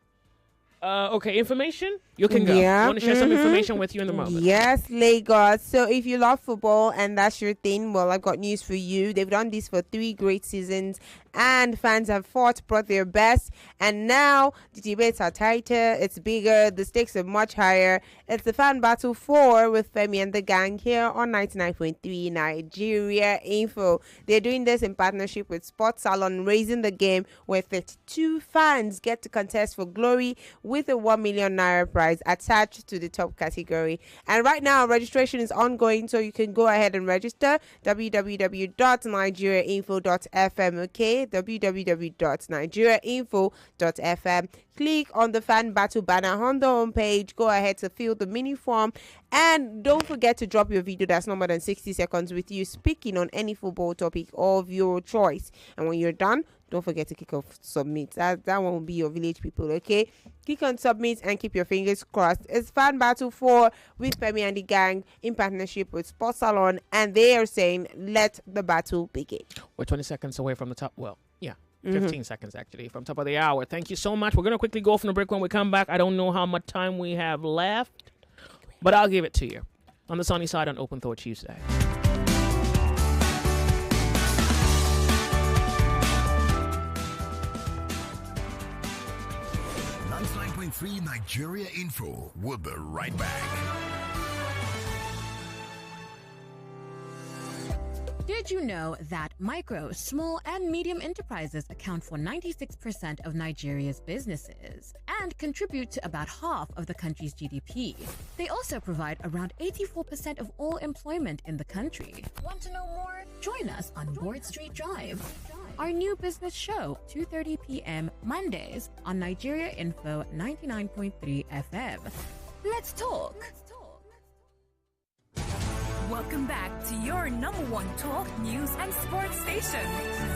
Okay, information? You can go. Yeah. I want to share some information with you in the moment. Yes, Lagos. So if you love football and that's your thing, well, I've got news for you. They've done this for 3 great seasons and fans have fought, brought their best, and now the debates are tighter, it's bigger, the stakes are much higher. It's the Fan Battle 4 with Femi and the gang here on 99.3 Nigeria Info. They're doing this in partnership with Sports Salon, raising the game where 32 fans get to contest for glory with a 1 million naira prize attached to the top category. And right now, registration is ongoing, so you can go ahead and register. www.nigeriainfo.fm, okay? www.nigeriainfo.fm. Click on the Fan Battle banner on the homepage. Go ahead to fill the mini form. And don't forget to drop your video that's no more than 60 seconds with you speaking on any football topic of your choice. And when you're done, don't forget to click on submit. That one will be your village people, okay? Click on submit and keep your fingers crossed. It's Fan Battle 4 with Femi and the gang in partnership with Sports Salon, and they are saying, let the battle begin. We're 20 seconds away from the top. Well, yeah. 15 seconds actually from top of the hour. Thank you so much. We're going to quickly go from the break. When we come back, I don't know how much time we have left, but I'll give it to you on the sunny side on Open Thought Tuesday. 99.3 Nigeria Info. We'll be right back. Did you know that micro, small, and medium enterprises account for 96% of Nigeria's businesses and contribute to about half of the country's GDP? They also provide around 84% of all employment in the country. Want to know more? Join us on Board Street Drive, our new business show, 2:30 p.m. Mondays on Nigeria Info 99.3 FM. Let's talk. Welcome back to your number one talk, news, and sports station.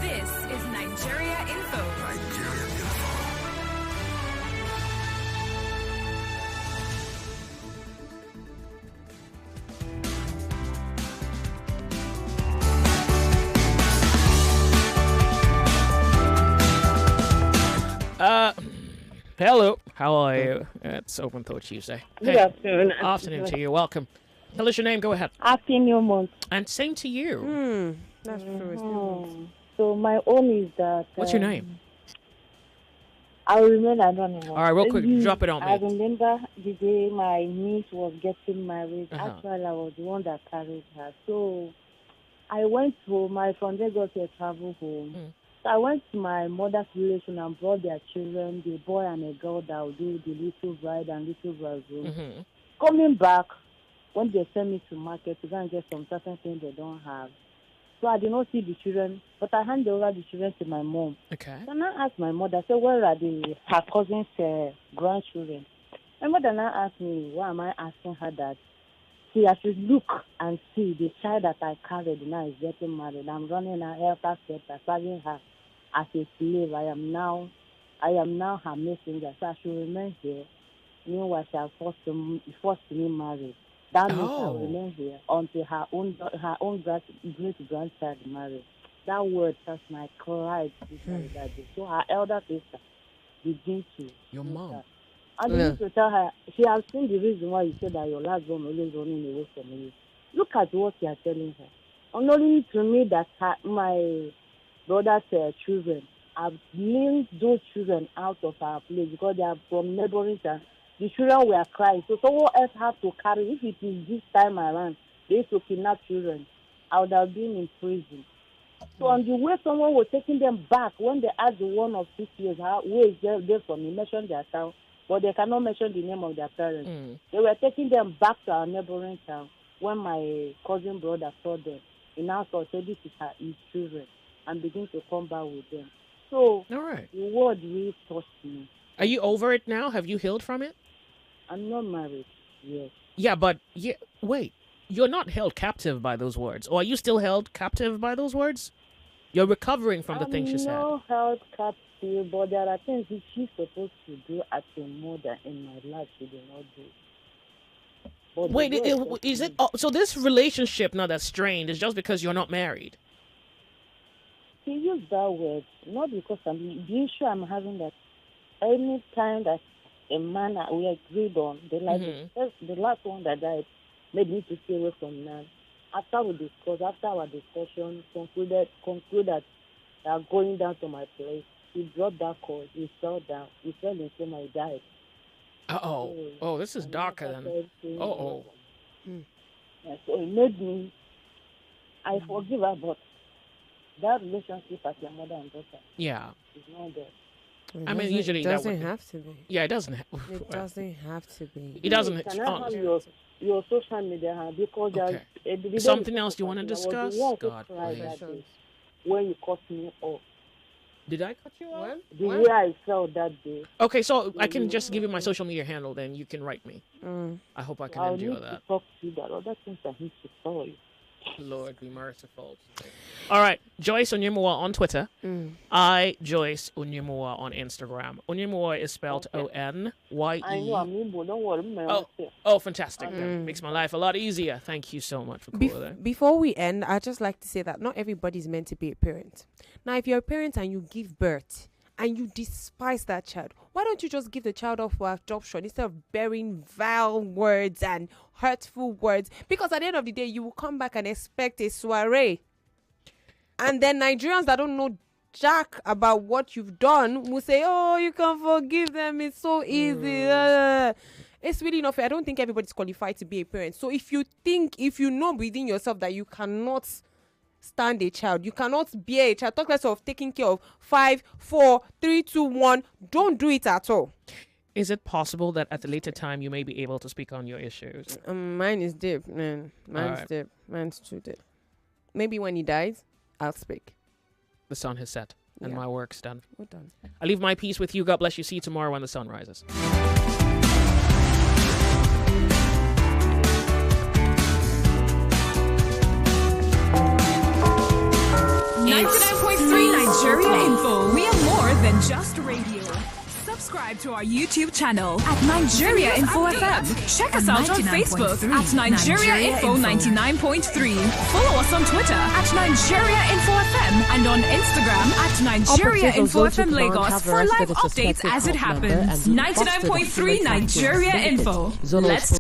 This is Nigeria Info. Nigeria Info. Hello. How are you? It's Open Thought Tuesday. Good afternoon. Afternoon to you. Welcome. Tell us your name. Go ahead. Happy New Month. And same to you. That's true. So my own is that. What's your name? I will remain anonymous. All right, real quick, drop it on me. I remember the day my niece was getting married. Actually, I was the one that carried her. So I went home. My friend got a travel home. So I went to my mother's relation and brought their children, the boy and a girl that will do the little bride and little bridegroom. Coming back, when they sent me to market to go and get some certain things they don't have. So I did not see the children, but I handed over the children to my mom. Okay. So I asked my mother, I said, where are her cousin's grandchildren? My mother now asked me, why am I asking her that? See, I should look and see the child that I carried now is getting married. I'm running her helper skelter, serving her as a slave. I am now her messenger, so I should remain here. Meanwhile, she has forced me married. That means I will remain here until her own great grandchild married. That word touched my pride that day. So her elder sister began to. Your mom. I need to tell her, she has seen the reason why you said that your last one always running away from you. Look at what you are telling her. Only to me that my brother's children have linked those children out of our place because they are from neighboring towns. The children were crying. So someone else had to carry. If it is this time around, they used to kidnap children. I would have been in prison. So on the way someone was taking them back, when they asked the one of 6 years, where is they from? He mentioned their town, but they cannot mention the name of their parents. They were taking them back to our neighboring town. When my cousin brother saw them, he now said, this is his children, and begin to come back with them. So all right. The word really touched me. Are you over it now? Have you healed from it? I'm not married, yes. Yeah, but wait. You're not held captive by those words. Or are you still held captive by those words? You're recovering from the things you said. I'm not held captive, but there are things that she's supposed to do as a mother in my life she did not do. But wait, is it... Oh, so this relationship now that's strained is just because you're not married? She used that word, not because I'm... The issue I'm having that any time that a man that we agreed on. The last one that died made me to stay away from Nan. After our discussion, concluded that they are going down to my place. He dropped that call. He fell down. He fell into my died. Oh, this is darker than. Yeah, so it made me. I forgive her, but that relationship as your mother and daughter. Yeah. Is not there. I mean, usually it doesn't have to be. Yeah, it doesn't. It doesn't have to be. It doesn't. Can I have your social media hand? Because something else you want to discuss? God, please. When you cut me off. Did I cut you off? The way I felt that day. Okay, so I can just give you my social media handle, then you can write me. I hope I can endure that. I'll need to talk to you that other things I need to tell you. Lord be merciful. All right, Joyce Onyemuwa on Twitter. I Joyce Onyemuwa on Instagram. Onyemuwa is spelled Onyye. I know I'm Igbo. Don't worry. Oh, fantastic! That makes my life a lot easier. Thank you so much for calling that. Before we end, I'd just like to say that not everybody is meant to be a parent. Now, if you're a parent and you give birth and you despise that child, why don't you just give the child up for adoption instead of bearing vile words and hurtful words? Because at the end of the day, you will come back and expect a soiree. And then Nigerians that don't know jack about what you've done will say, oh, you can forgive them. It's so easy. It's really not fair. I don't think everybody's qualified to be a parent. So if you know within yourself that you cannot stand a child, you cannot bear a child, talk less of taking care of 5, 4, 3, 2, 1. Don't do it at all. Is it possible that at a later time you may be able to speak on your issues? Mine is deep, man. Mine's deep. Mine's too deep. Maybe when he dies, I'll speak. The sun has set and my work's done. We're done. I leave my peace with you. God bless you. See you tomorrow when the sun rises. 99.3 Nigeria Info. We are more than just radio. Subscribe to our YouTube channel at Nigeria Info FM. Check us out on Facebook at Nigeria Info 99.3. Follow us on Twitter at Nigeria Info FM and on Instagram at Nigeria Info FM Lagos for live updates as it happens. 99.3 Nigeria Info. Let's